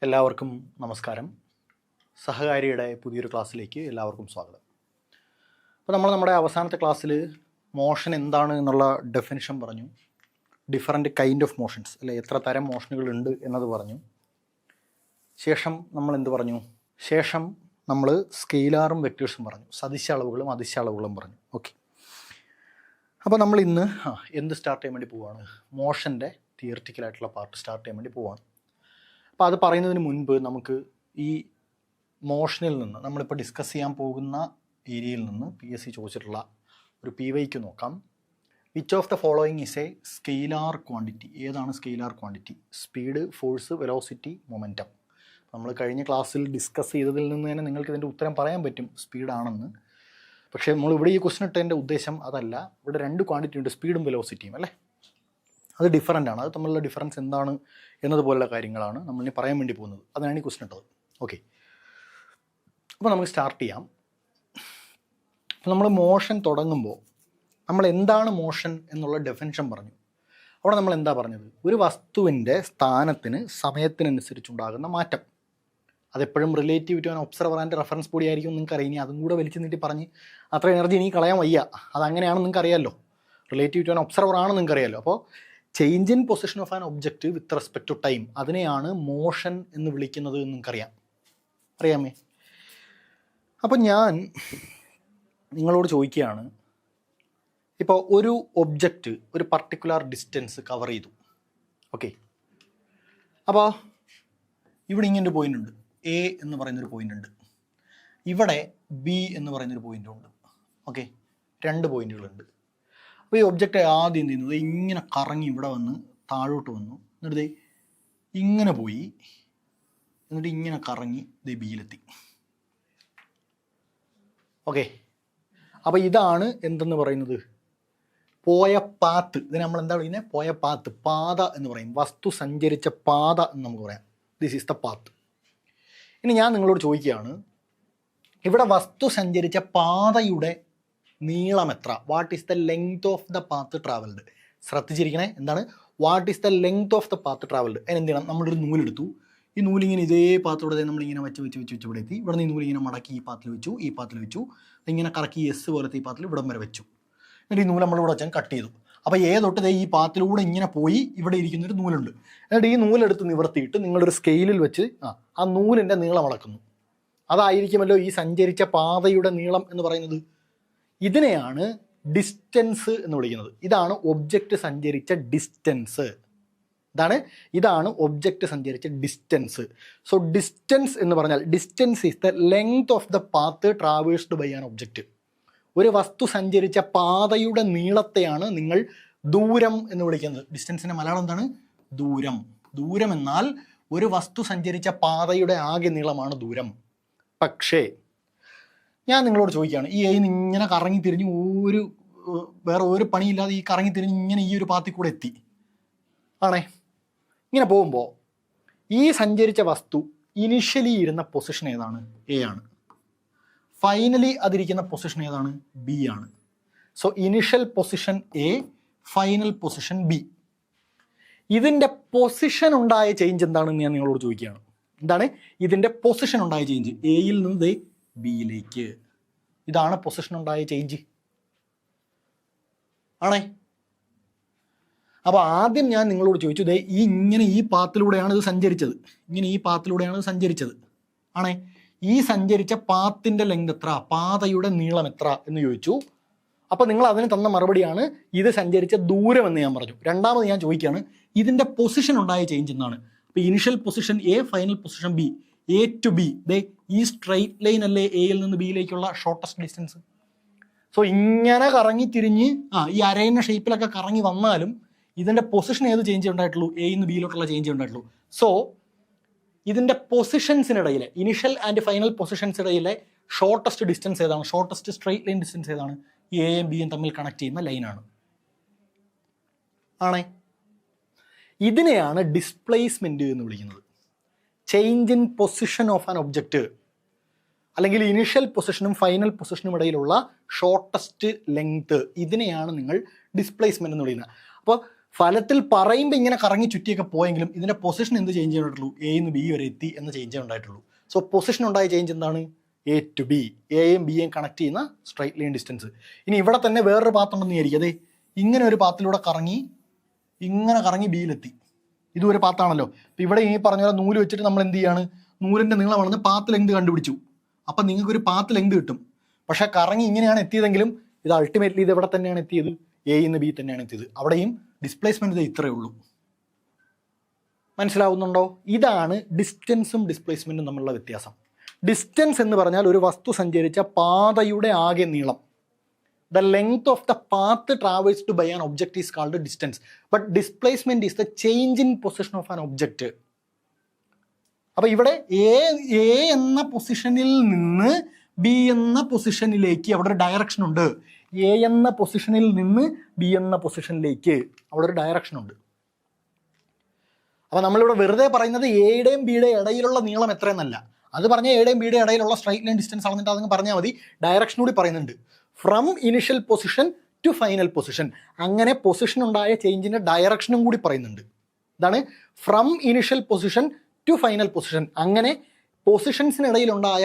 എല്ലാവർക്കും നമസ്കാരം. സഹകാരിയുടെ പുതിയൊരു ക്ലാസ്സിലേക്ക് എല്ലാവർക്കും സ്വാഗതം. അപ്പോൾ നമ്മുടെ അവസാനത്തെ ക്ലാസ്സിൽ മോഷൻ എന്താണ് എന്നുള്ള ഡെഫിനിഷൻ പറഞ്ഞു. ഡിഫറെൻറ്റ് കൈൻഡ് ഓഫ് മോഷൻസ്, അല്ലെ, എത്ര തരം മോഷനുകളുണ്ട് എന്നത് പറഞ്ഞു. ശേഷം നമ്മൾ എന്ത് പറഞ്ഞു? ശേഷം നമ്മൾ സ്കെയിലാറും വെക്ടേഴ്സും പറഞ്ഞു, സദിശ അളവുകളും അദിശ അളവുകളും പറഞ്ഞു. ഓക്കെ, അപ്പോൾ നമ്മൾ ഇന്ന് എന്ത് സ്റ്റാർട്ട് ചെയ്യാൻ വേണ്ടി പോവുകയാണ്? മോഷൻ്റെ തിയറിറ്റിക്കലായിട്ടുള്ള പാർട്ട് സ്റ്റാർട്ട് ചെയ്യാൻ വേണ്ടി പോവുകയാണ്. അപ്പോൾ അത് പറയുന്നതിന് മുൻപ് നമുക്ക് ഈ മോഷനിൽ നിന്ന്, നമ്മളിപ്പോൾ ഡിസ്കസ് ചെയ്യാൻ പോകുന്ന ഏരിയയിൽ നിന്ന് PSC ചോദിച്ചിട്ടുള്ള ഒരു PYQ നോക്കാം. Which of the following is a scalar quantity? ഏതാണ് scalar quantity? Speed, force, velocity, momentum. നമ്മൾ കഴിഞ്ഞ ക്ലാസ്സിൽ ഡിസ്കസ് ചെയ്തതിൽ നിന്ന് തന്നെ നിങ്ങൾക്ക് ഇതിൻ്റെ ഉത്തരം പറയാൻ പറ്റും സ്പീഡാണെന്ന്. പക്ഷേ നമ്മളിവിടെ ഈ ക്വസ്റ്റൻ ഇട്ടതിൻ്റെ ഉദ്ദേശം അതല്ല. ഇവിടെ രണ്ട് ക്വാണ്ടിറ്റി ഉണ്ട്, സ്പീഡും വെലോസിറ്റിയും, അല്ലേ? അത് ഡിഫറൻ്റ് ആണ്. അത് തമ്മിലുള്ള ഡിഫറൻസ് എന്താണ് എന്നതുപോലുള്ള കാര്യങ്ങളാണ് നമ്മളിനി പറയാൻ വേണ്ടി പോകുന്നത്. അതിനാണ് ഈ ക്വസ്റ്റൻ ഇട്ടത്. ഓക്കെ, അപ്പോൾ നമുക്ക് സ്റ്റാർട്ട് ചെയ്യാം. അപ്പോൾ നമ്മൾ മോഷൻ തുടങ്ങുമ്പോൾ നമ്മൾ എന്താണ് മോഷൻ എന്നുള്ള ഡെഫിനിഷൻ പറഞ്ഞു. അവിടെ നമ്മൾ എന്താ പറഞ്ഞത്? ഒരു വസ്തുവിൻ്റെ സ്ഥാനത്തിന് സമയത്തിനനുസരിച്ചുണ്ടാകുന്ന മാറ്റം. അതെപ്പോഴും relative to an observer and reference body ആയിരിക്കും. നിങ്ങൾക്ക് അറിയാം. ഇനി അതും കൂടെ വലിച്ചു നീട്ടി പറഞ്ഞ് അത്ര എനർജി എനിക്ക് കളയാൻ വയ്യ. അതങ്ങനെയാണെന്ന് നിങ്ങൾക്ക് അറിയാമല്ലോ. റിലേറ്റീവ് ടു ആൻ ഒബ്സർവർ ആണെന്ന് നിങ്ങൾക്ക് അറിയാമല്ലോ. അപ്പോൾ change in position of an object with respect to time, അതിനെയാണ് മോഷൻ എന്ന് വിളിക്കുന്നത് എന്ന് നിങ്ങൾക്കറിയാം. അറിയാമേ? അപ്പോൾ ഞാൻ നിങ്ങളോട് ചോദിക്കുകയാണ്, ഇപ്പോൾ ഒരു ഒബ്ജക്റ്റ് ഒരു പർട്ടിക്കുലർ ഡിസ്റ്റൻസ് കവർ ചെയ്തു. ഓക്കെ, അപ്പോൾ ഇവിടെ ഇങ്ങനൊരു പോയിൻ്റ് ഉണ്ട്, A എന്ന് പറയുന്നൊരു പോയിൻ്റ് ഉണ്ട്. ഇവിടെ B എന്ന് പറയുന്നൊരു പോയിൻ്റും ഉണ്ട്. ഓക്കെ, രണ്ട് പോയിൻ്റുകളുണ്ട്. അപ്പോൾ ഈ ഒബ്ജക്റ്റ് ആദ്യം എന്ത് ചെയ്യുന്നത്? ഇങ്ങനെ കറങ്ങി ഇവിടെ വന്ന് താഴോട്ട് വന്നു, എന്നിട്ട് ഇങ്ങനെ പോയി, എന്നിട്ട് ഇങ്ങനെ കറങ്ങി ബിയിലെത്തി. ഓക്കെ, അപ്പോൾ ഇതാണ് എന്തെന്ന് പറയുന്നത്? പോയ പാത്ത്. ഇതിന് നമ്മൾ എന്താ വിളിക്കുന്നത്? പോയ പാത്ത്, പാത എന്ന് പറയും. വസ്തു സഞ്ചരിച്ച പാത എന്ന് നമുക്ക് പറയാം. This is the path. ഇനി ഞാൻ നിങ്ങളോട് ചോദിക്കുകയാണ്, ഇവിടെ വസ്തു സഞ്ചരിച്ച പാതയുടെ നീളം എത്ര? What is the length of the path travelled? ശ്രദ്ധിച്ചിരിക്കണേ. എന്താണ് what is the length of the path travelled? അതിനെന്ത് ചെയ്യണം? നമ്മളൊരു നൂലെടുത്തു. ഈ നൂലിങ്ങനെ ഇതേ പാത്തിലൂടെ നമ്മളിങ്ങനെ വെച്ച് ഇവിടെ എത്തി. ഇവിടെ നിന്ന് ഈ നൂലിങ്ങനെ മടക്കി ഈ പാത്തിൽ വെച്ചു, ഈ പാത്തിൽ വെച്ചു, ഇങ്ങനെ കറക്കി S പോലത്തെ ഈ പാത്തിൽ ഇവിടം വരെ വെച്ചു. എന്നിട്ട് ഈ നൂല് നമ്മളിവിടെ വെച്ചാൽ കട്ട് ചെയ്തു. അപ്പോൾ തൊട്ട് ഈ പാത്തിലൂടെ ഇങ്ങനെ പോയി ഇവിടെ ഇരിക്കുന്നൊരു നൂലുണ്ട്. എന്നിട്ട് ഈ നൂലെടുത്ത് നിവർത്തിയിട്ട് നിങ്ങളൊരു സ്കെയിലിൽ വെച്ച് ആ നൂലിൻ്റെ നീളം അളക്കുന്നു. അതായിരിക്കുമല്ലോ ഈ സഞ്ചരിച്ച പാതയുടെ നീളം എന്ന് പറയുന്നത്. ഇതിനെയാണ് ഡിസ്റ്റൻസ് എന്ന് വിളിക്കുന്നത്. ഇതാണ് ഒബ്ജക്റ്റ് സഞ്ചരിച്ച ഡിസ്റ്റൻസ്. ഇതാണ് ഒബ്ജക്റ്റ് സഞ്ചരിച്ച ഡിസ്റ്റൻസ്. സോ ഡിസ്റ്റൻസ് എന്ന് പറഞ്ഞാൽ distance is the length of the path traversed by an object. ഒരു വസ്തു സഞ്ചരിച്ച പാതയുടെ നീളത്തെയാണ് നിങ്ങൾ ദൂരം എന്ന് വിളിക്കുന്നത്. ഡിസ്റ്റൻസിൻ്റെ മലയാളം എന്താണ്? ദൂരം. ദൂരം എന്നാൽ ഒരു വസ്തു സഞ്ചരിച്ച പാതയുടെ ആകെ നീളമാണ് ദൂരം. പക്ഷേ ഞാൻ നിങ്ങളോട് ചോദിക്കുകയാണ്, ഈ ഇങ്ങനെ കറങ്ങി തിരിഞ്ഞ് വേറെ ഒരു പണിയില്ലാതെ ഈ കറങ്ങി തിരിഞ്ഞ് ഇങ്ങനെ ഈ ഒരു പാത്തിൽ കൂടെ എത്തി ആണേ. ഇങ്ങനെ പോകുമ്പോൾ ഈ സഞ്ചരിച്ച വസ്തു ഇനിഷ്യലി ഇരുന്ന പൊസിഷൻ ഏതാണ്? A ആണ്. ഫൈനലി അതിരിക്കുന്ന പൊസിഷൻ ഏതാണ്? B ആണ്. So initial position A, final position B. ഇതിൻ്റെ പൊസിഷൻ ഉണ്ടായ ചേഞ്ച് എന്താണെന്ന് ഞാൻ നിങ്ങളോട് ചോദിക്കുകയാണ്. എന്താണ് ഇതിൻ്റെ പൊസിഷൻ ഉണ്ടായ ചേഞ്ച്? എയിൽ നിന്ന് ബിയിലേക്ക്. ഇതാണ് പൊസിഷൻ ഉണ്ടായ ചേഞ്ച് ആണേ. അപ്പോൾ ആദ്യം ഞാൻ നിങ്ങളോട് ചോദിച്ചു, ഇങ്ങനെ ഈ പാത്തിലൂടെയാണ് ഇത് സഞ്ചരിച്ചത്, ഇങ്ങനെ ഈ പാത്തിലൂടെയാണ് ഇത് സഞ്ചരിച്ചത് ആണേ. ഈ സഞ്ചരിച്ച പാത്തിൻ്റെ ലെങ്ത് എത്ര? പാതയുടെ നീളം എത്ര എന്ന് ചോദിച്ചു. അപ്പോൾ നിങ്ങൾ അതിന് തന്ന മറുപടിയാണ് ഇത് സഞ്ചരിച്ച ദൂരം എന്ന് ഞാൻ പറഞ്ഞു. രണ്ടാമത് ഞാൻ ചോദിക്കുകയാണ്, ഇതിൻ്റെ പൊസിഷൻ ഉണ്ടായ ചേഞ്ച് എന്നാണ്. അപ്പോൾ initial position A, final position B. A to B, ഈ സ്ട്രെയിറ്റ് ലൈൻ അല്ലേ എയിൽ നിന്ന് ബിയിലേക്കുള്ള ഷോർട്ടസ്റ്റ് ഡിസ്റ്റൻസ്. സോ ഇങ്ങനെ കറങ്ങി തിരിഞ്ഞ് ഈ അരയുന്ന ഷേപ്പിലൊക്കെ കറങ്ങി വന്നാലും ഇതിൻ്റെ പൊസിഷൻ ഏത് ചേഞ്ച് ഉണ്ടായിട്ടുള്ളൂ? എയിൽ നിന്ന് ബിയിലോട്ടുള്ള ചേഞ്ച് ഉണ്ടായിട്ടുള്ളൂ. സോ ഇതിൻ്റെ പൊസിഷൻസിനിടയിലെ, ഇനിഷ്യൽ ആൻഡ് ഫൈനൽ പൊസിഷൻസിനിടയിലെ ഷോർട്ടസ്റ്റ് ഡിസ്റ്റൻസ് ഏതാണ്? ഷോർട്ടസ്റ്റ് സ്ട്രെയിറ്റ് ലൈൻ ഡിസ്റ്റൻസ് ഏതാണ്? എയും ബിയും തമ്മിൽ കണക്ട് ചെയ്യുന്ന ലൈനാണ് ആണേ. ഇതിനെയാണ് ഡിസ്പ്ലേസ്മെൻറ്റ് എന്ന് വിളിക്കുന്നത്. Change in position of an object, അല്ലെങ്കിൽ ഇനിഷ്യൽ പൊസിഷനും ഫൈനൽ പൊസിഷനും ഇടയിലുള്ള ഷോർട്ടസ്റ്റ് ലെങ്ത്, ഇതിനെയാണ് നിങ്ങൾ ഡിസ്പ്ലേസ്മെൻറ്റ് എന്ന് വിളിക്കുന്നത്. അപ്പോൾ ഫലത്തിൽ പറയുമ്പോൾ ഇങ്ങനെ കറങ്ങി ചുറ്റിയൊക്കെ പോയെങ്കിലും ഇതിൻ്റെ പൊസിഷൻ എന്ത് ചേഞ്ച് ചെയ്തിട്ടുള്ളൂ? എയിൽ നിന്ന് ബി വരെ എത്തി എന്ന ചേഞ്ച് ഉണ്ടായിട്ടുള്ളൂ. സോ പൊസിഷൻ ഉണ്ടായ ചേഞ്ച് എന്താണ്? എ ടു ബി, എയും ബിയും കണക്ട് ചെയ്യുന്ന സ്ട്രൈറ്റ് ലൈൻ ഡിസ്റ്റൻസ്. ഇനി ഇവിടെ തന്നെ വേറൊരു പാത്ത് ഉണ്ടെന്ന് വിചാരിക്കും. അതെ, ഇങ്ങനെ ഒരു പാത്തിലൂടെ ഇങ്ങനെ കറങ്ങി ബിയിലെത്തി. ഇതും ഒരു പാത്താണല്ലോ. അപ്പോൾ ഇവിടെ ഈ പറഞ്ഞ പോലെ നൂല് വെച്ചിട്ട് നമ്മൾ എന്ത് ചെയ്യാണ്? നൂലിൻ്റെ നീളമാണെന്ന് പാത്ത് ലെങ്ത് കണ്ടുപിടിച്ചു. അപ്പം നിങ്ങൾക്കൊരു പാത്ത് ലെങ്ത് കിട്ടും. പക്ഷേ കറങ്ങി ഇങ്ങനെയാണ് എത്തിയതെങ്കിലും ഇത് അൾട്ടിമേറ്റ്ലി ഇത് എവിടെ തന്നെയാണ് എത്തിയത്? എയിൽ നിന്ന് ബി തന്നെയാണ് എത്തിയത്. അവിടെയും ഡിസ്പ്ലേസ്മെൻറ്റ് ഇത് ഇത്രയേ ഉള്ളൂ. മനസ്സിലാവുന്നുണ്ടോ? ഇതാണ് ഡിസ്റ്റൻസും ഡിസ്പ്ലേസ്മെൻറ്റും തമ്മിലുള്ള വ്യത്യാസം. ഡിസ്റ്റൻസ് എന്ന് പറഞ്ഞാൽ ഒരു വസ്തു സഞ്ചരിച്ച പാതയുടെ ആകെ നീളം. The length of the path traversed by an object is called distance. But displacement is the change in position of an object. അപ്പോൾ ഇവിടെ എ എന്ന പൊസിഷനിൽ നിന്ന് ബി എന്ന പൊസിഷനിലേക്ക് അവിടെ ഒരു ഡയറക്ഷൻ ഉണ്ട്. എ എന്ന പൊസിഷനിൽ നിന്ന് ബി എന്ന പൊസിഷനിലേക്ക് അവിടെ ഒരു ഡയറക്ഷൻ ഉണ്ട്. അപ്പോൾ നമ്മളിവിടെ വെറുതെ പറയുന്നത് എയുടെയും ബിയുടെയും ഇടയിലുള്ള നീളം എത്രയെന്നല്ല. അത് പറഞ്ഞാൽ എയുടെയും ബിയുടെയും ഇടയിലുള്ള സ്ട്രൈറ്റ് ലൈൻ ഡിസ്റ്റൻസ് അളന്നിട്ട് അതങ്ങ് പറഞ്ഞാൽ മതി. ഡയറക്ഷൻ കൂടി പറയുന്നുണ്ട്. From initial position to final position. അങ്ങനെ പൊസിഷൻ ഉണ്ടായ ചേഞ്ചിൻ്റെ ഡയറക്ഷനും കൂടി പറയുന്നുണ്ട്. ഇതാണ് from initial position to final position. അങ്ങനെ പൊസിഷൻസിനിടയിലുണ്ടായ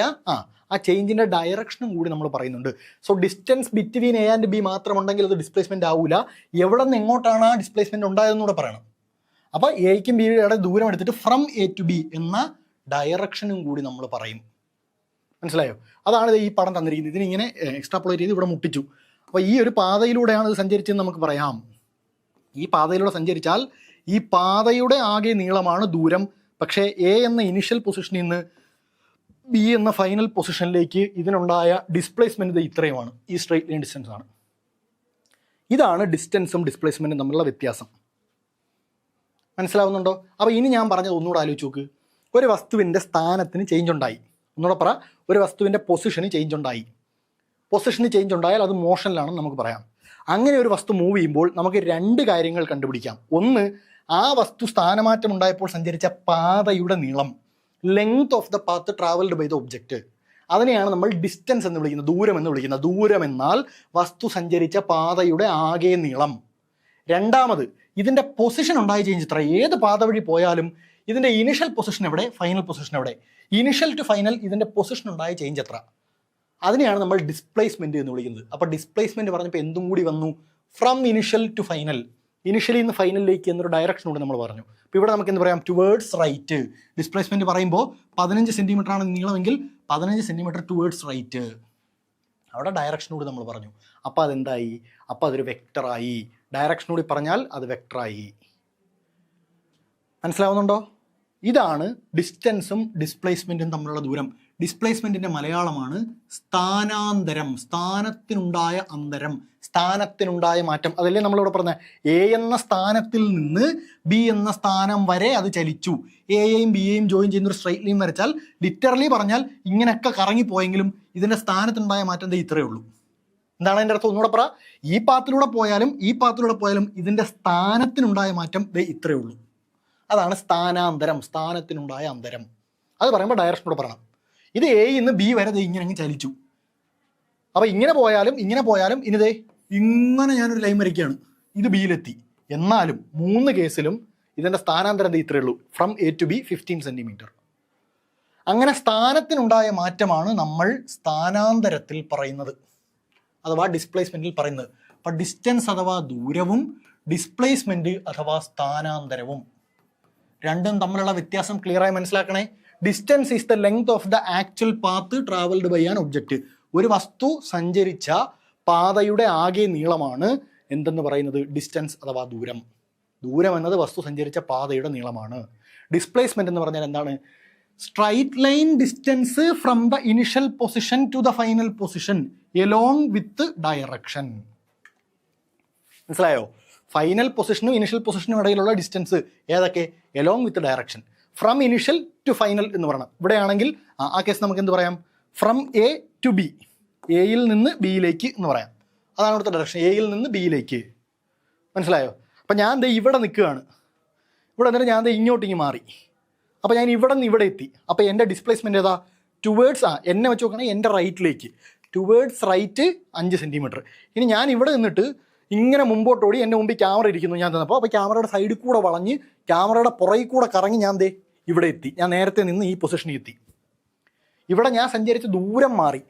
ആ ചേഞ്ചിൻ്റെ ഡയറക്ഷനും കൂടി നമ്മൾ പറയുന്നുണ്ട്. So distance between A and B മാത്രമുണ്ടെങ്കിൽ അത് ഡിസ്പ്ലേസ്മെൻറ്റ് ആവില്ല. എവിടെ നിന്ന് എങ്ങോട്ടാണ് ആ ഡിസ്പ്ലേസ്മെൻറ്റ് ഉണ്ടായതെന്ന് കൂടെ പറയണം. അപ്പോൾ എയ്ക്കും ബിയുടെ ദൂരം എടുത്തിട്ട് ഫ്രം എ ടു ബി എന്ന ഡയറക്ഷനും കൂടി നമ്മൾ പറയും. മനസ്സിലായോ? അതാണ് ഈ പടം തന്നിരിക്കുന്നത്. ഇതിനിങ്ങനെ എക്സ്ട്രാപ്ലേറ്റ് ചെയ്ത് ഇവിടെ മുട്ടിച്ചു. അപ്പോൾ ഈ ഒരു പാതയിലൂടെയാണ് ഇത് സഞ്ചരിച്ചതെന്ന് നമുക്ക് പറയാം. ഈ പാതയിലൂടെ സഞ്ചരിച്ചാൽ ഈ പാതയുടെ ആകെ നീളമാണ് ദൂരം. പക്ഷേ എ എന്ന ഇനിഷ്യൽ പൊസിഷനിൽ നിന്ന് ബി എന്ന ഫൈനൽ പൊസിഷനിലേക്ക് ഇതിനുണ്ടായ ഡിസ്പ്ലേസ്മെൻറ്റ് ഇത്രയുമാണ്. ഈ സ്ട്രൈറ്റ് ലൈൻ ഡിസ്റ്റൻസ് ആണ്. ഇതാണ് ഡിസ്റ്റൻസും ഡിസ്പ്ലേസ്മെൻറ്റും തമ്മിലുള്ള വ്യത്യാസം. മനസ്സിലാവുന്നുണ്ടോ? അപ്പോൾ ഇനി ഞാൻ പറഞ്ഞത് ഒന്നുകൂടെ ആലോചിച്ച് നോക്ക്. ഒരു വസ്തുവിൻ്റെ സ്ഥാനത്തിന് ചേഞ്ച് ഉണ്ടായി. ഒന്നുകൂടെ പറ, ഒരു വസ്തുവിൻ്റെ പൊസിഷന് ചേഞ്ച് ഉണ്ടായി. പൊസിഷന് ചേഞ്ച് ഉണ്ടായാൽ അത് മോഷനിലാണെന്ന് നമുക്ക് പറയാം. അങ്ങനെ ഒരു വസ്തു മൂവ് ചെയ്യുമ്പോൾ നമുക്ക് രണ്ട് കാര്യങ്ങൾ കണ്ടുപിടിക്കാം. ഒന്ന്, ആ വസ്തു സ്ഥാനമാറ്റം ഉണ്ടായപ്പോൾ സഞ്ചരിച്ച പാതയുടെ നീളം, length of the path travelled by the object. അതിനെയാണ് നമ്മൾ ഡിസ്റ്റൻസ് എന്ന് വിളിക്കുന്നത്, ദൂരം എന്ന് വിളിക്കുന്നത്. ദൂരം എന്നാൽ വസ്തു സഞ്ചരിച്ച പാതയുടെ ആകെ നീളം. രണ്ടാമത്, ഇതിൻ്റെ പൊസിഷൻ ഉണ്ടായ ചേഞ്ച് എത്ര. ഏത് പാത വഴി പോയാലും ഇതിൻ്റെ ഇനിഷ്യൽ പൊസിഷൻ എവിടെ, ഫൈനൽ പൊസിഷൻ എവിടെ, ഇനിഷ്യൽ ടു ഫൈനൽ ഇതിൻ്റെ പൊസിഷൻ ഉണ്ടായ ചേഞ്ച് എത്ര. അതിനെയാണ് നമ്മൾ ഡിസ്പ്ലേസ്മെൻറ്റ് എന്ന് വിളിക്കുന്നത്. അപ്പോൾ ഡിസ്പ്ലേസ്മെൻറ്റ് പറഞ്ഞപ്പോൾ എന്തും കൂടി വന്നു? From initial to final. ഇനിഷ്യലി നിന്ന് ഫൈനലിലേക്ക് എന്നൊരു ഡയറക്ഷനോട് നമ്മൾ പറഞ്ഞു. അപ്പോൾ ഇവിടെ നമുക്ക് എന്ത് പറയാം? Towards right. ഡിസ്പ്ലേസ്മെൻറ്റ് പറയുമ്പോൾ 15 സെൻറ്റിമീറ്റർ ആണ് നീളമെങ്കിൽ 15 സെൻറ്റിമീറ്റർ ടുവേർഡ്സ് റൈറ്റ്. അവിടെ ഡയറക്ഷനോട് നമ്മൾ പറഞ്ഞു. അപ്പോൾ അതെന്തായി? അപ്പോൾ അതൊരു വെക്ടറായി. ഡയറക്ഷനോട് പറഞ്ഞാൽ അത് വെക്ടറായി. മനസ്സിലാവുന്നുണ്ടോ? ഇതാണ് ഡിസ്റ്റൻസും ഡിസ്പ്ലേസ്മെൻറ്റും തമ്മിലുള്ള ദൂരം. ഡിസ്പ്ലേസ്മെൻറ്റിൻ്റെ മലയാളമാണ് സ്ഥാനാന്തരം. സ്ഥാനത്തിനുണ്ടായ അന്തരം, സ്ഥാനത്തിനുണ്ടായ മാറ്റം. അതല്ലേ നമ്മളിവിടെ പറഞ്ഞത്. എ എന്ന സ്ഥാനത്തിൽ നിന്ന് ബി എന്ന സ്ഥാനം വരെ അത് ചലിച്ചു. എയെയും ബിയെയും ജോയിൻ ചെയ്യുന്നൊരു സ്ട്രൈറ്റ് ലൈൻ വരച്ചാൽ ലിറ്ററലി പറഞ്ഞാൽ ഇങ്ങനെയൊക്കെ കറങ്ങിപ്പോയെങ്കിലും ഇതിൻ്റെ സ്ഥാനത്തുണ്ടായ മാറ്റം ഇത്രയേ ഉള്ളൂ. എന്താണ് അതിൻ്റെ അർത്ഥം? ഒന്നുകൂടെ പറ. ഈ പാത്തിലൂടെ പോയാലും ഇതിൻ്റെ സ്ഥാനത്തിനുണ്ടായ മാറ്റം ഇത്രയേ ഉള്ളൂ. അതാണ് സ്ഥാനാന്തരം, സ്ഥാനത്തിനുണ്ടായ അന്തരം. അത് പറയുമ്പോൾ ഡയറക്ഷനോട് പറയണം. ഇത് എയിൽ നിന്ന് ബി വരെ ഇങ്ങനെ അങ്ങ് ചലിച്ചു. അപ്പോൾ ഇങ്ങനെ പോയാലും ഇനിതേ ഇങ്ങനെ ഞാനൊരു ലൈൻ വരയ്ക്കുകയാണ്. ഇത് ബിയിലെത്തി. എന്നാലും 3 കേസിലും ഇതിൻ്റെ സ്ഥാനാന്തരം ഇത്രയേ ഉള്ളൂ. From A to B 15 centimetre. അങ്ങനെ സ്ഥാനത്തിനുണ്ടായ മാറ്റമാണ് നമ്മൾ സ്ഥാനാന്തരത്തിൽ പറയുന്നത്, അഥവാ ഡിസ്പ്ലേസ്മെൻറ്റിൽ പറയുന്നത്. അപ്പോൾ ഡിസ്റ്റൻസ് അഥവാ ദൂരവും ഡിസ്പ്ലേസ്മെൻറ്റ് അഥവാ സ്ഥാനാന്തരവും രണ്ടും തമ്മിലുള്ള വ്യത്യാസം ക്ലിയറായി മനസ്സിലാക്കണേ. Distance is the length of the actual path travelled by an object. ഒരു വസ്തു സഞ്ചരിച്ച പാതയുടെ ആകെ നീളമാണ് എന്തെന്ന് പറയുന്നത്? ഡിസ്റ്റൻസ് അഥവാ ദൂരം. ദൂരം എന്നത് വസ്തു സഞ്ചരിച്ച പാതയുടെ നീളമാണ്. ഡിസ്പ്ലേസ്മെൻറ്റ് എന്ന് പറഞ്ഞാൽ എന്താണ്? Straight line distance from the initial position to the final position along with direction. മനസ്സിലായോ? ഫൈനൽ പൊസിഷനും ഇനിഷ്യൽ പൊസിഷനും ഇടയിലുള്ള ഡിസ്റ്റൻസ് ഏതൊക്കെ? Along with direction. From initial to final എന്ന് പറയണം. ഇവിടെയാണെങ്കിൽ ആ കേസ് നമുക്ക് എന്ത് പറയാം? ഫ്രം എ ടു ബി, എയിൽ നിന്ന് ബിയിലേക്ക് എന്ന് പറയാം. അതാണ് ഇവിടുത്തെ ഡയറക്ഷൻ, എയിൽ നിന്ന് ബിയിലേക്ക്. മനസ്സിലായോ? അപ്പം ഞാൻ ഇവിടെ നിൽക്കുകയാണ്. ഇവിടെ എന്നിട്ട് ഞാൻ ഇങ്ങോട്ടിങ്ങ് മാറി. അപ്പോൾ ഞാൻ ഇവിടെ നിന്ന് ഇവിടെ എത്തി. അപ്പോൾ എൻ്റെ ഡിസ്പ്ലേസ്മെൻറ്റ് ഏതാ? ടുവേർഡ്സ് എന്നെ വെച്ച് നോക്കുകയാണെങ്കിൽ എൻ്റെ റൈറ്റിലേക്ക്. Towards right 5 centimetre. ഇനി ഞാൻ ഇവിടെ നിന്നിട്ട് ഇങ്ങനെ മുമ്പോട്ടോടി എൻ്റെ മുമ്പിൽ ക്യാമറ ഇരിക്കുന്നു ഞാൻ തന്നപ്പോൾ. അപ്പോൾ ക്യാമറയുടെ സൈഡിൽ കൂടെ വളഞ്ഞ് ക്യാമറയുടെ പുറകിൽ കൂടെ കറങ്ങി ഞാൻ ഇവിടെ എത്തി. ഞാൻ നേരത്തെ നിന്ന് ഈ പൊസിഷനിൽ എത്തി. ഇവിടെ ഞാൻ സഞ്ചരിച്ച ദൂരം മാറി.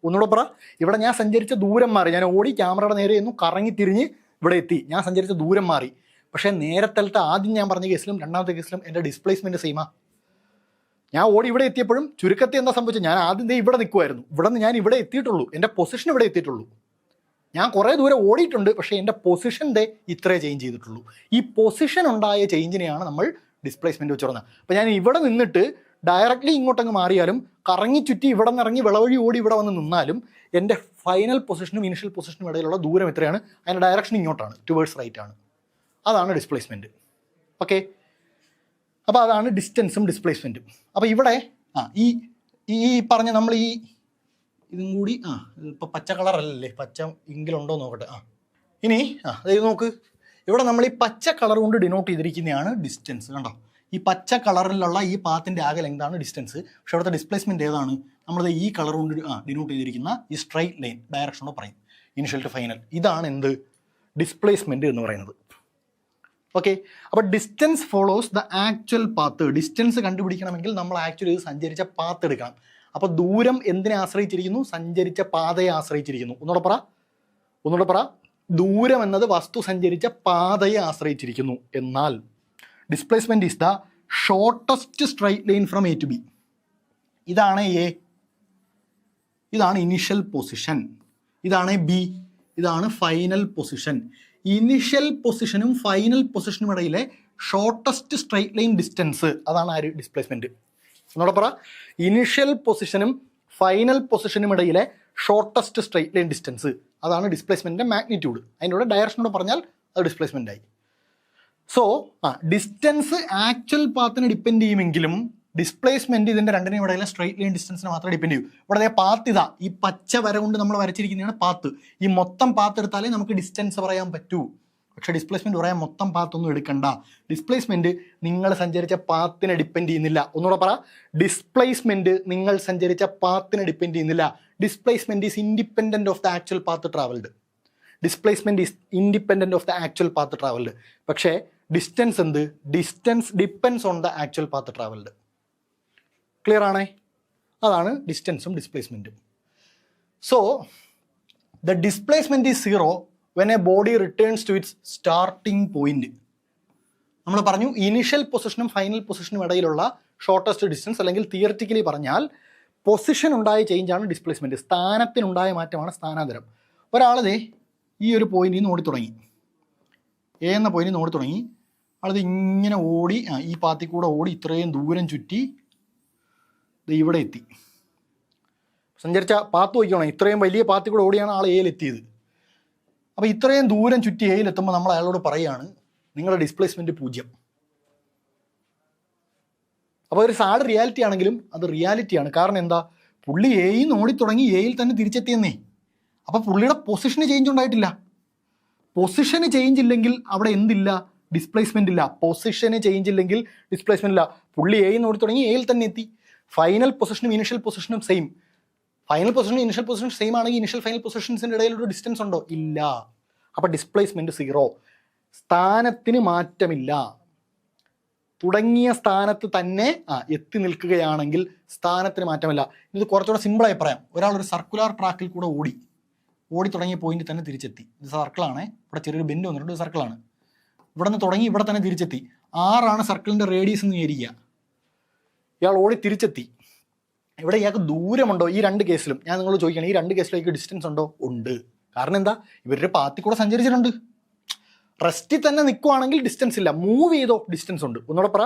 ഒന്നുകൂടെ പറ, ഇവിടെ ഞാൻ സഞ്ചരിച്ച ദൂരം മാറി. ഞാൻ ഓടി ക്യാമറയുടെ നേരെ ഒന്നും കറങ്ങി തിരിഞ്ഞ് ഇവിടെ എത്തി. ഞാൻ സഞ്ചരിച്ച ദൂരം മാറി. പക്ഷേ നേരത്തെ ആദ്യം ഞാൻ പറഞ്ഞ കേസിലും രണ്ടാമത്തെ കേസിലും എൻ്റെ ഡിസ്പ്ലേസ്മെൻറ്റ് സെയിമാ. ഞാൻ ഓടി ഇവിടെ എത്തിയപ്പോഴും ചുരുക്കത്തിൽ എന്താ സംഭവിച്ചത്, ഞാൻ ആദ്യം ഇവിടെ നിൽക്കുമായിരുന്നു. ഇവിടെ നിന്ന് ഞാൻ ഇവിടെ എത്തിയിട്ടുള്ളൂ, എൻ്റെ പൊസിഷൻ ഇവിടെ എത്തിയിട്ടുള്ളൂ. ഞാൻ കുറേ ദൂരം ഓടിയിട്ടുണ്ട്, പക്ഷേ എൻ്റെ പൊസിഷൻ ഇത്രേ ചേഞ്ച് ചെയ്തിട്ടുള്ളൂ. ഈ പൊസിഷൻ ഉണ്ടായ ചേഞ്ചിനെയാണ് നമ്മൾ ഡിസ്പ്ലേസ്മെൻറ്റ് വെച്ച് പറഞ്ഞത്. അപ്പോൾ ഞാൻ ഇവിടെ നിന്നിട്ട് ഡയറക്റ്റ്ലി ഇങ്ങോട്ടങ്ങ് മാറിയാലും കറങ്ങി ചുറ്റി ഇവിടെ നിന്ന് ഇറങ്ങി വിളവഴി ഓടി ഇവിടെ വന്ന് നിന്നാലും എൻ്റെ ഫൈനൽ പൊസിഷനും ഇനിഷ്യൽ പൊസിഷനും ഇടയിലുള്ള ദൂരം എത്രയാണ്? അതിൻ്റെ ഡയറക്ഷൻ ഇങ്ങോട്ടാണ്, ടുവേഴ്സ് റൈറ്റ് ആണ്. അതാണ് ഡിസ്പ്ലേസ്മെൻറ്റ്. ഓക്കെ, അപ്പോൾ അതാണ് ഡിസ്റ്റൻസും ഡിസ്പ്ലേസ്മെൻറ്റും. അപ്പോൾ ഇവിടെ ഈ പറഞ്ഞ നമ്മൾ ഇതും കൂടി ഇപ്പോൾ പച്ച കളറല്ലേ, പച്ച ഇങ്കിലുണ്ടോ നോക്കട്ടെ. ഇനി അതായത് നോക്ക്, ഇവിടെ നമ്മൾ ഈ പച്ച കളർ കൊണ്ട് ഡിനോട്ട് ചെയ്തിരിക്കുന്നതാണ് ഡിസ്റ്റൻസ്. കണ്ടോ, ഈ പച്ച കളറിലുള്ള ഈ പാത്തിൻ്റെ ആകെ ലെങ്താണ് ഡിസ്റ്റൻസ്. പക്ഷേ അവിടുത്തെ ഡിസ്പ്ലേസ്മെൻറ്റ് ഏതാണ്? നമ്മളത് ഈ കളർ കൊണ്ട് ഡിനോട്ട് ചെയ്തിരിക്കുന്ന ഈ സ്ട്രൈറ്റ് ലൈൻ ഡയറക്ഷനോട് പറയും, ഇനിഷ്യൽ ടു ഫൈനൽ. ഇതാണ് എന്ത്? ഡിസ്പ്ലേസ്മെൻറ്റ് എന്ന് പറയുന്നത്. ഓക്കെ, അപ്പോൾ distance follows the actual path. Distance കണ്ടുപിടിക്കണമെങ്കിൽ നമ്മൾ ആക്ച്വലി ഇത് സഞ്ചരിച്ച പാത്ത് എടുക്കണം. അപ്പോൾ ദൂരം എന്തിനെ ആശ്രയിച്ചിരിക്കുന്നു? സഞ്ചരിച്ച പാതയെ ആശ്രയിച്ചിരിക്കുന്നു. ഒന്നുകൂടെ പറ, ദൂരം എന്നത് വസ്തു സഞ്ചരിച്ച പാതയെ ആശ്രയിച്ചിരിക്കുന്നു. എന്നാൽ displacement is the shortest straight line from A to B. ഇതാണ് എ, ഇതാണ് ഇനിഷ്യൽ പൊസിഷൻ, ഇതാണ് ബി, ഇതാണ് ഫൈനൽ പൊസിഷൻ. ഇനിഷ്യൽ പൊസിഷനും ഫൈനൽ പൊസിഷനും ഇടയിലെ ഷോർട്ടസ്റ്റ് സ്ട്രൈറ്റ് ലൈൻ ഡിസ്റ്റൻസ്, അതാണ് ആര്? ഡിസ്പ്ലേസ്മെൻറ്റ്. ഒന്നുകൂടെ പറ, ഇനിഷ്യൽ പൊസിഷനും ഫൈനൽ പൊസിഷനും ഇടയിലെ ഷോർട്ടസ്റ്റ് സ്ട്രൈറ്റ് ലൈൻ ഡിസ്റ്റൻസ്, അതാണ് ഡിസ്പ്ലേസ്മെൻറ്റിൻ്റെ മാഗ്നിറ്റ്യൂഡ്. അതിൻ്റെ കൂടെ ഡയറക്ഷനോട് പറഞ്ഞാൽ അത് ഡിസ്പ്ലേസ്മെൻ്റ് ആയി. സോ ഡിസ്റ്റൻസ് ആക്ച്വൽ പാത്തിനെ ഡിപ്പെൻഡ് ചെയ്യുമെങ്കിലും ഡിസ്പ്ലേസ്മെൻറ്റ് ഇതിൻ്റെ രണ്ടിനും ഇടയിലെ സ്ട്രൈറ്റ് ലൈൻ ഡിസ്റ്റൻസിനെ മാത്രമേ ഡിപ്പെൻഡ് ചെയ്യൂ. ഇവിടെ പാത്ത് ഇതാ, ഈ പച്ച വര കൊണ്ട് നമ്മൾ വരച്ചിരിക്കുന്നതാണ് പാത്ത്. ഈ മൊത്തം പാത്ത് എടുത്താലേ നമുക്ക് ഡിസ്റ്റൻസ് പറയാൻ പറ്റൂ. പക്ഷേ ഡിസ്പ്ലേസ്മെൻറ്റ് പറയാൻ മൊത്തം പാത്തൊന്നും എടുക്കണ്ട. ഡിസ്പ്ലേസ്മെൻറ്റ് നിങ്ങൾ സഞ്ചരിച്ച പാത്തിനെ ഡിപ്പെൻഡ് ചെയ്യുന്നില്ല. ഒന്നുകൂടെ പറ, ഡിസ്പ്ലേസ്മെൻറ്റ് നിങ്ങൾ സഞ്ചരിച്ച പാത്തിനെ ഡിപ്പെൻഡ് ചെയ്യുന്നില്ല. Displacement is independent of the actual path travelled. Displacement is independent of the actual path travelled. പക്ഷേ ഡിസ്റ്റൻസ് എന്ത്? Distance depends on the actual path travelled. Clear ആണേ? അതാണ് ഡിസ്റ്റൻസും ഡിസ്പ്ലേസ്മെൻറ്റും. So the displacement is zero when a body returns to its starting point. നമ്മൾ പറഞ്ഞു initial പൊസിഷനും final പൊസിഷനും ഇടയിലുള്ള ഷോർട്ടസ്റ്റ് ഡിസ്റ്റൻസ്, അല്ലെങ്കിൽ തിയറിറ്റിക്കലി പറഞ്ഞാൽ പൊസിഷൻ ഉണ്ടായ ചേഞ്ചാണ് ഡിസ്പ്ലേസ്മെൻറ്റ്. സ്ഥാനത്തിനുണ്ടായ മാറ്റമാണ് സ്ഥാനാന്തരം. ഒരാളത് ഈ ഒരു പോയിന്റിൽ നിന്ന് ഓടി തുടങ്ങി, എ എന്ന പോയിന്റിൽ നിന്ന് ഓടി തുടങ്ങി. ആളത് ഇങ്ങനെ ഓടി ഈ പാത്തിൽ കൂടെ ഓടി ഇത്രയും ദൂരം ചുറ്റി ഇവിടെ എത്തി. സഞ്ചരിച്ച പാത്ത് നോക്കിക്കോണം, ഇത്രയും വലിയ പാത്തിൽ കൂടെ ഓടിയാണ് ആൾ എയിലെത്തിയത്. അപ്പോൾ ഇത്രയും ദൂരം ചുറ്റി എയിലെത്തുമ്പോൾ നമ്മൾ അയാളോട് പറയുകയാണ് നിങ്ങളുടെ ഡിസ്പ്ലേസ്മെൻറ്റ് 0. അപ്പോൾ ഒരു സാഡ് റിയാലിറ്റി ആണെങ്കിലും അത് റിയാലിറ്റിയാണ്. കാരണം എന്താ? പുള്ളി എയിൽ നിന്ന് ഓടിത്തുടങ്ങി എയിൽ തന്നെ തിരിച്ചെത്തിയെന്നേ. അപ്പോൾ പുള്ളിയുടെ പൊസിഷന് ചേഞ്ച് ഉണ്ടായിട്ടില്ല. പൊസിഷന് ചേഞ്ച് ഇല്ലെങ്കിൽ അവിടെ എന്തില്ല? ഡിസ്പ്ലേസ്മെൻ്റ് ഇല്ല. പൊസിഷന് ചേഞ്ച് ഇല്ലെങ്കിൽ ഡിസ്പ്ലേസ്മെൻ്റ് ഇല്ല. പുള്ളി എയിൽ നിന്ന് ഓടിത്തുടങ്ങി എയിൽ തന്നെ എത്തി. ഫൈനൽ പൊസിഷനും ഇനിഷ്യൽ പൊസിഷനും സെയിം. ഫൈനൽ പൊസിഷനും ഇനിഷ്യൽ പൊസിഷനും സെയിം ആണെങ്കിൽ ഇനിഷ്യൽ ഫൈനൽ പൊസിഷൻസിൻ്റെ ഇടയിലൊരു ഡിസ്റ്റൻസ് ഉണ്ടോ? ഇല്ല. അപ്പോൾ ഡിസ്പ്ലേസ്മെൻറ്റ് സീറോ. സ്ഥാനത്തിന് മാറ്റമില്ല. തുടങ്ങിയ സ്ഥാനത്ത് തന്നെ എത്തി നിൽക്കുകയാണെങ്കിൽ സ്ഥാനത്തിന് മാറ്റമില്ല. ഇത് കുറച്ചുകൂടെ സിമ്പിളായി പറയാം. ഒരാളൊരു സർക്കുലർ ട്രാക്കിൽ കൂടെ ഓടി തുടങ്ങിയ പോയിന്റിൽ തന്നെ തിരിച്ചെത്തി. ഇത് സർക്കിളാണ്, ഇവിടെ ചെറിയൊരു ബെൻഡ് വന്നിട്ടുണ്ട്, സർക്കിളാണ്. ഇവിടെ നിന്ന് തുടങ്ങി ഇവിടെ തന്നെ തിരിച്ചെത്തി. 6 സർക്കിളിൻ്റെ റേഡിയസ് എന്ന് വിചാരിക്കുക. ഇയാൾ ഓടി തിരിച്ചെത്തി. ഇവിടെ ഇയാൾക്ക് ദൂരമുണ്ടോ? ഈ 2 കേസിലും ഞാൻ നിങ്ങളോട് ചോദിക്കുകയാണ്, ഈ 2 കേസിലേക്ക് ഡിസ്റ്റൻസ് ഉണ്ടോ? ഉണ്ട്. കാരണം എന്താ? ഇവരുടെ പാത്തിൽ കൂടെ സഞ്ചരിച്ചിട്ടുണ്ട്. റെസ്റ്റിൽ തന്നെ നിൽക്കുകയാണെങ്കിൽ ഡിസ്റ്റൻസ് ഇല്ല. മൂവ് ചെയ്തോ? ഡിസ്റ്റൻസ് ഉണ്ട്. ഒന്നുകൂടെ പറ,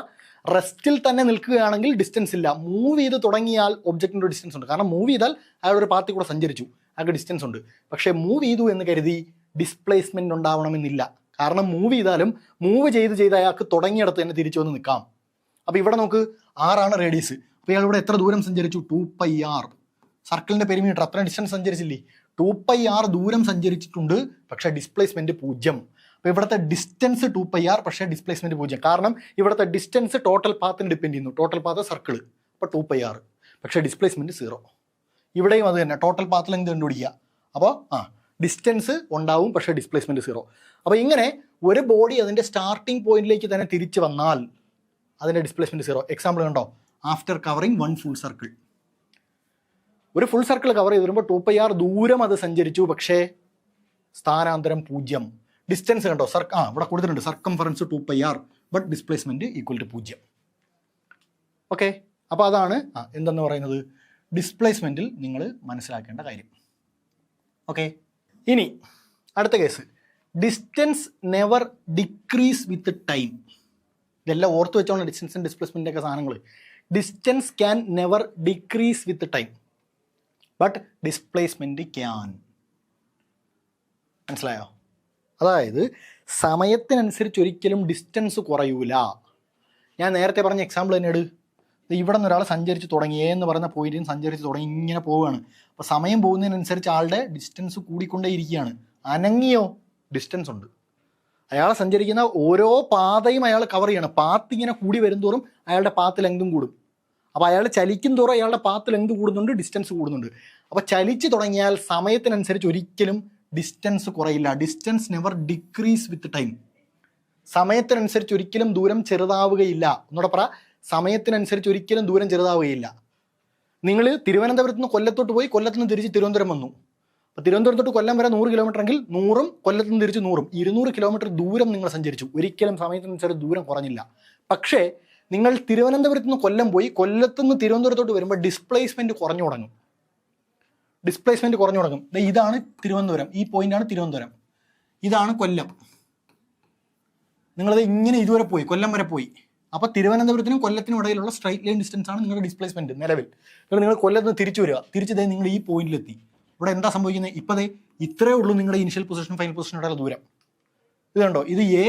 റെസ്റ്റിൽ തന്നെ നിൽക്കുകയാണെങ്കിൽ ഡിസ്റ്റൻസ് ഇല്ല. മൂവ് ചെയ്ത് തുടങ്ങിയാൽ ഒബ്ജക്റ്റിൻ്റെ ഡിസ്റ്റൻസ് ഉണ്ട്. കാരണം മൂവ് ചെയ്താൽ അയാൾ ഒരു പാത്തിൽ കൂടെ സഞ്ചരിച്ചു, അയാൾക്ക് ഡിസ്റ്റൻസ് ഉണ്ട്. പക്ഷേ മൂവ് ചെയ്തു എന്ന് കരുതി ഡിസ്പ്ലേസ്മെൻറ്റ് ഉണ്ടാവണമെന്നില്ല. കാരണം മൂവ് ചെയ്താലും മൂവ് ചെയ്ത് അയാൾക്ക് തുടങ്ങിയിടത്ത് തന്നെ തിരിച്ചു വന്ന് നിൽക്കാം. അപ്പോൾ ഇവിടെ നോക്ക്, 6 റേഡിയസ്. അപ്പോൾ ഇയാൾ ഇവിടെ എത്ര ദൂരം സഞ്ചരിച്ചു? 2πr. സർക്കിളിൻ്റെ പെരിമീറ്റർ അത്ര ഡിസ്റ്റൻസ് സഞ്ചരിച്ചില്ലേ? 2πr ദൂരം സഞ്ചരിച്ചിട്ടുണ്ട്. പക്ഷേ ഡിസ്പ്ലേസ്മെൻറ്റ് 0. അപ്പോൾ ഇവിടുത്തെ ഡിസ്റ്റൻസ് 2πr, പക്ഷേ ഡിസ്പ്ലേസ്മെൻറ്റ് 0. കാരണം ഇവിടുത്തെ ഡിസ്റ്റൻസ് ടോട്ടൽ പാത്തിന് ഡിപ്പെൻഡ് ചെയ്യുന്നു. ടോട്ടൽ പാത്ത് സർക്കിൾ, അപ്പോൾ 2πr, പക്ഷേ ഡിസ്പ്ലേസ്മെൻറ്റ് 0. ഇവിടെയും അത് തന്നെ. ടോട്ടൽ പാത്ത് ലെങ്ത് കണ്ടുപിടിക്കുക. അപ്പോൾ ഡിസ്റ്റൻസ് ഉണ്ടാവും പക്ഷേ ഡിസ്പ്ലേസ്മെൻറ്റ് 0. അപ്പോൾ ഇങ്ങനെ ഒരു ബോഡി അതിൻ്റെ സ്റ്റാർട്ടിംഗ് പോയിന്റിലേക്ക് തന്നെ തിരിച്ച് വന്നാൽ അതിൻ്റെ ഡിസ്പ്ലേസ്മെൻറ്റ് 0. എക്സാമ്പിൾ കണ്ടോ, ആഫ്റ്റർ കവറിങ് 1 ഫുൾ സർക്കിൾ. ഒരു ഫുൾ സർക്കിൾ കവർ ചെയ്ത് വരുമ്പോൾ 2πr ദൂരം അത് സഞ്ചരിച്ചു, പക്ഷേ സ്ഥാനാന്തരം 0. ഡിസ്റ്റൻസ് കണ്ടോ, ഇവിടെ കൊടുത്തിട്ടുണ്ട് circumference 2πr but displacement equal to 0. Okay, അപ്പോൾ അതാണ് എന്തെന്ന് പറയുന്നത് ഡിസ്പ്ലേസ്മെൻറ്റിൽ നിങ്ങൾ മനസ്സിലാക്കേണ്ട കാര്യം. ഓക്കെ, ഇനി അടുത്ത case, distance never decrease with time. ഇതെല്ലാം ഓർത്ത് വെച്ചോണം, ഡിസ്റ്റൻസ് ആൻഡ് ഡിസ്പ്ലേസ്മെൻ്റ് ഒക്കെ സാധനങ്ങൾ. Distance can never decrease with time but displacement can. മനസ്സിലായോ? അതായത് സമയത്തിനനുസരിച്ച് ഒരിക്കലും ഡിസ്റ്റൻസ് കുറയൂല. ഞാൻ നേരത്തെ പറഞ്ഞ എക്സാമ്പിൾ തന്നെ ഇട്. ഇവിടെ നിന്ന് ഒരാൾ സഞ്ചരിച്ച് തുടങ്ങി, എന്ന് പറയുന്ന പോയിന്റിൽ നിന്ന് സഞ്ചരിച്ച് തുടങ്ങി ഇങ്ങനെ പോവുകയാണ്. അപ്പോൾ സമയം പോകുന്നതിനനുസരിച്ച് ആളുടെ ഡിസ്റ്റൻസ് കൂടിക്കൊണ്ടേ ഇരിക്കുകയാണ്. അനങ്ങിയോ, ഡിസ്റ്റൻസ് ഉണ്ട്. അയാൾ സഞ്ചരിക്കുന്ന ഓരോ പാതയും അയാൾ കവർ ചെയ്യണം. പാത്ത് ഇങ്ങനെ കൂടി വരുന്തോറും അയാളുടെ പാത്ത് ലെങ്തും കൂടും. അപ്പോൾ അയാൾ ചലിക്കും തോറും അയാളുടെ പാത്ത് ലെങ്ത് കൂടുന്നുണ്ട്, ഡിസ്റ്റൻസ് കൂടുന്നുണ്ട്. അപ്പോൾ ചലിച്ച് തുടങ്ങിയാൽ സമയത്തിനനുസരിച്ച് ഒരിക്കലും ഡിസ്റ്റൻസ് കുറയില്ല. Distance never decrease with time. സമയത്തിനനുസരിച്ച് ഒരിക്കലും ദൂരം ചെറുതാവുകയില്ല. ഒന്നുകൂടെ പറ, സമയത്തിനനുസരിച്ച് ഒരിക്കലും ദൂരം ചെറുതാവുകയില്ല. നിങ്ങൾ തിരുവനന്തപുരത്ത് നിന്ന് കൊല്ലത്തോട്ട് പോയി, കൊല്ലത്ത് നിന്ന് തിരിച്ച് തിരുവനന്തപുരം വന്നു. അപ്പോൾ തിരുവനന്തപുരത്തോട്ട് കൊല്ലം വരെ 100 കിലോമീറ്റർ എങ്കിൽ 100ഉം കൊല്ലത്ത് നിന്ന് തിരിച്ച് 100ഉം 200 കിലോമീറ്റർ ദൂരം നിങ്ങൾ സഞ്ചരിച്ചു. ഒരിക്കലും സമയത്തിനനുസരിച്ച് ദൂരം കുറഞ്ഞില്ല. പക്ഷേ നിങ്ങൾ തിരുവനന്തപുരത്ത് നിന്ന് കൊല്ലം പോയി, കൊല്ലത്ത് നിന്ന് തിരുവനന്തപുരത്തോട്ട് വരുമ്പോൾ ഡിസ്പ്ലേസ്മെൻറ്റ് കുറഞ്ഞു തുടങ്ങും. ഇതാണ് തിരുവനന്തപുരം, ഈ പോയിന്റാണ് തിരുവനന്തപുരം, ഇതാണ് കൊല്ലം. നിങ്ങളത് ഇങ്ങനെ ഇതുവരെ പോയി, കൊല്ലം വരെ പോയി. അപ്പോൾ തിരുവനന്തപുരത്തിനും കൊല്ലത്തിനും ഇടയിലുള്ള സ്ട്രൈറ്റ് ലൈൻ ഡിസ്റ്റൻസ് ആണ് നിങ്ങളുടെ ഡിസ്പ്ലേസ്മെൻറ്റ് നിലവിൽ. നിങ്ങൾ കൊല്ലത്ത് നിന്ന് തിരിച്ചു വരിക, തിരിച്ചതേ നിങ്ങൾ ഈ പോയിന്റിലെത്തി. ഇവിടെ എന്താ സംഭവിക്കുന്നത്? ഇപ്പോഴേ ഇത്രയേ ഉള്ളൂ നിങ്ങളുടെ ഇനിഷ്യൽ പൊസിഷൻ ഫൈനൽ പൊസിഷനുള്ള ദൂരം. ഇത് കണ്ടോ, ഇത് എ,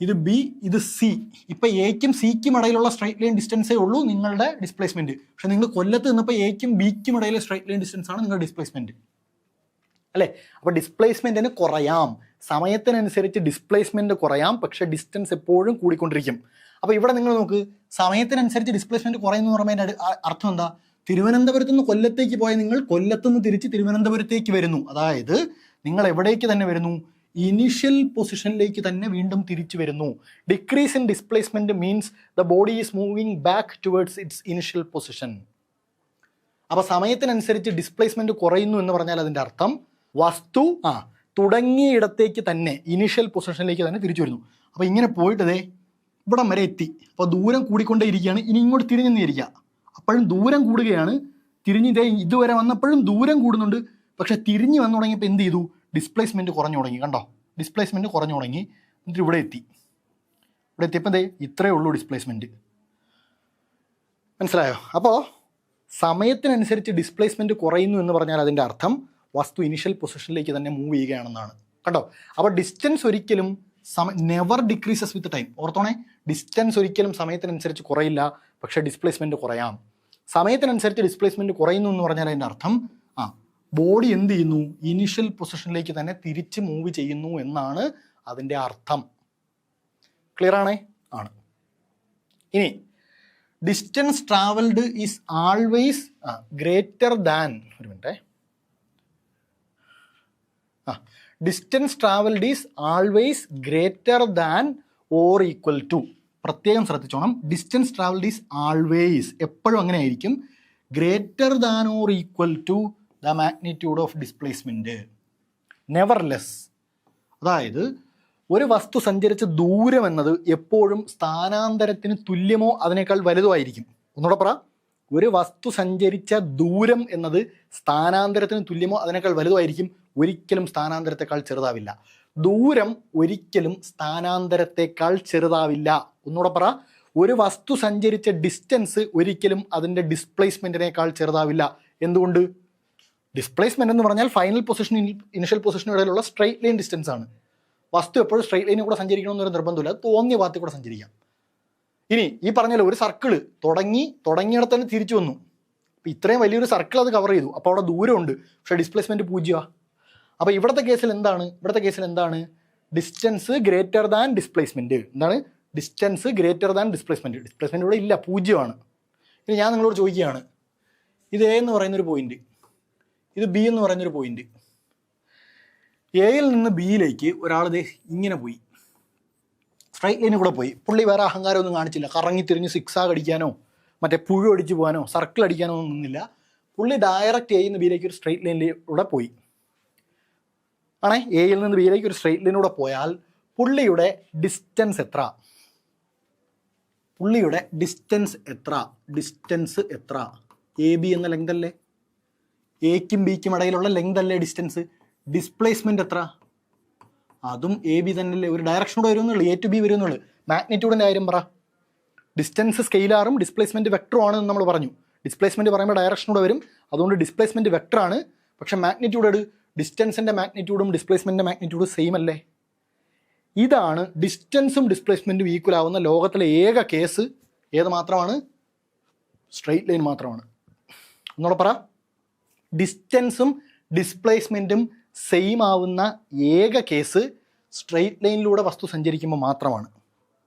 ഇത് ബി, ഇത് സി. ഇപ്പം എക്കും സിക്കും ഇടയിലുള്ള സ്ട്രൈറ്റ് ലൈൻ ഡിസ്റ്റൻസേ ഉള്ളൂ നിങ്ങളുടെ ഡിസ്പ്ലേസ്മെൻറ്റ്. പക്ഷേ നിങ്ങൾ കൊല്ലത്ത് നിന്നപ്പോൾ എക്കും ബിക്കും ഇടയിലെ സ്ട്രൈറ്റ് ലൈൻ ഡിസ്റ്റൻസ് ആണ് നിങ്ങളുടെ ഡിസ്പ്ലേസ്മെൻറ്റ് അല്ലേ? അപ്പോൾ ഡിസ്പ്ലേസ്മെൻറ്റിന് കുറയാം, സമയത്തിനനുസരിച്ച് ഡിസ്പ്ലേസ്മെൻറ്റ് കുറയാം, പക്ഷേ ഡിസ്റ്റൻസ് എപ്പോഴും കൂടിക്കൊണ്ടിരിക്കും. അപ്പോൾ ഇവിടെ നിങ്ങൾ നോക്ക്, സമയത്തിനനുസരിച്ച് ഡിസ്പ്ലേസ്മെൻറ്റ് കുറയുന്നു എന്ന് പറയുമ്പോൾ അർത്ഥം എന്താ? തിരുവനന്തപുരത്ത് നിന്ന് കൊല്ലത്തേക്ക് പോയ നിങ്ങൾ കൊല്ലത്ത് നിന്ന് തിരിച്ച് തിരുവനന്തപുരത്തേക്ക് വരുന്നു. അതായത് നിങ്ങൾ എവിടേക്ക് തന്നെ വരുന്നു? ഇനിഷ്യൽ പൊസിഷനിലേക്ക് തന്നെ വീണ്ടും തിരിച്ചു വരുന്നു. Decrease in displacement means the body is moving back towards it's initial position. അപ്പോൾ സമയത്തിനനുസരിച്ച് ഡിസ്പ്ലേസ്മെൻറ്റ് കുറയുന്നു എന്ന് പറഞ്ഞാൽ അതിൻ്റെ അർത്ഥം വസ്തു തുടങ്ങിയ ഇടത്തേക്ക് തന്നെ, ഇനിഷ്യൽ പൊസിഷനിലേക്ക് തന്നെ തിരിച്ചു വരുന്നു. അപ്പോൾ ഇങ്ങനെ പോയിട്ടതേ ഇവിടം വരെ എത്തി. അപ്പോൾ ദൂരം കൂടിക്കൊണ്ടേ ഇരിക്കുകയാണ്. ഇനി ഇങ്ങോട്ട് തിരിഞ്ഞെന്ന് ഇരിക്കുക, അപ്പോഴും ദൂരം കൂടുകയാണ്. തിരിഞ്ഞിതേ ഇതുവരെ വന്നപ്പോഴും ദൂരം കൂടുന്നുണ്ട്. പക്ഷെ തിരിഞ്ഞ് വന്നു തുടങ്ങിയപ്പോൾ എന്ത് ചെയ്തു? ഡിസ്പ്ലേസ്മെൻറ്റ് കുറഞ്ഞു തുടങ്ങി. കണ്ടോ, ഡിസ്പ്ലേസ്മെൻറ്റ് കുറഞ്ഞു തുടങ്ങി. എന്നിട്ട് ഇവിടെ എത്തിയപ്പോൾ ഇത്രയേ ഉള്ളൂ ഡിസ്പ്ലേസ്മെൻറ്റ്. മനസ്സിലായോ? അപ്പോൾ സമയത്തിനനുസരിച്ച് ഡിസ്പ്ലേസ്മെൻറ്റ് കുറയുന്നു എന്ന് പറഞ്ഞാൽ അതിൻ്റെ അർത്ഥം വസ്തു ഇനിഷ്യൽ പൊസിഷനിലേക്ക് തന്നെ മൂവ് ചെയ്യുകയാണെന്നാണ്. കണ്ടോ, അപ്പോൾ ഡിസ്റ്റൻസ് ഒരിക്കലും നെവർ ഡിക്രീസസ് വിത്ത് ടൈം. ഓർത്തോണേ, ഡിസ്റ്റൻസ് ഒരിക്കലും സമയത്തിനനുസരിച്ച് കുറയില്ല, പക്ഷേ ഡിസ്പ്ലേസ്മെൻറ്റ് കുറയാം. സമയത്തിനനുസരിച്ച് ഡിസ്പ്ലേസ്മെൻറ്റ് കുറയുന്നു എന്ന് പറഞ്ഞാൽ അതിൻ്റെ അർത്ഥം ബോഡി എന്ത് ചെയ്യുന്നു? ഇനിഷ്യൽ പൊസിഷനിലേക്ക് തന്നെ തിരിച്ച് മൂവ് ചെയ്യുന്നു എന്നാണ് അതിൻ്റെ അർത്ഥം. ക്ലിയർ ആണേ? ആണ്. ഇനി distance travelled is always greater than, ഒരു minute, distance travelled is always greater than or equal to. പ്രത്യേകം ശ്രദ്ധിച്ചോണം, ഡിസ്റ്റൻസ് ട്രാവൽഡ് ഈസ് ആൾവേസ്, എപ്പോഴും അങ്ങനെ ആയിരിക്കും, greater than or equal to the magnitude of displacement, never less. അതായത് ഒരു വസ്തു സഞ്ചരിച്ച ദൂരം എന്നത് എപ്പോഴും സ്ഥാനാന്തരത്തിന് തുല്യമോ അതിനേക്കാൾ വലുതോ ആയിരിക്കും. ഒന്നുകൂടെ പറ, ഒരു വസ്തു സഞ്ചരിച്ച ദൂരം എന്നത് സ്ഥാനാന്തരത്തിന് തുല്യമോ അതിനേക്കാൾ വലുതോ ആയിരിക്കും, ഒരിക്കലും സ്ഥാനാന്തരത്തെക്കാൾ ചെറുതാവില്ല. ദൂരം ഒരിക്കലും സ്ഥാനാന്തരത്തെക്കാൾ ചെറുതാവില്ല. ഒന്നുകൂടെ പറ, ഒരു വസ്തു സഞ്ചരിച്ച ഡിസ്റ്റൻസ് ഒരിക്കലും അതിൻ്റെ ഡിസ്പ്ലേസ്മെൻറ്റിനേക്കാൾ ചെറുതാവില്ല. എന്തുകൊണ്ട്? ഡിസ്പ്ലേസ്മെൻറ്റ് എന്ന് പറഞ്ഞാൽ ഫൈനൽ പൊസിഷൻ ഇനിഷ്യൽ പൊസിഷനും ഇടയിലുള്ള സ്ട്രൈറ്റ് ലൈൻ ഡിസ്റ്റൻസ് ആണ്. വസ്തു എപ്പോഴും സ്ട്രൈറ്റ് ലൈനിൽ കൂടെ സഞ്ചരിക്കണമെന്നൊരു നിർബന്ധമില്ല, തോന്നിയ പാത്തിൽ കൂടെ സഞ്ചരിക്കാം. ഇനി ഈ പറഞ്ഞല്ലോ, ഒരു സർക്കിള് തുടങ്ങിയിടത്ത് തന്നെ തിരിച്ചു വന്നു. അപ്പോൾ ഇത്രയും വലിയൊരു സർക്കിൾ അത് കവർ ചെയ്തു, അപ്പോൾ അവിടെ ദൂരമുണ്ട്, പക്ഷേ ഡിസ്പ്ലേസ്മെൻറ്റ് 0. അപ്പോൾ ഇവിടുത്തെ കേസിൽ എന്താണ്? Distance greater than displacement. എന്താണ്? Distance greater than displacement. Displacement ഇവിടെ ഇല്ല, 0ആണ്. ഇനി ഞാൻ നിങ്ങളോട് ചോദിക്കുകയാണ്, ഇത് എ എന്ന് പറയുന്നൊരു പോയിന്റ്, ഇത് ബി എന്ന് പറയുന്നൊരു പോയിന്റ്, എയിൽ നിന്ന് ബിയിലേക്ക് ഒരാൾ ഇങ്ങനെ പോയി, സ്ട്രൈറ്റ് ലൈനിൽ കൂടെ പോയി. പുള്ളി വേറെ അഹങ്കാരമൊന്നും കാണിച്ചില്ല, കറങ്ങി തിരിഞ്ഞ് സിക്സാഗ് അടിക്കാനോ മറ്റേ പുഴു അടിച്ച് പോകാനോ സർക്കിൾ അടിക്കാനോ ഒന്നും നിന്നില്ല. പുള്ളി ഡയറക്റ്റ് എയിൽ നിന്ന് ബിയിലേക്ക് ഒരു സ്ട്രൈറ്റ് ലൈനിലൂടെ പോയി. ആണേ, എയിൽ നിന്ന് ബിയിലേക്ക് ഒരു സ്ട്രൈറ്റ് ലൈനിലൂടെ പോയാൽ പുള്ളിയുടെ ഡിസ്റ്റൻസ് എത്ര? ഡിസ്റ്റൻസ് എത്ര? എ ബി എന്ന ലെങ്ത് അല്ലേ, എക്കും ബിക്കും ഇടയിലുള്ള ലെങ്ത് അല്ലേ ഡിസ്റ്റൻസ്. ഡിസ്പ്ലേസ്മെൻറ്റ് എത്ര? അതും എ ബി തന്നെയല്ലേ. ഒരു ഡയറക്ഷനോടെ വരുന്നുള്ളൂ, എ ടു ബി വരുന്നുള്ളൂ. മാഗ്നിറ്റ്യൂഡിൻ്റെ കാര്യം പറ. ഡിസ്റ്റൻസ് സ്കെയിലാറും ഡിസ്പ്ലേസ്മെൻറ്റ് വെക്ടറും ആണെന്ന് നമ്മൾ പറഞ്ഞു. ഡിസ്പ്ലേസ്മെൻറ്റ് പറയുമ്പോൾ ഡയറക്ഷനോടെ വരും, അതുകൊണ്ട് ഡിസ്പ്ലേസ്മെൻറ്റ് വെക്ടറാണ്. പക്ഷേ മാഗ്നിറ്റ്യൂഡ്, ഡിസ്റ്റൻസിൻ്റെ മാഗ്നിറ്റ്യൂഡും ഡിസ്പ്ലേസ്മെൻറ്റിൻ്റെ മാഗ്നിറ്റ്യൂഡും സെയിം അല്ലേ. ഇതാണ് ഡിസ്റ്റൻസും ഡിസ്പ്ലേസ്മെൻറ്റും ഈക്വൽ ആവുന്ന ലോകത്തിലെ ഏക കേസ്. ഏത് മാത്രമാണ്? സ്ട്രെയിറ്റ് ലൈൻ മാത്രമാണ്. ഒന്നുകൂടെ പറ. ഡിസ്റ്റൻസും ഡിസ്പ്ലേസ്മെൻറ്റും സെയിം ആവുന്ന ഏക കേസ് സ്ട്രെയിറ്റ് ലൈനിലൂടെ വസ്തു സഞ്ചരിക്കുമ്പോൾ മാത്രമാണ്.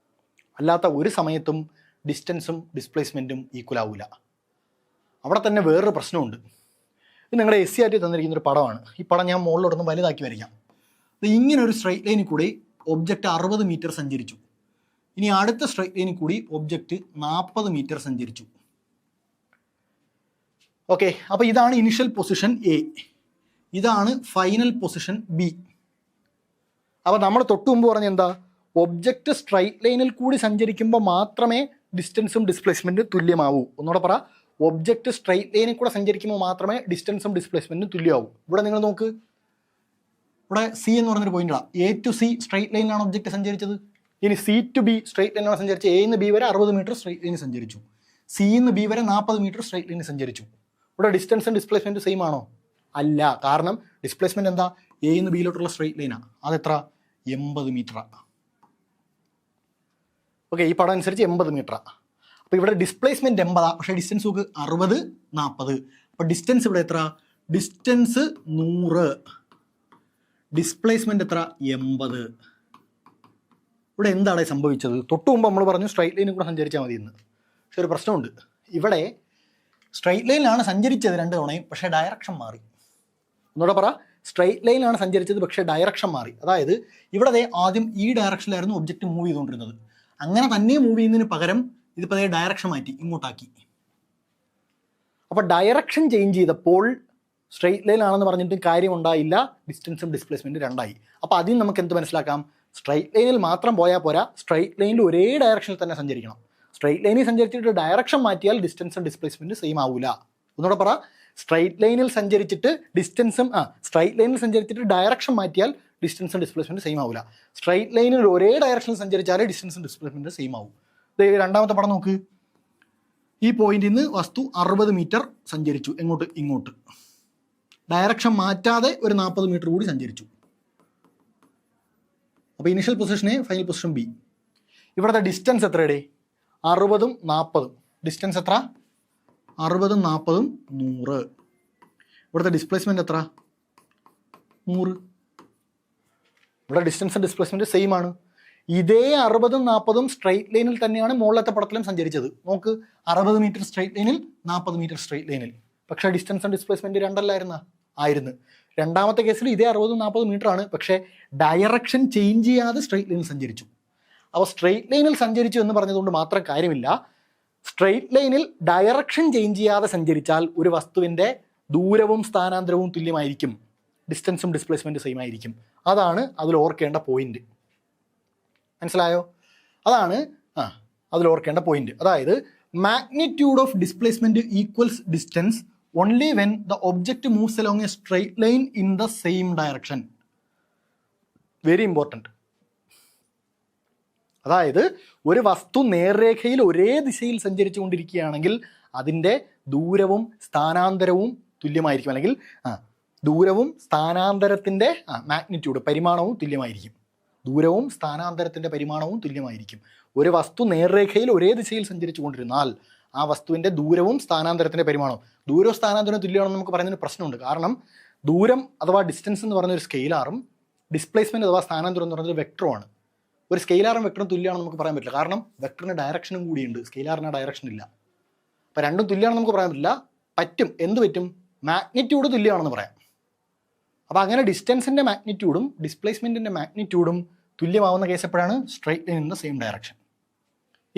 അല്ലാത്ത ഒരു സമയത്തും ഡിസ്റ്റൻസും ഡിസ്പ്ലേസ്മെൻറ്റും ഈക്വൽ ആവില്ല. അവിടെ തന്നെ വേറൊരു പ്രശ്നമുണ്ട്. ഇത് നിങ്ങളുടെ SCERT തന്നിരിക്കുന്നൊരു പടമാണ്. ഈ പടം ഞാൻ മുകളിലോട്ടൊന്ന് വലുതാക്കി വരയ്ക്കാം. ഇത് ഇങ്ങനെ ഒരു സ്ട്രെയിറ്റ് ലൈനിൽ കൂടി ഒബ്ജക്റ്റ് 60 മീറ്റർ സഞ്ചരിച്ചു. ഇനി അടുത്ത സ്ട്രെയിറ്റ് ലൈനിൽ കൂടി ഒബ്ജക്റ്റ് 40 മീറ്റർ സഞ്ചരിച്ചു. ഓക്കെ, അപ്പോൾ ഇതാണ് ഇനിഷ്യൽ പൊസിഷൻ എ, ഇതാണ് ഫൈനൽ പൊസിഷൻ ബി. അപ്പോൾ നമ്മൾ തൊട്ട് മുമ്പ് പറഞ്ഞ എന്താ? ഒബ്ജക്റ്റ് സ്ട്രൈറ്റ് ലൈനിൽ കൂടി സഞ്ചരിക്കുമ്പോൾ മാത്രമേ ഡിസ്റ്റൻസും ഡിസ്പ്ലേസ്മെൻറ്റും തുല്യമാവൂ. ഒന്നുകൂടെ പറ. ഒബ്ജക്റ്റ് സ്ട്രൈറ്റ് ലൈനിൽ കൂടെ സഞ്ചരിക്കുമ്പോൾ മാത്രമേ ഡിസ്റ്റൻസും ഡിസ്പ്ലേസ്മെൻറ്റും തുല്യമാവൂ. ഇവിടെ നിങ്ങൾ നോക്ക്, ഇവിടെ സി എന്ന് പറഞ്ഞൊരു പോയിന്റാണ്. എ ടു സി സ്ട്രൈറ്റ് ലൈനിലാണ് ഒബ്ജക്റ്റ് സഞ്ചരിച്ചത്. ഇനി സി ടു ബി സ്ട്രൈറ്റ് ലൈനാണ് സഞ്ചരിച്ചത്. എ നിന്ന് ബി വരെ 60 മീറ്റർ സ്ട്രൈറ്റ് ലൈനിൽ സഞ്ചരിച്ചു. സി നിന്ന് ബി വരെ 40 മീറ്റർ സ്ട്രൈറ്റ് ലൈനിൽ സഞ്ചരിച്ചു. ഇവിടെ ഡിസ്റ്റൻസും ഡിസ്പ്ലേസ്മെൻറ്റും സെയിം ആണോ? അല്ല. കാരണം ഡിസ്പ്ലേസ്മെൻറ്റ് എന്താ? എ നിന്ന് ബിയിലോട്ടുള്ള സ്ട്രൈറ്റ് ലൈനാണ്. അതെത്ര? 80 മീറ്ററാണ്. ഓക്കെ, ഈ പടം അനുസരിച്ച് 80 മീറ്ററാണ്. അപ്പോൾ ഇവിടെ ഡിസ്പ്ലേസ്മെൻറ്റ് 80, പക്ഷേ ഡിസ്റ്റൻസ് നോക്ക് 60, 40. അപ്പോൾ ഡിസ്റ്റൻസ് ഇവിടെ എത്ര? ഡിസ്റ്റൻസ് 100, ഡിസ്പ്ലേസ്മെൻറ്റ് എത്ര? 80. ഇവിടെ എന്താണ് സംഭവിച്ചത്? തൊട്ട് മുമ്പ് നമ്മൾ പറഞ്ഞു സ്ട്രൈറ്റ് ലൈനിൽ കൂടെ സഞ്ചരിച്ചാൽ മതി എന്ന്. പക്ഷെ ഒരു പ്രശ്നമുണ്ട്. ഇവിടെ സ്ട്രൈറ്റ് ലൈനിലാണ് സഞ്ചരിച്ചത് 2 തവണയും, പക്ഷേ ഡയറക്ഷൻ മാറി. ഒന്നുകൂടെ പറ. സ്ട്രൈറ്റ് ലൈനിലാണ് സഞ്ചരിച്ചത്, പക്ഷേ ഡയറക്ഷൻ മാറി. അതായത് ഇവിടെ ആദ്യം ഈ ഡയറക്ഷനിലായിരുന്നു ഒബ്ജക്റ്റ് മൂവ് ചെയ്തുകൊണ്ടിരുന്നത്. അങ്ങനെ തന്നെ മൂവ് ചെയ്യുന്നതിന് പകരം ഇതിപ്പോൾ ഡയറക്ഷൻ മാറ്റി ഇങ്ങോട്ടാക്കി. അപ്പോൾ ഡയറക്ഷൻ ചേഞ്ച് ചെയ്തപ്പോൾ സ്ട്രൈറ്റ് ലൈനാണെന്ന് പറഞ്ഞിട്ട് കാര്യം ഉണ്ടായില്ല, ഡിസ്റ്റൻസും ഡിസ്പ്ലേസ്മെൻറ്റും രണ്ടായി. അപ്പോൾ അതിന് നമുക്ക് എന്ത് മനസ്സിലാക്കാം? സ്ട്രൈറ്റ് ലൈനിൽ മാത്രം പോയാൽ പോരാ, സ്ട്രൈറ്റ് ലൈനിൽ ഒരേ ഡയറക്ഷനിൽ തന്നെ സഞ്ചരിക്കണം. സ്ട്രൈറ്റ് ലൈനിൽ സഞ്ചരിച്ചിട്ട് ഡയറക്ഷൻ മാറ്റിയാൽ ഡിസ്റ്റൻസും ഡിസ്പ്ലേസ്മെൻറ്റും സെയിം ആവില്ല. ഒന്നുകൂടെ പറ. സ്ട്രൈറ്റ് ലൈനിൽ സഞ്ചരിച്ചിട്ട് സ്ട്രൈറ്റ് ലൈനിൽ സഞ്ചരിച്ചിട്ട് ഡയറക്ഷൻ മാറ്റിയാൽ ഡിസ്റ്റൻസും ഡിസ്പ്ലേസ്മെൻറ്റും സെയിം ആവില്ല. സ്ട്രൈറ്റ് ലൈനിൽ ഒരേ ഡയറക്ഷനിൽ സഞ്ചരിച്ചാലേ ഡിസ്റ്റൻസും ഡിസ്പ്ലേസ്മെൻറ്റും സെയിം ആവും. രണ്ടാമത്തെ പടം നോക്ക്. ഈ പോയിന്റിൽ നിന്ന് വസ്തു 60 മീറ്റർ സഞ്ചരിച്ചു. എങ്ങോട്ട്? ഇങ്ങോട്ട്. ഡയറക്ഷൻ മാറ്റാതെ ഒരു 40 മീറ്റർ കൂടി സഞ്ചരിച്ചു. അപ്പോൾ initial position A, final position B. ഇവിടുത്തെ ഡിസ്റ്റൻസ് എത്രയുടെ? 60ഉം 40ഉം. ഡിസ്റ്റൻസ് എത്ര? 60ഉം 40ഉം 100. ഇവിടുത്തെ ഡിസ്പ്ലേസ്മെൻറ്റ് എത്ര? 100. ഇവിടെ ഡിസ്റ്റൻസും ഡിസ്പ്ലേസ്മെൻറ്റ് സെയിം ആണ്. ഇതേ 60ഉം 40ഉം സ്ട്രൈറ്റ് ലൈനിൽ തന്നെയാണ് മുകളിലത്തെ പടത്തിലും സഞ്ചരിച്ചത്. നോക്ക്, 60 മീറ്റർ സ്ട്രൈറ്റ് ലൈനിൽ, 40 മീറ്റർ സ്ട്രൈറ്റ് ലൈനിൽ. പക്ഷേ ഡിസ്റ്റൻസും ഡിസ്പ്ലേസ്മെൻറ്റ് ആയിരുന്നു. രണ്ടാമത്തെ കേസിൽ ഇതേ 60ഉം 40ഉം മീറ്റർ ആണ്, പക്ഷേ ഡയറക്ഷൻ ചേഞ്ച് ചെയ്യാതെ സ്ട്രൈറ്റ് ലൈനിൽ സഞ്ചരിച്ചു. അപ്പോൾ സ്ട്രൈറ്റ് ലൈനിൽ സഞ്ചരിച്ചു എന്ന് പറഞ്ഞതുകൊണ്ട് മാത്രം കാര്യമില്ല. സ്ട്രൈറ്റ് ലൈനിൽ ഡയറക്ഷൻ ചേഞ്ച് ചെയ്യാതെ സഞ്ചരിച്ചാൽ ഒരു വസ്തുവിൻ്റെ ദൂരവും സ്ഥാനാന്തരവും തുല്യമായിരിക്കും, ഡിസ്റ്റൻസും ഡിസ്പ്ലേസ്മെൻറ്റും സെയിം ആയിരിക്കും. അതാണ് അതിൽ ഓർക്കേണ്ട പോയിന്റ്. മനസ്സിലായോ? അതാണ് അതിൽ ഓർക്കേണ്ട പോയിന്റ്. അതായത് magnitude of displacement equals distance only when the object moves along a straight line in the same direction. Very important. അതായത് ഒരു വസ്തു നേർരേഖയിൽ ഒരേ ദിശയിൽ സഞ്ചരിച്ചു കൊണ്ടിരിക്കുകയാണെങ്കിൽ അതിൻ്റെ ദൂരവും സ്ഥാനാന്തരവും തുല്യമായിരിക്കും, അല്ലെങ്കിൽ ദൂരവും സ്ഥാനാന്തരത്തിൻ്റെ മാഗ്നിറ്റ്യൂഡ് പരിമാണവും തുല്യമായിരിക്കും. ദൂരവും സ്ഥാനാന്തരത്തിൻ്റെ പരിമാണവും തുല്യമായിരിക്കും. ഒരു വസ്തു നേർരേഖയിൽ ഒരേ ദിശയിൽ സഞ്ചരിച്ചു കൊണ്ടിരുന്നാൽ ആ വസ്തുവിൻ്റെ ദൂരവും സ്ഥാനാന്തരത്തിൻ്റെ പരിമാണവും, ദൂരവും സ്ഥാനാന്തരവും തുല്യമാണെന്ന് നമുക്ക് പറയുന്നതിന് പ്രശ്നമുണ്ട്. കാരണം ദൂരം അഥവാ ഡിസ്റ്റൻസ് എന്ന് പറയുന്ന ഒരു സ്കെയിലാറും ഡിസ്പ്ലേസ്മെൻറ്റ് അഥവാ സ്ഥാനാന്തരം എന്ന് പറയുന്നത് വെക്ടറുമാണ്. ഒരു സ്കെയിലാറും വെക്ടറും തുല്യമാണെന്ന് നമുക്ക് പറയാൻ പറ്റില്ല. കാരണം വെക്ടറിന് ഡയറക്ഷനും കൂടിയുണ്ട്, സ്കെയിലാറിന് ഡയറക്ഷൻ ഇല്ല. അപ്പോൾ രണ്ടും തുല്യമാണെന്ന് നമുക്ക് പറയാൻ പറ്റില്ല. എന്ത് പറ്റും? മാഗ്നിറ്റ്യൂഡ് തുല്യമാണെന്ന് പറയാം. അപ്പോൾ അങ്ങനെ ഡിസ്റ്റൻസിൻ്റെ മാഗ്നിറ്റ്യൂഡും ഡിസ്പ്ലേസ്മെൻറ്റിൻ്റെ മാഗ്നിറ്റ്യൂഡും തുല്യമാവുന്ന കേസ് എപ്പോഴാണ്? Straight line in the same direction.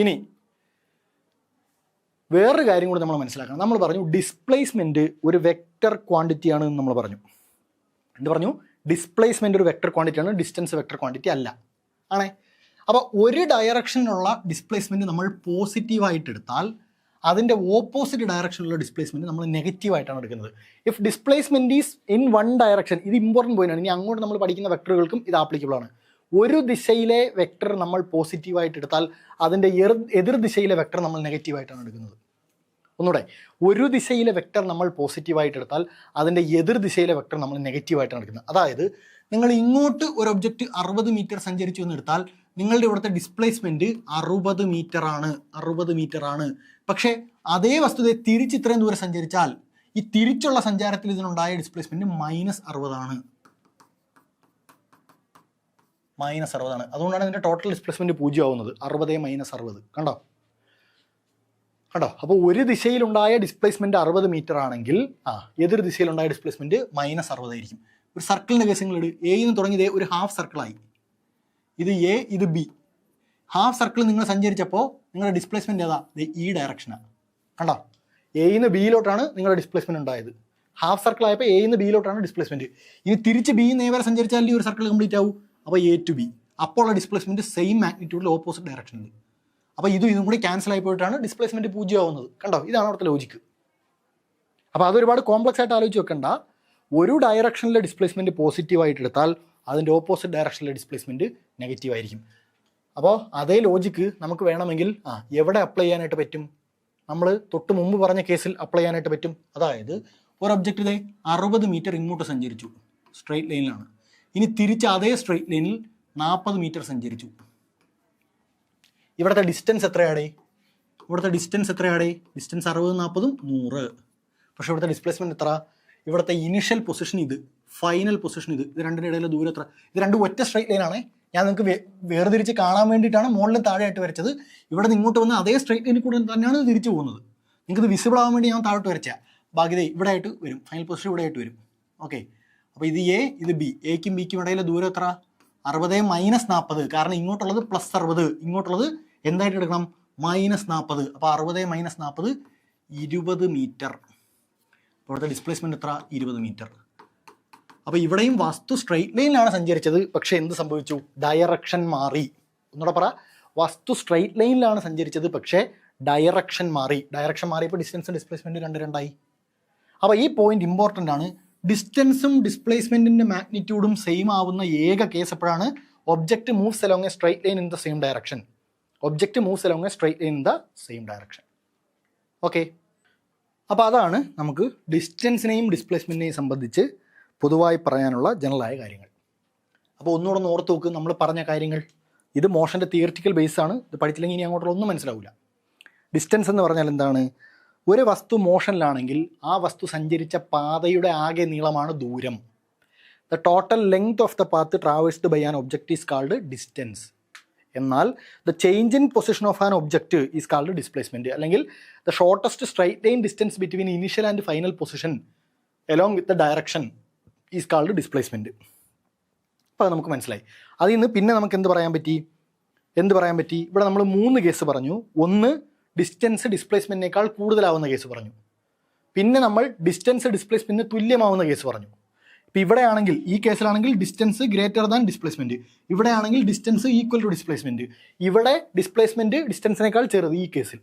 ഇനി വേറൊരു കാര്യം കൂടി നമ്മൾ മനസ്സിലാക്കണം. നമ്മൾ പറഞ്ഞു ഡിസ്പ്ലേസ്മെൻറ്റ് ഒരു വെക്റ്റർ ക്വാണ്ടിറ്റി ആണ് എന്ന് നമ്മൾ പറഞ്ഞു. എന്ത് പറഞ്ഞു? ഡിസ്പ്ലേസ്മെൻറ്റ് ഒരു വെക്റ്റർ ക്വാണ്ടിറ്റിയാണ്, ഡിസ്റ്റൻസ് വെക്റ്റർ ക്വാണ്ടിറ്റി അല്ല. ആണേ. അപ്പോൾ ഒരു ഡയറക്ഷനിലുള്ള ഡിസ്പ്ലേസ്മെൻറ്റ് നമ്മൾ പോസിറ്റീവായിട്ട് എടുത്താൽ അതിൻ്റെ ഓപ്പോസിറ്റ് ഡയറക്ഷനിലുള്ള ഡിസ്പ്ലേസ്മെൻറ്റ് നമ്മൾ നെഗറ്റീവായിട്ടാണ് എടുക്കുന്നത്. If displacement is in one direction, ഇത് ഇമ്പോർട്ടൻറ്റ് പോയിൻ്റാണ്. ഇനി അങ്ങോട്ട് നമ്മൾ പഠിക്കുന്ന വെക്ടറുകൾക്കും ഇത് ആപ്ലിക്കബിൾ ആണ്. ഒരു ദിശയിലെ വെക്ടർ നമ്മൾ പോസിറ്റീവായിട്ട് എടുത്താൽ അതിൻ്റെ എതിർ ദിശയിലെ വെക്ടർ നമ്മൾ നെഗറ്റീവായിട്ടാണ് എടുക്കുന്നത്. ഒന്നുകൂടെ, ഒരു ദിശയിലെ വെക്ടർ നമ്മൾ പോസിറ്റീവായിട്ട് എടുത്താൽ അതിൻ്റെ എതിർ ദിശയിലെ വെക്ടർ നമ്മൾ നെഗറ്റീവായിട്ടാണ് എടുക്കുന്നത്. അതായത് നിങ്ങൾ ഇങ്ങോട്ട് ഒരു ഒബ്ജക്റ്റ് 60 മീറ്റർ സഞ്ചരിച്ചു എന്ന് എടുത്താൽ നിങ്ങളുടെ ഇവിടുത്തെ ഡിസ്പ്ലേസ്മെൻറ്റ് 60 മീറ്റർ ആണ്. പക്ഷേ അതേ വസ്തുതയെ തിരിച്ച് ഇത്രയും ദൂരം സഞ്ചരിച്ചാൽ ഈ തിരിച്ചുള്ള സഞ്ചാരത്തിൽ ഇതിനുണ്ടായ ഡിസ്പ്ലേസ്മെൻറ്റ് -60 ആണ്. -60 ആണ്. അതുകൊണ്ടാണ് ഇതിൻ്റെ ടോട്ടൽ ഡിസ്പ്ലേസ്മെൻറ്റ് 0 ആവുന്നത്. 60 - 60 കണ്ടോ. അപ്പോൾ ഒരു ദിശയിലുണ്ടായ ഡിസ്പ്ലേസ്മെൻറ്റ് 60 മീറ്റർ ആണെങ്കിൽ എതിർ ദിശയിലുണ്ടായ ഡിസ്പ്ലേസ്മെൻറ്റ് -60 ആയിരിക്കും. ഒരു സർക്കിളിൻ്റെ കേസ് നിങ്ങൾ എ നിന്ന് തുടങ്ങിയത് ഒരു ഹാഫ് സർക്കിളായി. ഇത് എ, ഇത് ബി. ഹാഫ് സർക്കിൾ നിങ്ങൾ സഞ്ചരിച്ചപ്പോൾ നിങ്ങളുടെ ഡിസ്പ്ലേസ്മെൻറ്റ് ഏതാ? ഈ ഡയറക്ഷനാണ്. കണ്ടോ, എയിന്ന് ബിയിലോട്ടാണ് നിങ്ങളുടെ ഡിസ്പ്ലേസ്മെൻറ്റ് ഉണ്ടായത്. ഹാഫ് സർക്കിൾ ആയപ്പോൾ എയിന്ന് ബിയിലോട്ടാണ് ഡിസ്പ്ലേസ്മെൻറ്റ്. ഇനി തിരിച്ച് ബിന്ന് എ വരെ സഞ്ചരിച്ചാൽ ഈ ഒരു സർക്കിൾ കംപ്ലീറ്റ് ആവും. അപ്പോൾ എ ടു ബി. അപ്പോൾ ഉള്ള ഡിസ്പ്ലേസ്മെൻറ്റ് സെയിം മാഗ്നിറ്റ്യൂഡിൽ ഓപ്പോസിറ്റ് ഡയറക്ഷനിൽ. അപ്പോൾ ഇതും കൂടി ക്യാൻസൽ ആയി പോയിട്ടാണ് ഡിസ്പ്ലേസ്മെൻറ്റ് 0 ആവുന്നത്. കണ്ടോ, ഇതാണ് അവിടുത്തെ ലോജിക്ക്. അപ്പോൾ അതൊരുപാട് കോംപ്ലക്സ് ആയിട്ട് ആലോചിച്ച് വെക്കണ്ട. ഒരു ഡയറക്ഷനിലെ ഡിസ്പ്ലേസ്മെൻറ്റ് പോസിറ്റീവായിട്ട് എടുത്താൽ അതിൻ്റെ ഓപ്പോസിറ്റ് ഡയറക്ഷനിലെ ഡിസ്പ്ലേസ്മെൻറ്റ് നെഗറ്റീവ് ആയിരിക്കും. അപ്പോൾ അതേ ലോജിക്ക് നമുക്ക് വേണമെങ്കിൽ എവിടെ അപ്ലൈ ചെയ്യാനായിട്ട് പറ്റും? നമ്മൾ തൊട്ട് മുമ്പ് പറഞ്ഞ കേസിൽ അപ്ലൈ ചെയ്യാനായിട്ട് പറ്റും. അതായത് ഒരു ഒബ്ജക്റ്റ് ഇതേ 60 മീറ്റർ ഇങ്ങോട്ട് സഞ്ചരിച്ചു, സ്ട്രെയിറ്റ് ലൈനിലാണ്. ഇനി തിരിച്ച് അതേ സ്ട്രെയിറ്റ് ലൈനിൽ 40 മീറ്റർ സഞ്ചരിച്ചു. ഇവിടുത്തെ ഡിസ്റ്റൻസ് എത്രയാടേ? ഡിസ്റ്റൻസ് 60 40 100. പക്ഷേ ഇവിടുത്തെ ഡിസ്പ്ലേസ്മെൻറ്റ് എത്ര? ഇവിടുത്തെ ഇനിഷ്യൽ പൊസിഷൻ ഇത്, ഫൈനൽ പൊസിഷൻ ഇത് രണ്ടിൻ്റെ ഇടയിലെ ദൂരം എത്ര? ഇത് രണ്ടും ഒറ്റ സ്ട്രെയിറ്റ് ലൈനാണേ. ഞാൻ നിങ്ങൾക്ക് വേർതിരിച്ച് കാണാൻ വേണ്ടിയിട്ടാണ് മുകളിലും താഴെയായിട്ട് വരച്ചത്. ഇവിടെ നിന്ന് ഇങ്ങോട്ട് വന്ന് അതേ സ്ട്രെയിറ്റ് ലൈനിൽ കൂടെ തന്നെയാണ് തിരിച്ചു പോകുന്നത്. നിങ്ങൾക്ക് വിസിബിൾ ആവാൻ വേണ്ടി ഞാൻ താഴോട്ട് വരച്ചാൽ ബാക്കി ഇവിടെ ആയിട്ട് വരും, ഫൈനൽ പൊസിഷൻ ഇവിടെ ആയിട്ട് വരും. ഓക്കെ, അപ്പോൾ ഇത് എ, ഇത് ബി. എക്കും ബിക്കും ഇടയിലെ ദൂരം എത്ര? 60 - 40. കാരണം ഇങ്ങോട്ടുള്ളത് +60, ഇങ്ങോട്ടുള്ളത് എന്തായിട്ട് എടുക്കണം? -40. അപ്പോൾ 60 - 40 20 മീറ്റർ. ഇവിടുത്തെ ഡിസ്പ്ലേസ്മെൻറ്റ് എത്ര? 20 മീറ്റർ. അപ്പോൾ ഇവിടെയും വസ്തു സ്ട്രെയിറ്റ് ലൈനിലാണ് സഞ്ചരിച്ചത്. പക്ഷേ എന്ത് സംഭവിച്ചു? ഡയറക്ഷൻ മാറി. ഒന്നുകൂടെ പറ, വസ്തു സ്ട്രെയിറ്റ് ലൈനിലാണ് സഞ്ചരിച്ചത്, പക്ഷേ ഡയറക്ഷൻ മാറി. ഡയറക്ഷൻ മാറിയപ്പോൾ ഡിസ്റ്റൻസും ഡിസ്പ്ലേസ്മെൻറ്റും 2 അപ്പോൾ ഈ പോയിന്റ് ഇമ്പോർട്ടൻ്റ് ആണ്. ഡിസ്റ്റൻസും ഡിസ്പ്ലേസ്മെൻറ്റിൻ്റെ മാഗ്നിറ്റ്യൂഡും സെയിം ആവുന്ന ഏക കേസ് എപ്പോഴാണ്? Object moves along A straight line in the same direction. Okay, അപ്പോൾ അതാണ് നമുക്ക് ഡിസ്റ്റൻസിനെയും ഡിസ്പ്ലേസ്മെൻറ്റിനെയും സംബന്ധിച്ച് പൊതുവായി പറയാനുള്ള ജനറലായ കാര്യങ്ങൾ. അപ്പോൾ ഒന്നുകൂടെ ഒന്ന് ഓർത്ത് നോക്ക് നമ്മൾ പറഞ്ഞ കാര്യങ്ങൾ. ഇത് മോഷൻ്റെ തിയറിറ്റിക്കൽ ബേസാണ്. ഇത് പഠിച്ചില്ലെങ്കിൽ ഇനി അങ്ങോട്ടുള്ള ഒന്നും മനസ്സിലാവില്ല. ഡിസ്റ്റൻസ് എന്ന് പറഞ്ഞാൽ എന്താണ്? ഒരു വസ്തു മോഷനിലാണെങ്കിൽ ആ വസ്തു സഞ്ചരിച്ച പാതയുടെ ആകെ നീളമാണ് ദൂരം. The total length of the path traversed by an object is called distance. എന്നാൽ the change in position of an object is called displacement. അല്ലെങ്കിൽ the shortest straight line distance between initial and final position along with the direction is called displacement. അപ്പോൾ അത് നമുക്ക് മനസ്സിലായി. അതിൽ നിന്ന് പിന്നെ നമുക്ക് എന്ത് പറയാൻ പറ്റി? ഇവിടെ നമ്മൾ 3 കേസ് പറഞ്ഞു. ഒന്ന്, ഡിസ്റ്റൻസ് ഡിസ്പ്ലേസ്മെൻറ്റിനേക്കാൾ കൂടുതലാവുന്ന കേസ് പറഞ്ഞു. പിന്നെ നമ്മൾ ഡിസ്റ്റൻസ് ഡിസ്പ്ലേസ്മെൻറ്റിന് തുല്യമാവുന്ന കേസ് പറഞ്ഞു. ഇപ്പോൾ ഇവിടെയാണെങ്കിൽ, ഈ കേസിലാണെങ്കിൽ ഡിസ്റ്റൻസ് ഗ്രേറ്റർ ദാൻ ഡിസ്പ്ലേസ്മെൻറ്റ്, ഇവിടെയാണെങ്കിൽ ഡിസ്റ്റൻസ് ഈക്വൽ ടു ഡിസ്പ്ലേസ്മെൻറ്റ്, ഇവിടെ ഡിസ്പ്ലേസ്മെൻറ്റ് ഡിസ്റ്റൻസിനേക്കാൾ ചെറുത് ഈ കേസിൽ.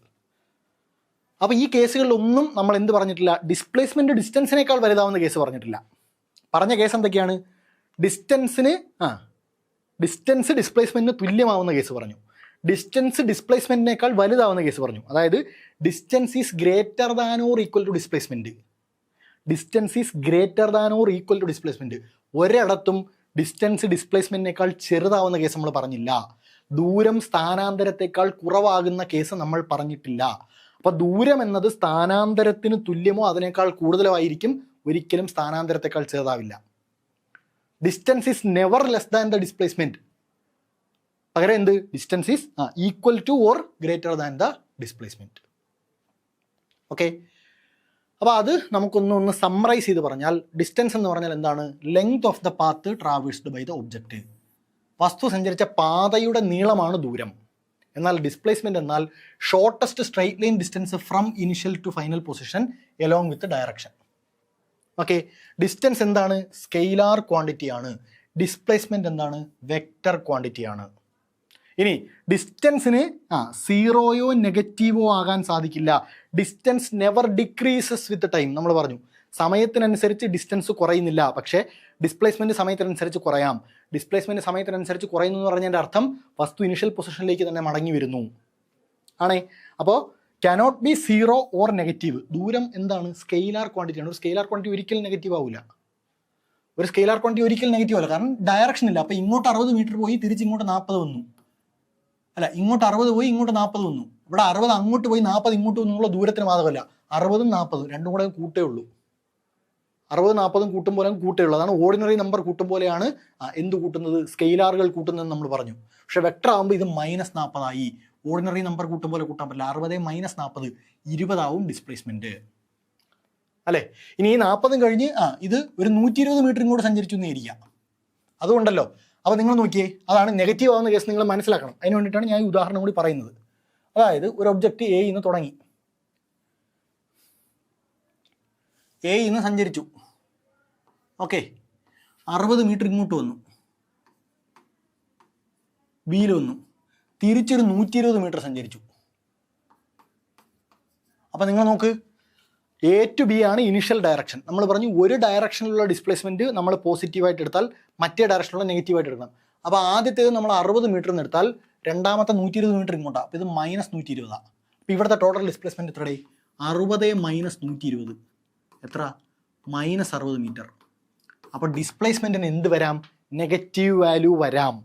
അപ്പോൾ ഈ കേസുകളിലൊന്നും നമ്മൾ എന്ത് പറഞ്ഞിട്ടില്ല? ഡിസ്പ്ലേസ്മെൻറ്റ് ഡിസ്റ്റൻസിനേക്കാൾ വലുതാവുന്ന കേസ് പറഞ്ഞിട്ടില്ല. പറഞ്ഞ കേസ് എന്തൊക്കെയാണ്? ഡിസ്റ്റൻസ് ഡിസ്പ്ലേസ്മെൻറ്റിന് തുല്യമാവുന്ന കേസ് പറഞ്ഞു, ഡിസ്റ്റൻസ് ഡിസ്പ്ലേസ്മെൻറ്റിനേക്കാൾ വലുതാവുന്ന കേസ് പറഞ്ഞു. അതായത് distance is greater than or equal to displacement. ഒരിടത്തും ഡിസ്റ്റൻസ് ഡിസ്പ്ലേസ്മെൻറ്റിനേക്കാൾ ചെറുതാവുന്ന കേസ് നമ്മൾ പറഞ്ഞില്ല. ദൂരം സ്ഥാനാന്തരത്തേക്കാൾ കുറവാകുന്ന കേസ് നമ്മൾ പറഞ്ഞിട്ടില്ല. അപ്പോൾ ദൂരം എന്നത് സ്ഥാനാന്തരത്തിന് തുല്യമോ അതിനേക്കാൾ കൂടുതലോ ആയിരിക്കും, ഒരിക്കലും സ്ഥാനാന്തരത്തേക്കാൾ ചെറുതാവില്ല. Distance is never less than the displacement. പകരം എന്ത്? Distance is equal to or greater than the displacement. Okay, അപ്പോൾ അത് നമുക്കൊന്ന് സമ്മറൈസ് ചെയ്ത് പറഞ്ഞാൽ ഡിസ്റ്റൻസ് എന്ന് പറഞ്ഞാൽ എന്താണ്? Length of the path traversed by the object. വസ്തു സഞ്ചരിച്ച പാതയുടെ നീളമാണ് ദൂരം. എന്നാൽ ഡിസ്പ്ലേസ്മെൻറ്റ് എന്നാൽ shortest straight line distance from initial to final position along with direction. Okay, distance എന്താണ്? സ്കെയിലാർ ക്വാണ്ടിറ്റി ആണ്. ഡിസ്പ്ലേസ്മെൻറ്റ് എന്താണ്? വെക്റ്റർ ക്വാണ്ടിറ്റി ആണ്. ഇനി ഡിസ്റ്റൻസിന് സീറോയോ നെഗറ്റീവോ ആകാൻ സാധിക്കില്ല. Distance never decreases with time. നമ്മൾ പറഞ്ഞു സമയത്തിനനുസരിച്ച് ഡിസ്റ്റൻസ് കുറയുന്നില്ല, പക്ഷേ ഡിസ്പ്ലേസ്മെൻറ്റ് സമയത്തിനനുസരിച്ച് കുറയാം. ഡിസ്പ്ലേസ്മെൻറ്റ് സമയത്തിനനുസരിച്ച് കുറയുന്നു എന്ന് പറഞ്ഞതിൻ്റെ അർത്ഥം വസ്തു ഇനിഷ്യൽ പൊസിഷനിലേക്ക് തന്നെ മടങ്ങി വരുന്നു ആണേ. അപ്പോൾ cannot be zero or negative. ദൂരം എന്താണ്? സ്കെയിലാർ ക്വാണ്ടിറ്റി ആണ്. ഒരു സ്കെയിലാർ ക്വാണ്ടിറ്റി ഒരിക്കലും നെഗറ്റീവ് ആവില്ല. ഒരു സ്കെയിലാർ ക്വാണ്ടിറ്റി ഒരിക്കലും നെഗറ്റീവ് ആവില്ല, കാരണം ഡയറക്ഷൻ ഇല്ല. അപ്പോൾ ഇങ്ങോട്ട് 60 മീറ്റർ പോയി തിരിച്ച് ഇങ്ങോട്ട് 40 വന്നു, അല്ല ഇങ്ങോട്ട് 60 പോയി ഇങ്ങോട്ട് 40 വന്നു. ഇവിടെ 60 അങ്ങോട്ട് പോയി 40 ഇങ്ങോട്ട് വന്നുള്ള ദൂരത്തിന് ബാധകമല്ല. 60ഉം 40ഉം രണ്ടും കൂടെ കൂട്ടേ ഉള്ളൂ. 60 40ഉം കൂട്ടും പോലെ കൂട്ടേ ഉള്ളൂ. അതാണ് ഓർഡിനറി നമ്പർ കൂട്ടും പോലെയാണ് എന്ത് കൂട്ടുന്നത്? സ്കെയിലാറുകൾ കൂട്ടുന്നതെന്ന് നമ്മൾ പറഞ്ഞു. പക്ഷെ വെക്ടർ ആകുമ്പോൾ ഇത് -40 ആയി. ഓർഡിനറി നമ്പർ കൂട്ടും പോലെ കൂട്ടാൻ പറ്റില്ല. 60 - 40 20 ആവും ഡിസ്പ്ലേസ്മെന്റ് അല്ലേ. ഇനി ഈ 40 കഴിഞ്ഞ് ഇത് ഒരു 120 മീറ്റർ ഇങ്ങോട്ട് സഞ്ചരിച്ചു എന്ന് ഇരിക്കാം. അതുകൊണ്ടല്ലോ. അപ്പോൾ നിങ്ങൾ നോക്കിയേ, അതാണ് നെഗറ്റീവ് ആവുന്ന കേസ് നിങ്ങൾ മനസ്സിലാക്കണം. അതിന് വേണ്ടിയിട്ടാണ് ഞാൻ ഈ ഉദാഹരണം കൂടി പറയുന്നത്. അതായത് ഒരു ഒബ്ജക്റ്റ് എ നിന്ന് തുടങ്ങി, എ നിന്ന് സഞ്ചരിച്ചു. ഓക്കെ, 60 മീറ്റർ ഇങ്ങോട്ട് വന്നു, ബിയിൽ വന്നു, തിരിച്ചൊരു 120 മീറ്റർ സഞ്ചരിച്ചു. അപ്പം നിങ്ങൾ നോക്ക്, എ ടു ബി ആണ് ഇനിഷ്യൽ ഡയറക്ഷൻ. നമ്മൾ പറഞ്ഞു ഒരു ഡയറക്ഷനിലുള്ള ഡിസ്പ്ലേസ്മെൻറ്റ് നമ്മൾ പോസിറ്റീവായിട്ട് എടുത്താൽ മറ്റേ ഡയറക്ഷനിലുള്ള നെഗറ്റീവായിട്ട് എടുക്കണം. അപ്പോൾ ആദ്യത്തേത് നമ്മൾ 60 മീറ്റർ എന്ന് എടുത്താൽ രണ്ടാമത്തെ 120 മീറ്റർ ഇങ്ങോട്ടാണ്. അപ്പോൾ ഇത് -120. അപ്പോൾ ഇവിടുത്തെ ടോട്ടൽ ഡിസ്പ്ലേസ്മെൻറ്റ് എത്രയായി? 60 - 120 എത്ര? -60 മീറ്റർ. അപ്പോൾ ഡിസ്പ്ലേസ്മെൻറ്റിന് എന്ത് വരാം? നെഗറ്റീവ് വാല്യൂ വരാം.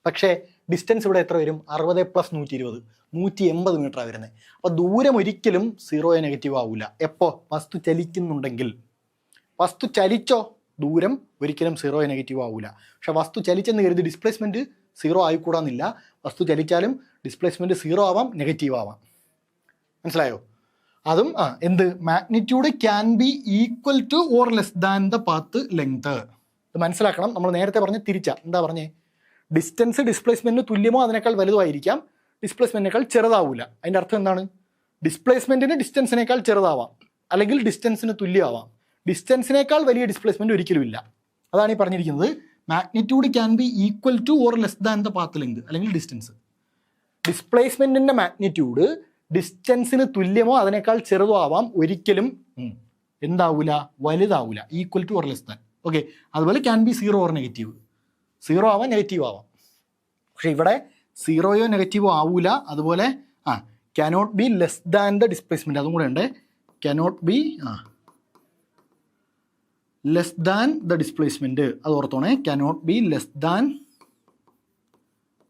പക്ഷേ ഡിസ്റ്റൻസ് ഇവിടെ എത്ര വരും? 60 + 120 180 മീറ്ററാണ് വരുന്നത്. അപ്പോൾ ദൂരം ഒരിക്കലും സീറോയോ നെഗറ്റീവ് ആവില്ല. എപ്പോൾ? വസ്തു ചലിക്കുന്നുണ്ടെങ്കിൽ. വസ്തു ചലിച്ചോ ദൂരം ഒരിക്കലും സീറോയോ നെഗറ്റീവ് ആവില്ല. പക്ഷേ വസ്തു ചലിച്ചെന്ന് കരുതി ഡിസ്പ്ലേസ്മെൻറ്റ് സീറോ ആയിക്കൂടാന്നില്ല. വസ്തു ചലിച്ചാലും ഡിസ്പ്ലേസ്മെൻറ്റ് സീറോ ആവാം, നെഗറ്റീവ് ആവാം. മനസ്സിലായോ? അതും എന്ത്? Magnitude can be equal to or less than the path length. ഇത് മനസ്സിലാക്കണം. നമ്മൾ നേരത്തെ പറഞ്ഞ് തിരിച്ചാ. എന്താ പറഞ്ഞേ? ഡിസ്റ്റൻസ് ഡിസ്പ്ലേസ്മെൻറ്റിന് തുല്യമോ അതിനേക്കാൾ വലുതായിരിക്കാം, ഡിസ്പ്ലേസ്മെൻറ്റിനേക്കാൾ ചെറുതാവില്ല. അതിൻ്റെ അർത്ഥം എന്താണ്? ഡിസ്പ്ലേസ്മെൻറ്റിന് ഡിസ്റ്റൻസിനേക്കാൾ ചെറുതാവാം, അല്ലെങ്കിൽ ഡിസ്റ്റൻസിന് തുല്യമാവാം. ഡിസ്റ്റൻസിനേക്കാൾ വലിയ ഡിസ്പ്ലേസ്മെൻറ്റ് ഒരിക്കലും ഇല്ല. അതാണ് ഈ പറഞ്ഞിരിക്കുന്നത്. Magnitude can be equal to or less than the path length, അല്ലെങ്കിൽ ഡിസ്റ്റൻസ്. ഡിസ്പ്ലേസ്മെൻറ്റിൻ്റെ മാഗ്നിറ്റ്യൂഡ് ഡിസ്റ്റൻസിന് തുല്യമോ അതിനേക്കാൾ ചെറുതോ ആവാം, ഒരിക്കലും എന്താവില്ല? വലുതാവില്ല. Equal to or less than. Okay, അതുപോലെ can be zero or negative. Zero ആവാം, നെഗറ്റീവ് ആവാം. പക്ഷെ ഇവിടെ സീറോയോ നെഗറ്റീവോ ആവൂല. അതുപോലെ cannot be less than the displacement, അതും കൂടെ ഉണ്ട്. Cannot be less than the displacement, അത് ഓർത്തോണേ. Cannot be less than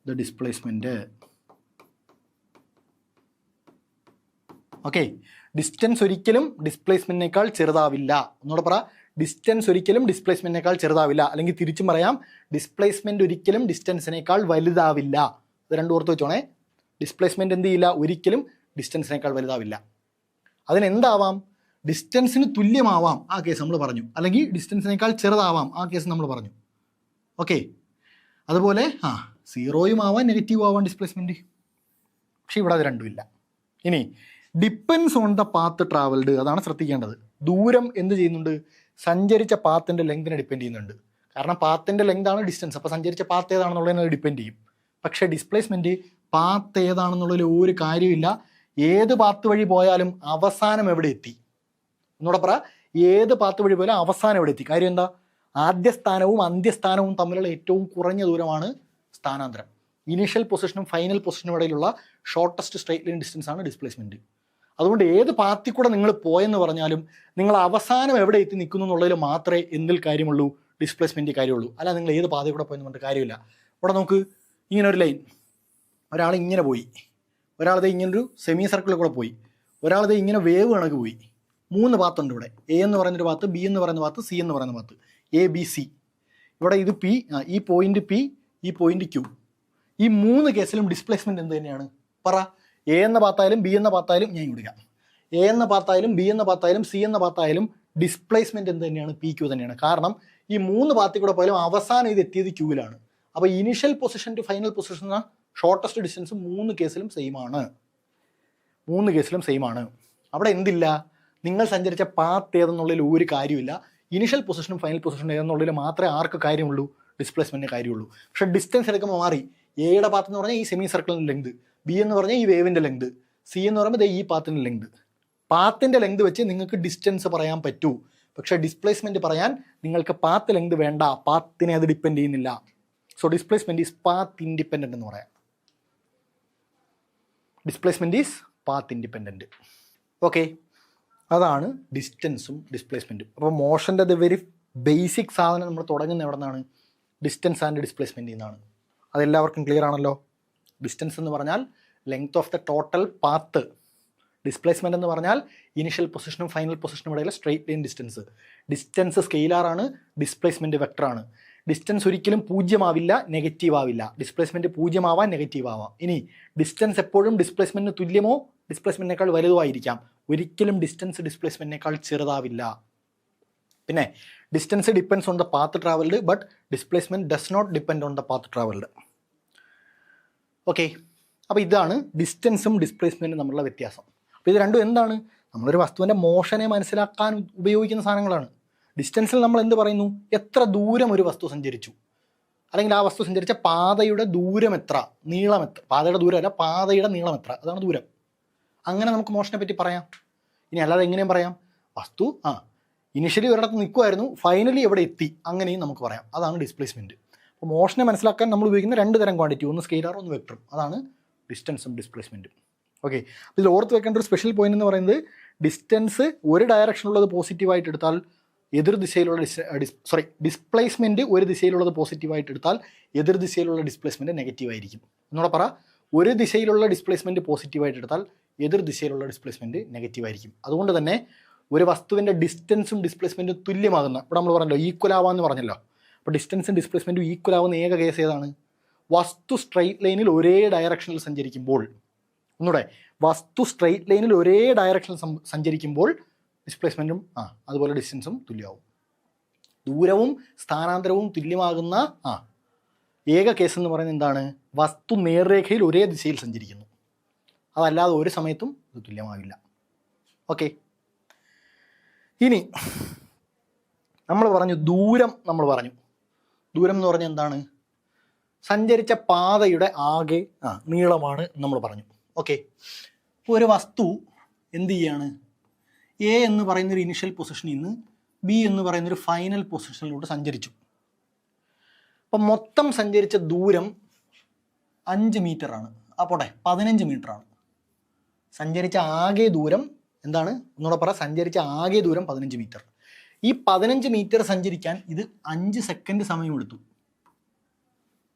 the displacement. Okay, distance ഒരിക്കലും ഡിസ്പ്ലേസ്മെൻറ്റിനേക്കാൾ ചെറുതാവില്ല. ഒന്നുകൂടെ പറ, ഡിസ്റ്റൻസ് ഒരിക്കലും ഡിസ്പ്ലേസ്മെൻറ്റിനേക്കാൾ ചെറുതാവില്ല. അല്ലെങ്കിൽ തിരിച്ചും പറയാം, ഡിസ്പ്ലേസ്മെൻറ്റ് ഒരിക്കലും ഡിസ്റ്റൻസിനേക്കാൾ വലുതാവില്ല. ഇത് രണ്ടും ഓർത്ത് വെച്ചോണേ. ഡിസ്പ്ലേസ്മെൻറ്റ് എന്ത് ചെയ്യില്ല? ഒരിക്കലും ഡിസ്റ്റൻസിനേക്കാൾ വലുതാവില്ല. അതിനെന്താവാം? ഡിസ്റ്റൻസിന് തുല്യമാവാം, ആ കേസ് നമ്മൾ പറഞ്ഞു. അല്ലെങ്കിൽ ഡിസ്റ്റൻസിനേക്കാൾ ചെറുതാവാം, ആ കേസ് നമ്മൾ പറഞ്ഞു. ഓക്കെ, അതുപോലെ സീറോയും ആവാം, നെഗറ്റീവ് ആവാം ഡിസ്പ്ലേസ്മെൻറ്റ്. പക്ഷേ ഇവിടെ അത് രണ്ടുമില്ല. ഇനി depends on the path travelled, അതാണ് ശ്രദ്ധിക്കേണ്ടത്. ദൂരം എന്ത് ചെയ്യുന്നുണ്ട്? സഞ്ചരിച്ച പാത്തിൻ്റെ ലെങ്തിനെ ഡിപ്പെൻഡ് ചെയ്യുന്നുണ്ട്. കാരണം പാത്തിൻ്റെ ലെങ്താണ് ഡിസ്റ്റൻസ്. അപ്പോൾ സഞ്ചരിച്ച പാത്ത് ഏതാണെന്നുള്ളതിനെ ഡിപ്പെൻഡ് ചെയ്യും. പക്ഷേ ഡിസ്പ്ലേസ്മെൻറ്റ് പാത്ത് ഏതാണെന്നുള്ളതിൽ ഒരു കാര്യമില്ല. ഏത് പാത്ത് വഴി പോയാലും അവസാനം എവിടെ എത്തി? എന്നോടെ പറ, ഏത് പാത്ത് വഴി പോയാലും അവസാനം എവിടെ എത്തി? കാര്യം എന്താ? ആദ്യസ്ഥാനവും അന്ത്യസ്ഥാനവും തമ്മിലുള്ള ഏറ്റവും കുറഞ്ഞ ദൂരമാണ് സ്ഥാനാന്തരം. ഇനീഷ്യൽ പൊസിഷനും ഫൈനൽ പൊസിഷനും ഇടയിലുള്ള ഷോർട്ടസ്റ്റ് സ്ട്രെയിറ്റ് ലൈൻ ഡിസ്റ്റൻസ് ആണ് ഡിസ്പ്ലേസ്മെൻറ്റ്. അതുകൊണ്ട് ഏത് പാത്തിൽ കൂടെ നിങ്ങൾ പോയെന്ന് പറഞ്ഞാലും നിങ്ങൾ അവസാനം എവിടെ എത്തി നിൽക്കുന്നു എന്നുള്ളതിൽ മാത്രമേ എന്തിൽ കാര്യമുള്ളൂ? ഡിസ്പ്ലേസ്മെൻറ്റ് കാര്യമുള്ളൂ. അല്ല നിങ്ങൾ ഏത് പാതയിൽ കൂടെ പോയെന്ന് പറഞ്ഞിട്ട് കാര്യമില്ല. ഇവിടെ നോക്ക്, ഇങ്ങനെ ഒരു ലൈൻ, ഒരാൾ ഇങ്ങനെ പോയി, ഒരാളത് ഇങ്ങനൊരു സെമി സർക്കിളിൽ കൂടെ പോയി, ഒരാളത് ഇങ്ങനെ വേവ് കണക്ക് പോയി. 3 പാത്തുണ്ട് ഇവിടെ. എ എന്ന് പറയുന്നൊരു പാത്ത്, ബി എന്ന് പറയുന്ന പാത്ത്, സി എന്ന് പറയുന്ന പാത്ത്. ABC. ഇവിടെ ഇത് പി, ഈ പോയിന്റ് പി, ഈ പോയിന്റ് ക്യൂ. ഈ 3 കേസിലും ഡിസ്പ്ലേസ്മെൻറ്റ് എന്ത് തന്നെയാണ്? പറ. എ എന്ന പാത്തായാലും ബി എന്ന പാത്തായാലും ഞാൻ കൊടുക്കാം. എ എന്ന പാത്തായാലും ബി എന്ന പാത്തായാലും സി എന്ന പാത്തായാലും ഡിസ്പ്ലേസ്മെൻറ്റ് എന്ത് തന്നെയാണ്? പി ക്യൂ തന്നെയാണ്. കാരണം ഈ 3 പാത്തിൽ കൂടെ പോയാലും അവസാനം ഇത് എത്തിയത് ക്യൂവിലാണ്. അപ്പോൾ initial position to final position എന്ന ഷോർട്ടസ്റ്റ് ഡിസ്റ്റൻസ് 3 കേസിലും സെയിം ആണ്. അവിടെ എന്തില്ല? നിങ്ങൾ സഞ്ചരിച്ച പാത്ത് ഏതെന്നുള്ളതിൽ ഒരു കാര്യമില്ല. ഇനിഷ്യൽ പൊസിഷനും ഫൈനൽ പൊസിഷനും ഏതെന്നുള്ളതിൽ മാത്രമേ ആർക്ക് കാര്യമുള്ളൂ? ഡിസ്പ്ലേസ്മെൻറ്റിന് കാര്യമുള്ളൂ. പക്ഷേ ഡിസ്റ്റൻസ് എടുക്കുമ്പോൾ മാറി. എയുടെ പാത്ത് എന്ന് പറഞ്ഞാൽ ഈ സെമി സർക്കിളിൻ്റെ ലെങ്ത്, ബി എന്ന് പറഞ്ഞാൽ ഈ വേവിൻ്റെ ലെങ്ത്, സി എന്ന് പറയുമ്പോൾ ഈ പാത്തിൻ്റെ ലെങ്ത്. പാത്തിൻ്റെ ലെങ്ത് വെച്ച് നിങ്ങൾക്ക് ഡിസ്റ്റൻസ് പറയാൻ പറ്റൂ. പക്ഷേ ഡിസ്പ്ലേസ്മെൻറ്റ് പറയാൻ നിങ്ങൾക്ക് പാത്ത് ലെങ്ത് വേണ്ട. പാത്തിനെ അത് ഡിപ്പെൻഡ് ചെയ്യുന്നില്ല. So displacement is path independent എന്ന് പറയാം. Displacement is path independent. Okay, അതാണ് ഡിസ്റ്റൻസും ഡിസ്പ്ലേസ്മെൻറ്റും. അപ്പോൾ മോഷൻ്റെ ദ വെരി ബേസിക് സാധനം നമ്മൾ തുടങ്ങുന്ന എവിടെ നിന്നാണ്? ഡിസ്റ്റൻസ് ആൻഡ് ഡിസ്പ്ലേസ്മെൻറ്റിൽ നിന്നാണ്. അതെല്ലാവർക്കും ക്ലിയർ ആണല്ലോ. ഡിസ്റ്റൻസ് എന്ന് പറഞ്ഞാൽ length of the total path. Displacement എന്ന് പറഞ്ഞാൽ ഇനിഷ്യൽ പൊസിഷനും ഫൈനൽ പൊസിഷനും ഇടയിലെ സ്ട്രെയിറ്റ് ലൈൻ ഡിസ്റ്റൻസ്. ഡിസ്റ്റൻസ് സ്കെയിലാറാണ്, ഡിസ്പ്ലേസ്മെൻറ്റ് വെക്ടറാണ്. ഡിസ്റ്റൻസ് ഒരിക്കലും 0 ആവില്ല, നെഗറ്റീവ് ആവില്ല. ഡിസ്പ്ലേസ്മെൻറ്റ് 0 ആവാം, നെഗറ്റീവ് ആവാം. ഇനി ഡിസ്റ്റൻസ് എപ്പോഴും ഡിസ്പ്ലേസ്മെൻറ്റിന് തുല്യമോ ഡിസ്പ്ലേസ്മെൻറ്റിനേക്കാൾ വലുതോ ആയിരിക്കാം. ഒരിക്കലും ഡിസ്റ്റൻസ് ഡിസ്പ്ലേസ്മെൻറ്റിനേക്കാൾ ചെറുതാവില്ല. പിന്നെ distance depends on the path travelled, but displacement does not depend on the path travelled. Okay, അപ്പോൾ ഇതാണ് ഡിസ്റ്റൻസും ഡിസ്പ്ലേസ്മെൻറ്റും തമ്മിലുള്ള വ്യത്യാസം. അപ്പോൾ ഇത് രണ്ടും എന്താണ്? നമ്മളൊരു വസ്തുവിൻ്റെ മോഷനെ മനസ്സിലാക്കാൻ ഉപയോഗിക്കുന്ന സാധനങ്ങളാണ്. ഡിസ്റ്റൻസിൽ നമ്മൾ എന്ത് പറയുന്നു? എത്ര ദൂരം ഒരു വസ്തു സഞ്ചരിച്ചു, അല്ലെങ്കിൽ ആ വസ്തു സഞ്ചരിച്ച പാതയുടെ ദൂരം എത്ര, നീളം എത്ര. പാതയുടെ ദൂരമല്ല, പാതയുടെ നീളം എത്ര, അതാണ് ദൂരം. അങ്ങനെ നമുക്ക് മോഷനെ പറ്റി പറയാം. ഇനി അല്ലാതെ എങ്ങനെയും പറയാം? വസ്തു ഇനിഷ്യലി ഒരിടത്ത് നിൽക്കുമായിരുന്നു, ഫൈനലി എവിടെ എത്തി, അങ്ങനെയും നമുക്ക് പറയാം. അതാണ് ഡിസ്പ്ലേസ്മെൻറ്റ്. അപ്പോൾ മോഷനെ മനസ്സിലാക്കാൻ നമ്മൾ ഉപയോഗിക്കുന്ന 2 തരം ക്വാണ്ടിറ്റി, ഒന്ന് സ്കെയിലാറും ഒന്ന് വെക്ടറും. അതാണ് ഡിസ്റ്റൻസും ഡിസ്പ്ലേസ്മെൻറ്റും. ഓക്കെ, ഇതിൽ ഓർത്ത് വെക്കേണ്ട ഒരു സ്പെഷ്യൽ പോയിന്റ് എന്ന് പറയുന്നത്, ഡിസ്റ്റൻസ് ഒരു ഡയറക്ഷനുള്ളത് പോസിറ്റീവായിട്ട് എടുത്താൽ എതിർ ദിശയിലുള്ള ഡിസ്പ്ലേസ്മെൻറ്റ് ഒരു ദിശയിലുള്ളത് പോസിറ്റീവായിട്ട് എടുത്താൽ എതിർ ദിശയിലുള്ള ഡിസ്പ്ലേസ്മെൻറ്റ് നെഗറ്റീവ് ആയിരിക്കും. എന്നോട് പറ, ഒരു ദിശയിലുള്ള ഡിസ്പ്ലേസ്മെൻറ്റ് പോസിറ്റീവായിട്ട് എടുത്താൽ എതിർ ദിശയിലുള്ള ഡിസ്പ്ലേസ്മെൻറ്റ് നെഗറ്റീവ് ആയിരിക്കും. അതുകൊണ്ട് തന്നെ ഒരു വസ്തുവിൻ്റെ ഡിസ്റ്റൻസും ഡിസ്പ്ലേസ്മെൻറ്റും തുല്യമാകുന്ന, ഇവിടെ നമ്മൾ പറഞ്ഞല്ലോ ഈക്വൽ ആവാമെന്ന് പറഞ്ഞല്ലോ. അപ്പോൾ ഡിസ്റ്റൻസും ഡിസ്പ്ലേസ്മെൻറ്റും ഈക്വൽ ആവുന്ന ഏക കേസ് ഏതാണ്? വസ്തു സ്ട്രെയിറ്റ് ലൈനിൽ ഒരേ ഡയറക്ഷനിൽ സഞ്ചരിക്കുമ്പോൾ. ഒന്നുകൂടെ, വസ്തു സ്ട്രെയിറ്റ് ലൈനിൽ ഒരേ ഡയറക്ഷനിൽ സഞ്ചരിക്കുമ്പോൾ ഡിസ്പ്ലേസ്മെൻറ്റും അതുപോലെ ഡിസ്റ്റൻസും തുല്യമാവും. ദൂരവും സ്ഥാനാന്തരവും തുല്യമാകുന്ന ഏക കേസ് എന്ന് പറയുന്നത് എന്താണ്? വസ്തു നേർരേഖയിൽ ഒരേ ദിശയിൽ സഞ്ചരിക്കുന്നു. അതല്ലാതെ ഒരു സമയത്തും ഇത് തുല്യമാവില്ല. ഓക്കെ, ഇനി നമ്മൾ പറഞ്ഞു ദൂരം. ദൂരം എന്ന് പറഞ്ഞാൽ എന്താണ്? സഞ്ചരിച്ച പാതയുടെ ആകെ നീളമാണ് നമ്മൾ പറഞ്ഞു. ഓക്കെ, ഒരു വസ്തു എന്ത് ചെയ്യാണ്? എ എന്ന് പറയുന്നൊരു ഇനിഷ്യൽ പൊസിഷനിൽ നിന്ന് ബി എന്ന് പറയുന്നൊരു ഫൈനൽ പൊസിഷനിലൂടെ സഞ്ചരിച്ചു. അപ്പം മൊത്തം സഞ്ചരിച്ച ദൂരം 5 മീറ്ററാണ്. പോട്ടെ, 15 മീറ്ററാണ്. സഞ്ചരിച്ച ആകെ ദൂരം എന്താണ്? ഒന്നുകൂടെ പറ, സഞ്ചരിച്ച ആകെ ദൂരം 15 മീറ്റർ. ഈ 15 മീറ്റർ സഞ്ചരിക്കാൻ ഇത് 5 സെക്കൻഡ് സമയമെടുത്തു.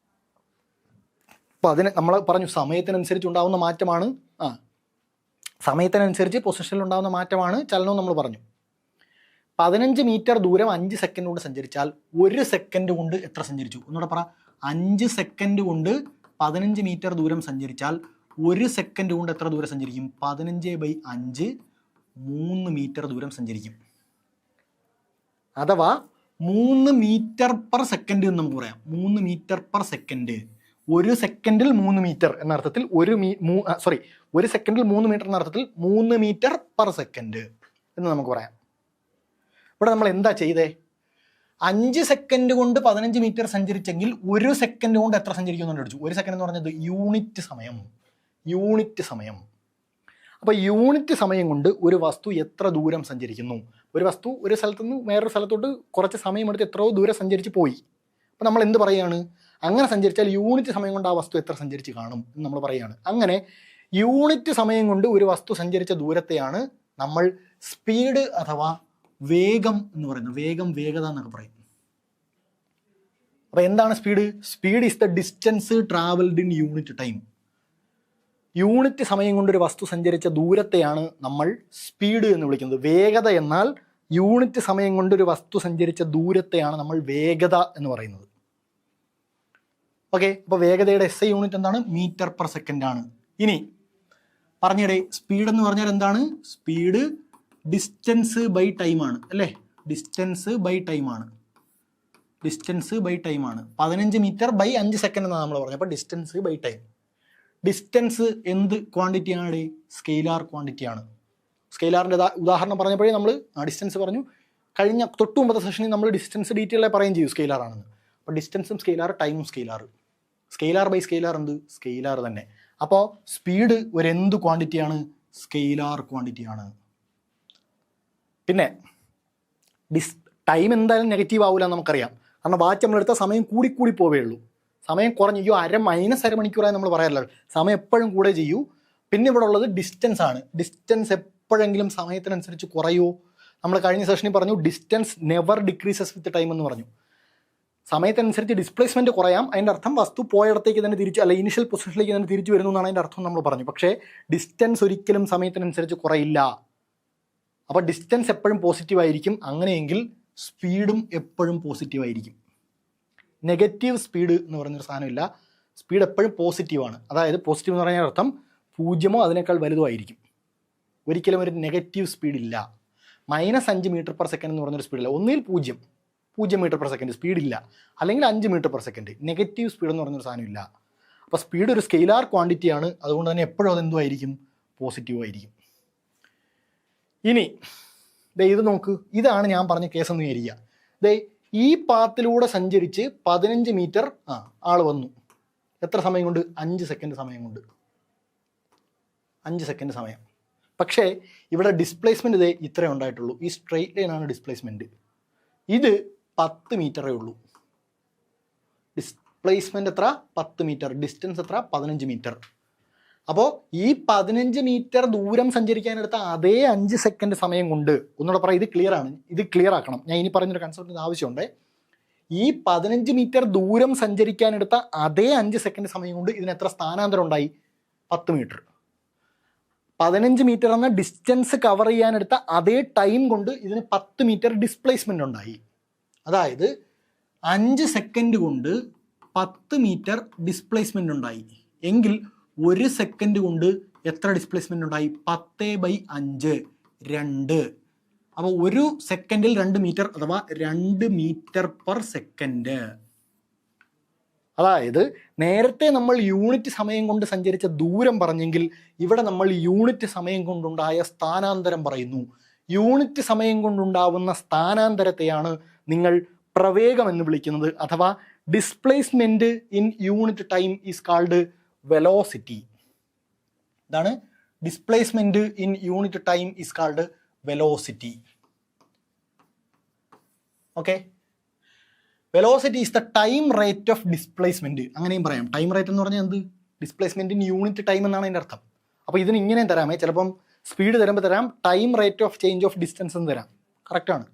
അപ്പോൾ നമ്മൾ പറഞ്ഞു സമയത്തിനനുസരിച്ച് ഉണ്ടാകുന്ന മാറ്റമാണ് സമയത്തിനനുസരിച്ച് പൊസിഷനിൽ ഉണ്ടാകുന്ന മാറ്റമാണ് ചലനവും നമ്മൾ പറഞ്ഞു. 15 മീറ്റർ ദൂരം 5 സെക്കൻഡ് കൊണ്ട് സഞ്ചരിച്ചാൽ 1 സെക്കൻഡ് കൊണ്ട് എത്ര സഞ്ചരിച്ചു? ഒന്നുകൂടെ പറ. 5 സെക്കൻഡ് കൊണ്ട് 15 മീറ്റർ ദൂരം സഞ്ചരിച്ചാൽ 1 സെക്കൻഡ് കൊണ്ട് എത്ര ദൂരം സഞ്ചരിക്കും? 15/5 3 മീറ്റർ ദൂരം സഞ്ചരിക്കും. അഥവാ 3 മീറ്റർ പെർ സെക്കൻഡ് എന്ന് നമുക്ക് പറയാം. 3 മീറ്റർ പെർ സെക്കൻഡ്. 1 സെക്കൻഡിൽ 3 മീറ്റർ എന്ന അർത്ഥത്തിൽ 1 സെക്കൻഡിൽ 3 മീറ്റർ എന്ന അർത്ഥത്തിൽ 3 മീറ്റർ പെർ സെക്കൻഡ് എന്ന് നമുക്ക് പറയാം. ഇവിടെ നമ്മൾ എന്താ ചെയ്തേ? 5 സെക്കൻഡ് കൊണ്ട് 15 മീറ്റർ സഞ്ചരിച്ചെങ്കിൽ 1 സെക്കൻഡ് കൊണ്ട് എത്ര സഞ്ചരിക്കുമെന്ന് അടിച്ചു. 1 സെക്കൻഡ് എന്ന് പറഞ്ഞത് യൂണിറ്റ് സമയം. അപ്പോൾ യൂണിറ്റ് സമയം കൊണ്ട് ഒരു വസ്തു എത്ര ദൂരം സഞ്ചരിക്കുന്നു? ഒരു വസ്തു ഒരു സ്ഥലത്ത് നിന്ന് വേറൊരു സ്ഥലത്തോട്ട് കുറച്ച് സമയമെടുത്ത് എത്രയോ ദൂരം സഞ്ചരിച്ച് പോയി. അപ്പോൾ നമ്മൾ എന്ത് പറയുകയാണ്? അങ്ങനെ സഞ്ചരിച്ചാൽ യൂണിറ്റ് സമയം കൊണ്ട് ആ വസ്തു എത്ര സഞ്ചരിച്ച് കാണും എന്ന് നമ്മൾ പറയുകയാണ്. അങ്ങനെ യൂണിറ്റ് സമയം കൊണ്ട് ഒരു വസ്തു സഞ്ചരിച്ച ദൂരത്തെയാണ് നമ്മൾ സ്പീഡ് അഥവാ വേഗം എന്ന് പറയുന്നത്. വേഗത എന്നൊക്കെ പറയും. അപ്പോൾ എന്താണ് speed? Speed is the distance travelled in unit time. Unit സമയം കൊണ്ടൊരു വസ്തു സഞ്ചരിച്ച ദൂരത്തെയാണ് നമ്മൾ സ്പീഡ് എന്ന് വിളിക്കുന്നത്. വേഗത എന്നാൽ യൂണിറ്റ് സമയം കൊണ്ടൊരു വസ്തു സഞ്ചരിച്ച ദൂരത്തെയാണ് നമ്മൾ വേഗത എന്ന് പറയുന്നത്. ഓക്കെ, അപ്പോൾ വേഗതയുടെ SI യൂണിറ്റ് എന്താണ്? മീറ്റർ പെർ സെക്കൻഡ് ആണ്. ഇനി പറഞ്ഞിടേ, സ്പീഡ് എന്ന് പറഞ്ഞാൽ എന്താണ്? സ്പീഡ് ഡിസ്റ്റൻസ് ബൈ ടൈം ആണ് അല്ലേ? ഡിസ്റ്റൻസ് ബൈ ടൈം ആണ്. 15 മീറ്റർ ബൈ 5 സെക്കൻഡ് എന്നാണ് നമ്മൾ പറഞ്ഞത്. അപ്പോൾ ഡിസ്റ്റൻസ് ബൈ ടൈം. ഡിസ്റ്റൻസ് എന്ത് ക്വാണ്ടിറ്റി ആണ്? സ്കെയിലാർ ക്വാണ്ടിറ്റി ആണ്. സ്കെയിലാറിൻ്റെ ഉദാഹരണം പറഞ്ഞപ്പോഴേ നമ്മൾ ഡിസ്റ്റൻസ് പറഞ്ഞു. കഴിഞ്ഞ തൊട്ട് മുമ്പത്തെ സെഷനിൽ നമ്മൾ ഡിസ്റ്റൻസ് ഡീറ്റെയിലായി പറയുകയും ചെയ്യും സ്കെയിലാർ ആണെന്ന്. അപ്പോൾ ഡിസ്റ്റൻസും സ്കെയിലാർ, ടൈമും സ്കെയിലാർ. സ്കെയിലാർ ബൈ സ്കെയിലാർ എന്ത്? സ്കെയിലാർ തന്നെ. അപ്പോൾ സ്പീഡ് ഒരു എന്ത് ക്വാണ്ടിറ്റിയാണ്? സ്കെയിലാർ ക്വാണ്ടിറ്റിയാണ്. പിന്നെ ടൈം എന്തായാലും നെഗറ്റീവ് ആവില്ല നമുക്കറിയാം. കാരണം വാച്ച് നമ്മളെടുത്ത സമയം കൂടി പോവേ ഉള്ളൂ. സമയം കുറഞ്ഞു അരമണിക്കൂറായി നമ്മൾ പറയാറില്ല. സമയം എപ്പോഴും കൂടെ ചെയ്യൂ. പിന്നെ ഇവിടെ ഉള്ളത് ഡിസ്റ്റൻസ് ആണ്. ഡിസ്റ്റൻസ് എപ്പോഴെങ്കിലും സമയത്തിനനുസരിച്ച് കുറയുമോ? നമ്മൾ കഴിഞ്ഞ സെഷനിൽ പറഞ്ഞു distance never decreases with time എന്ന് പറഞ്ഞു. സമയത്തനുസരിച്ച് ഡിസ്പ്ലേസ്മെൻറ്റ് കുറയാം. അതിൻ്റെ അർത്ഥം വസ്തു പോയിടത്തേക്ക് തന്നെ തിരിച്ച്, അല്ല ഇനിഷ്യൽ പൊസിഷനിലേക്ക് തന്നെ തിരിച്ചു വരുന്നു എന്നാണ് അതിൻ്റെ അർത്ഥം നമ്മൾ പറഞ്ഞു. പക്ഷേ ഡിസ്റ്റൻസ് ഒരിക്കലും സമയത്തിനനുസരിച്ച് കുറയില്ല. അപ്പോൾ ഡിസ്റ്റൻസ് എപ്പോഴും പോസിറ്റീവ് ആയിരിക്കും. അങ്ങനെയെങ്കിൽ സ്പീഡും എപ്പോഴും പോസിറ്റീവ് ആയിരിക്കും. നെഗറ്റീവ് സ്പീഡ് എന്ന് പറയുന്നൊരു സാധനമില്ല. സ്പീഡ് എപ്പോഴും പോസിറ്റീവാണ്. അതായത് പോസിറ്റീവ് എന്ന് പറഞ്ഞാൽ അർത്ഥം 0 അതിനേക്കാൾ വലുതോ ആയിരിക്കും. ഒരിക്കലും ഒരു നെഗറ്റീവ് സ്പീഡില്ല. -5 മീറ്റർ പെർ സെക്കൻഡ് എന്ന് പറഞ്ഞൊരു സ്പീഡില്ല. ഒന്നിൽ 0 മീറ്റർ പെർ സെക്കൻഡ് സ്പീഡില്ല, അല്ലെങ്കിൽ 5 metre per second. Negative speed എന്ന് പറഞ്ഞൊരു സാധനമില്ല. അപ്പോൾ സ്പീഡ് ഒരു സ്കെയിലാർ ക്വാണ്ടിറ്റിയാണ്. അതുകൊണ്ട് തന്നെ എപ്പോഴും അതെന്തോ ആയിരിക്കും? പോസിറ്റീവ് ആയിരിക്കും. ഇനി ഇത് നോക്ക്, ഇതാണ് ഞാൻ പറഞ്ഞ കേസ് എന്ന് വിചാരിക്കുക. ഈ പാത്തിലൂടെ സഞ്ചരിച്ച് 15 മീറ്റർ ആൾ വന്നു. എത്ര സമയം കൊണ്ട്? 5 സെക്കൻഡ് സമയം കൊണ്ട്. 5 സെക്കൻഡ് സമയം. പക്ഷേ ഇവിടെ ഡിസ്പ്ലേസ്മെൻറ്റ് ഇത്രേ ഉണ്ടായിട്ടുള്ളൂ. ഈ സ്ട്രെയിറ്റ് ലൈനാണ് ഡിസ്പ്ലേസ്മെൻറ്റ്. ഇത് 10 മീറ്ററേ ഉള്ളൂ. ഡിസ്പ്ലേസ്മെൻറ്റ് എത്ര? 10 മീറ്റർ. ഡിസ്റ്റൻസ് എത്ര? 15 മീറ്റർ. അപ്പോൾ ഈ 15 മീറ്റർ ദൂരം സഞ്ചരിക്കാനെടുത്ത അതേ 5 സെക്കൻഡ് സമയം കൊണ്ട്, ഒന്നുകൂടെ പറയാം, ഇത് ക്ലിയർ ആണ്, ഇത് ക്ലിയർ ആക്കണം. ഞാൻ ഇനി പറയുന്നൊരു കൺസെപ്റ്റിന് ആവശ്യമുണ്ട്. ഈ 15 മീറ്റർ ദൂരം സഞ്ചരിക്കാനെടുത്ത അതേ 5 സെക്കൻഡ് സമയം കൊണ്ട് ഇതിന് എത്ര സ്ഥാനാന്തരം ഉണ്ടായി? 10 മീറ്റർ. 15 മീറ്റർ എന്ന ഡിസ്റ്റൻസ് കവർ ചെയ്യാനെടുത്ത അതേ ടൈം കൊണ്ട് ഇതിന് 10 മീറ്റർ ഡിസ്പ്ലേസ്മെൻ്റ് ഉണ്ടായി. അതായത് 5 സെക്കൻഡ് കൊണ്ട് 10 മീറ്റർ ഡിസ്പ്ലേസ്മെൻ്റ് ഉണ്ടായി. എങ്കിൽ 1 സെക്കൻഡ് കൊണ്ട് എത്ര ഡിസ്പ്ലേസ്മെൻ്റ് ഉണ്ടായി? 10/5 2. അപ്പോൾ 1 സെക്കൻഡിൽ 2 മീറ്റർ, അഥവാ 2 മീറ്റർ പെർ സെക്കൻഡ്. അതായത് നേരത്തെ നമ്മൾ യൂണിറ്റ് സമയം കൊണ്ട് സഞ്ചരിച്ച ദൂരം പറഞ്ഞെങ്കിൽ ഇവിടെ നമ്മൾ യൂണിറ്റ് സമയം കൊണ്ടുണ്ടായ സ്ഥാനാന്തരം പറയുന്നു. യൂണിറ്റ് സമയം കൊണ്ടുണ്ടാവുന്ന സ്ഥാനാന്തരത്തെയാണ് നിങ്ങൾ പ്രവേഗം എന്ന് വിളിക്കുന്നത്. അഥവാ displacement in unit time is called velocity. ഇതാണ് displacement in unit time is called velocity. Okay, velocity is the time rate of displacement. അങ്ങനെയും പറയാം. ടൈം റേറ്റ് എന്ന് പറഞ്ഞാൽ എന്ത്? ഡിസ്പ്ലേസ്മെൻറ്റ് ഇൻ യൂണിറ്റ് ടൈം എന്നാണ് അതിൻ്റെ അർത്ഥം. അപ്പോൾ ഇതിന് ഇങ്ങനെയും തരാമേ. ചിലപ്പം സ്പീഡ് തരുമ്പോൾ തരാം time rate of change of distance എന്ന് തരാം. കറക്റ്റാണ്.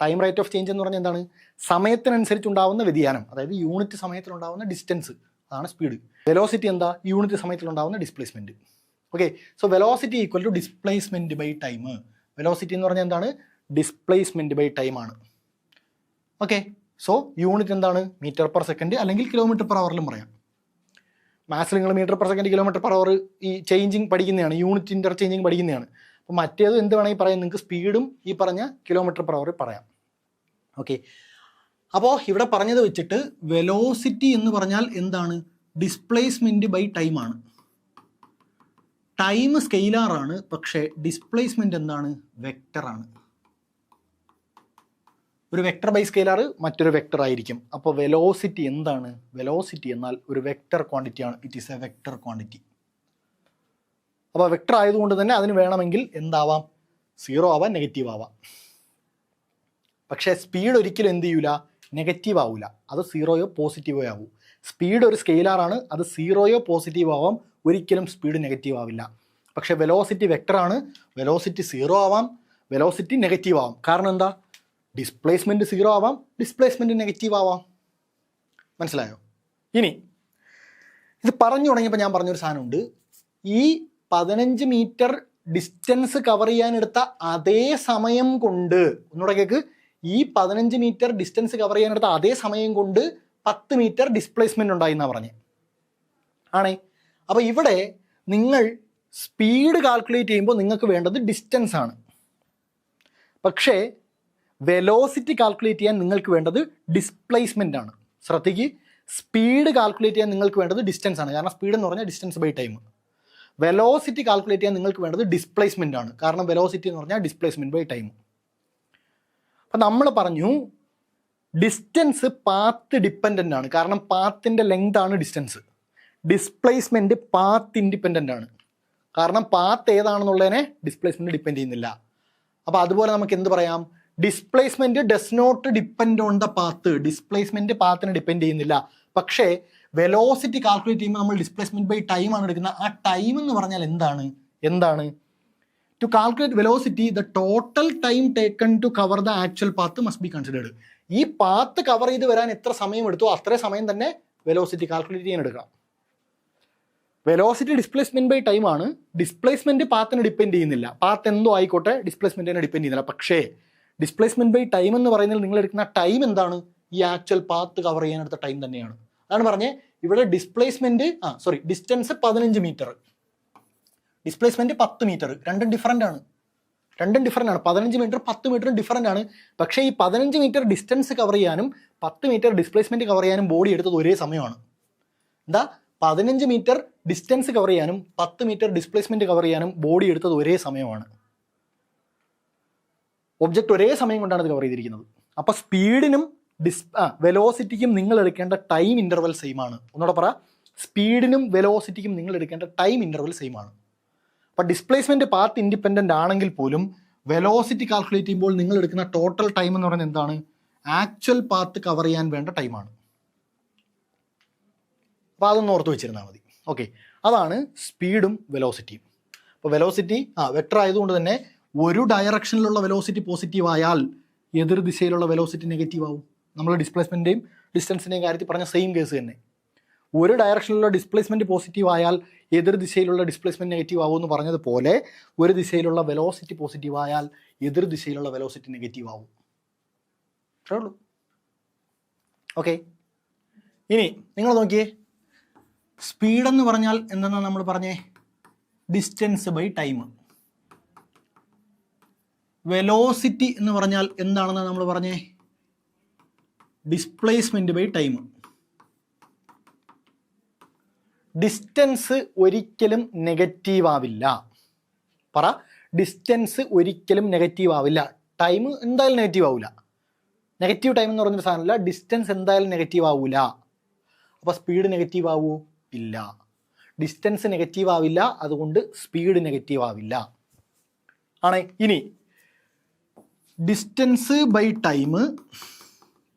ടൈം റേറ്റ് ഓഫ് ചേഞ്ച് എന്ന് പറഞ്ഞാൽ എന്താണ്? സമയത്തിനനുസരിച്ചുണ്ടാവുന്ന വ്യതിയാനം. അതായത് യൂണിറ്റ് സമയത്തിലുണ്ടാവുന്ന ഡിസ്റ്റൻസ്, അതാണ് സ്പീഡ്. വെലോസിറ്റി എന്താ? യൂണിറ്റ് സമയത്തിലുണ്ടാവുന്ന displacement. Okay, so velocity equal to displacement by time. Velocity എന്ന് പറഞ്ഞാൽ എന്താണ്? ഡിസ്പ്ലേസ്മെൻറ്റ് ബൈ ടൈം ആണ്. ഓക്കെ, സോ യൂണിറ്റ് എന്താണ്? മീറ്റർ പെർ സെക്കൻഡ്, അല്ലെങ്കിൽ കിലോമീറ്റർ പെർ അവറിലും പറയാം. മാത്സിൽ നിങ്ങൾ metre per second, kilometre per hour ഈ ചേഞ്ചിങ് പഠിക്കുന്നതാണ്, യൂണിറ്റ് ഇൻ്റർചേഞ്ചിങ് പഠിക്കുന്നതാണ്. അപ്പോൾ മറ്റേത് എന്ത് വേണമെങ്കിൽ പറയാം, നിങ്ങൾക്ക് സ്പീഡും ഈ പറഞ്ഞ കിലോമീറ്റർ പെർ അവർ പറയാം. ഓക്കെ, അപ്പോൾ ഇവിടെ പറഞ്ഞത് വെച്ചിട്ട് വെലോസിറ്റി എന്ന് പറഞ്ഞാൽ എന്താണ്? Displacement by time time. ടൈം സ്കെയിലാറാണ്, പക്ഷേ ഡിസ്പ്ലേസ്മെൻറ്റ് എന്താണ്? വെക്ടറാണ്. ഒരു വെക്ടർ ബൈ സ്കെയിലാർ മറ്റൊരു വെക്ടർ ആയിരിക്കും. അപ്പോൾ വെലോസിറ്റി എന്താണ്? വെലോസിറ്റി എന്നാൽ ഒരു വെക്ടർ ക്വാണ്ടിറ്റിയാണ്. It is a vector quantity. അപ്പോൾ വെക്ടർ ആയതുകൊണ്ട് തന്നെ അതിന് വേണമെങ്കിൽ എന്താവാം? 0 ആവാം, നെഗറ്റീവ് ആവാം. പക്ഷേ സ്പീഡ് ഒരിക്കലും എന്ത് ചെയ്യൂല? നെഗറ്റീവ് ആവില്ല. അത് 0യോ പോസിറ്റീവോ ആവും. സ്പീഡ് ഒരു സ്കെയിലാറാണ്. അത് 0യോ പോസിറ്റീവ് ആവാം. ഒരിക്കലും സ്പീഡ് നെഗറ്റീവ് ആവില്ല. പക്ഷേ വെലോസിറ്റി വെക്ടറാണ്. വെലോസിറ്റി 0 ആവാം, വെലോസിറ്റി നെഗറ്റീവ് ആവാം. കാരണം എന്താ? ഡിസ്പ്ലേസ്മെൻറ്റ് 0 ആവാം, ഡിസ്പ്ലേസ്മെൻറ്റ് നെഗറ്റീവ് ആവാം. മനസ്സിലായോ? ഇനി ഇത് പറഞ്ഞു തുടങ്ങിയപ്പോൾ ഞാൻ പറഞ്ഞൊരു സാധനമുണ്ട്. ഈ 15 മീറ്റർ ഡിസ്റ്റൻസ് കവർ ചെയ്യാനെടുത്ത അതേ സമയം കൊണ്ട്, ഒന്നുകൂടെ കേൾക്ക്, ഈ 15 മീറ്റർ ഡിസ്റ്റൻസ് കവർ ചെയ്യാനെടുത്ത അതേ സമയം കൊണ്ട് 10 മീറ്റർ ഡിസ്പ്ലേസ്മെൻറ്റ് ഉണ്ടായി എന്നാണ് പറഞ്ഞത്. ആണേ. അപ്പോൾ ഇവിടെ നിങ്ങൾ സ്പീഡ് കാൽക്കുലേറ്റ് ചെയ്യുമ്പോൾ നിങ്ങൾക്ക് വേണ്ടത് ഡിസ്റ്റൻസ് ആണ്. പക്ഷേ വെലോസിറ്റി കാൽക്കുലേറ്റ് ചെയ്യാൻ നിങ്ങൾക്ക് വേണ്ടത് ഡിസ്പ്ലേസ്മെൻ്റ് ആണ്. ശ്രദ്ധിക്ക്, സ്പീഡ് കാൽക്കുലേറ്റ് ചെയ്യാൻ നിങ്ങൾക്ക് വേണ്ടത് ഡിസ്റ്റൻസ് ആണ്, കാരണം സ്പീഡ് എന്ന് പറഞ്ഞാൽ distance by time. Velocity calculate ചെയ്യാൻ നിങ്ങൾക്ക് വേണ്ടത് ഡിസ്പ്ലേസ്മെൻ്റ് ആണ്, കാരണം വെലോസിറ്റി എന്ന് പറഞ്ഞാൽ ഡിസ്പ്ലേസ്മെൻറ്റ് ബൈ ടൈം. അപ്പം നമ്മൾ പറഞ്ഞു ഡിസ്റ്റൻസ് പാത്ത് ഡിപ്പെൻഡൻ്റ് ആണ്, കാരണം പാത്തിൻ്റെ ലെങ്ത് ആണ് ഡിസ്റ്റൻസ്. ഡിസ്പ്ലേസ്മെൻറ്റ് പാത്ത് ഇൻഡിപെൻഡൻ്റ് ആണ്, കാരണം പാത്ത് ഏതാണെന്നുള്ളതിനെ ഡിസ്പ്ലേസ്മെൻറ്റ് ഡിപ്പെൻഡ് ചെയ്യുന്നില്ല. അപ്പോൾ അതുപോലെ നമുക്ക് എന്ത് പറയാം, displacement does not depend on the path. Displacement പാത്തിനെ ഡിപ്പെൻഡ് ചെയ്യുന്നില്ല. പക്ഷേ വെലോസിറ്റി കാൽക്കുലേറ്റ് ചെയ്യുമ്പോൾ നമ്മൾ ഡിസ്പ്ലേസ്മെൻറ്റ് ബൈ ടൈം ആണ് എടുക്കുന്നത്. ആ ടൈം എന്ന് പറഞ്ഞാൽ എന്താണ് to calculate velocity the total time taken to cover the actual path must be considered. ഈ പാത്ത് കവർ ചെയ്ത് വരാൻ എത്ര സമയം എടുത്തോ അത്രയും സമയം തന്നെ വെലോസിറ്റി കാൽക്കുലേറ്റ് ചെയ്യാൻ എടുക്കണം. വെലോസിറ്റി ഡിസ്പ്ലേസ്മെൻറ്റ് ബൈ ടൈം ആണ്. ഡിസ്പ്ലേസ്മെൻറ്റ് പാത്തിനെ ഡിപ്പെൻഡ് ചെയ്യുന്നില്ല. പാത്ത് എന്തോ ആയിക്കോട്ടെ, ഡിസ്പ്ലേസ്മെൻറ്റിനെ ഡിപ്പെൻഡ് ചെയ്യുന്നില്ല. പക്ഷേ ഡിസ്പ്ലേസ്മെൻറ്റ് ബൈ ടൈം എന്ന് പറയുന്നത് നിങ്ങൾ എടുക്കുന്ന ടൈം എന്താണ്, ഈ ആക്ച്വൽ പാത്ത് കവർ ചെയ്യാൻ എടുത്ത ടൈം തന്നെയാണ്. അതാണ് പറഞ്ഞത് ഇവിടെ displacement distance 15 metre, displacement 10 metre. രണ്ടും ഡിഫറൻ്റ് ആണ്. 15 മീറ്റർ 10 മീറ്ററും ഡിഫറൻ്റ് ആണ്. പക്ഷേ ഈ 15 മീറ്റർ ഡിസ്റ്റൻസ് കവർ ചെയ്യാനും 10 മീറ്റർ ഡിസ്പ്ലേസ്മെൻറ്റ് കവർ ചെയ്യാനും ബോഡി എടുത്തത് ഒരേ സമയമാണ്. 15 മീറ്റർ ഡിസ്റ്റൻസ് കവർ ചെയ്യാനും 10 മീറ്റർ ഡിസ്പ്ലേസ്മെൻറ്റ് കവർ ചെയ്യാനും ബോഡി എടുത്തത് ഒരേ സമയമാണ്. ഒബ്ജക്റ്റ് ഒരേ സമയം കൊണ്ടാണ് ഇത് കവർ ചെയ്തിരിക്കുന്നത്. അപ്പോൾ സ്പീഡിനും വെലോസിറ്റിക്കും നിങ്ങൾ എടുക്കേണ്ട ടൈം ഇൻ്റർവൽ സെയിം ആണ്. ഒന്നുകൂടെ പറ, സ്പീഡിനും വെലോസിറ്റിക്കും നിങ്ങൾ എടുക്കേണ്ട ടൈം ഇൻ്റർവൽ സെയിം ആണ്. അപ്പോൾ ഡിസ്പ്ലേസ്മെൻറ്റ് പാത്ത് ഇൻഡിപെൻഡൻ്റ് ആണെങ്കിൽ പോലും വെലോസിറ്റി കാൽക്കുലേറ്റ് ചെയ്യുമ്പോൾ നിങ്ങൾ എടുക്കുന്ന ടോട്ടൽ ടൈം എന്ന് പറയുന്നത് എന്താണ്, ആക്ച്വൽ പാത്ത് കവർ ചെയ്യാൻ വേണ്ട ടൈമാണ്. അപ്പോൾ അതൊന്ന് ഓർത്ത് വെച്ചിരുന്നാൽ മതി. ഓക്കെ, അതാണ് സ്പീഡും വെലോസിറ്റിയും. അപ്പോൾ വെലോസിറ്റി വെക്ടർ ആയതുകൊണ്ട് തന്നെ ഒരു ഡയറക്ഷനിലുള്ള വെലോസിറ്റി പോസിറ്റീവ് ആയാൽ എതിർ ദിശയിലുള്ള വെലോസിറ്റി നെഗറ്റീവ് ആവും. നമ്മൾ ഡിസ്പ്ലേസ്മെൻറ്റിൻ്റെയും ഡിസ്റ്റൻസിൻ്റെയും കാര്യത്തിൽ പറഞ്ഞ സെയിം കേസ് തന്നെ. ഒരു ഡയറക്ഷനിലുള്ള ഡിസ്പ്ലേസ്മെൻറ്റ് പോസിറ്റീവ് ആയാൽ എതിർ ദിശയിലുള്ള ഡിസ്പ്ലേസ്മെൻറ്റ് നെഗറ്റീവ് ആവും എന്ന് പറഞ്ഞതുപോലെ ഒരു ദിശയിലുള്ള വെലോസിറ്റി പോസിറ്റീവ് ആയാൽ എതിർ ദിശയിലുള്ള വെലോസിറ്റി നെഗറ്റീവ് ആവും. അത്രേ ഉള്ളൂ. ഓക്കെ, ഇനി നിങ്ങൾ നോക്കിയേ, സ്പീഡെന്ന് പറഞ്ഞാൽ എന്തെന്നാണ് നമ്മൾ പറഞ്ഞേ, ഡിസ്റ്റൻസ് ബൈ ടൈം. വെലോസിറ്റി എന്ന് പറഞ്ഞാൽ എന്താണെന്നാണ് നമ്മൾ പറഞ്ഞേ, ഡിസ്പ്ലേസ്മെൻറ്റ് ബൈ ടൈം. ഡിസ്റ്റൻസ് ഒരിക്കലും നെഗറ്റീവ് ആവില്ല. പറ, ഡിസ്റ്റൻസ് ഒരിക്കലും നെഗറ്റീവ് ആവില്ല. ടൈം എന്തായാലും നെഗറ്റീവ് ആവില്ല. നെഗറ്റീവ് ടൈം എന്ന് പറഞ്ഞൊരു സാധനമില്ല. ഡിസ്റ്റൻസ് എന്തായാലും നെഗറ്റീവ് ആവില്ല. അപ്പോൾ സ്പീഡ് നെഗറ്റീവ് ആവുമോ? ഇല്ല. ഡിസ്റ്റൻസ് നെഗറ്റീവ് ആവില്ല, അതുകൊണ്ട് സ്പീഡ് നെഗറ്റീവ് ആവില്ല. ആണേ, ഇനി distance by time,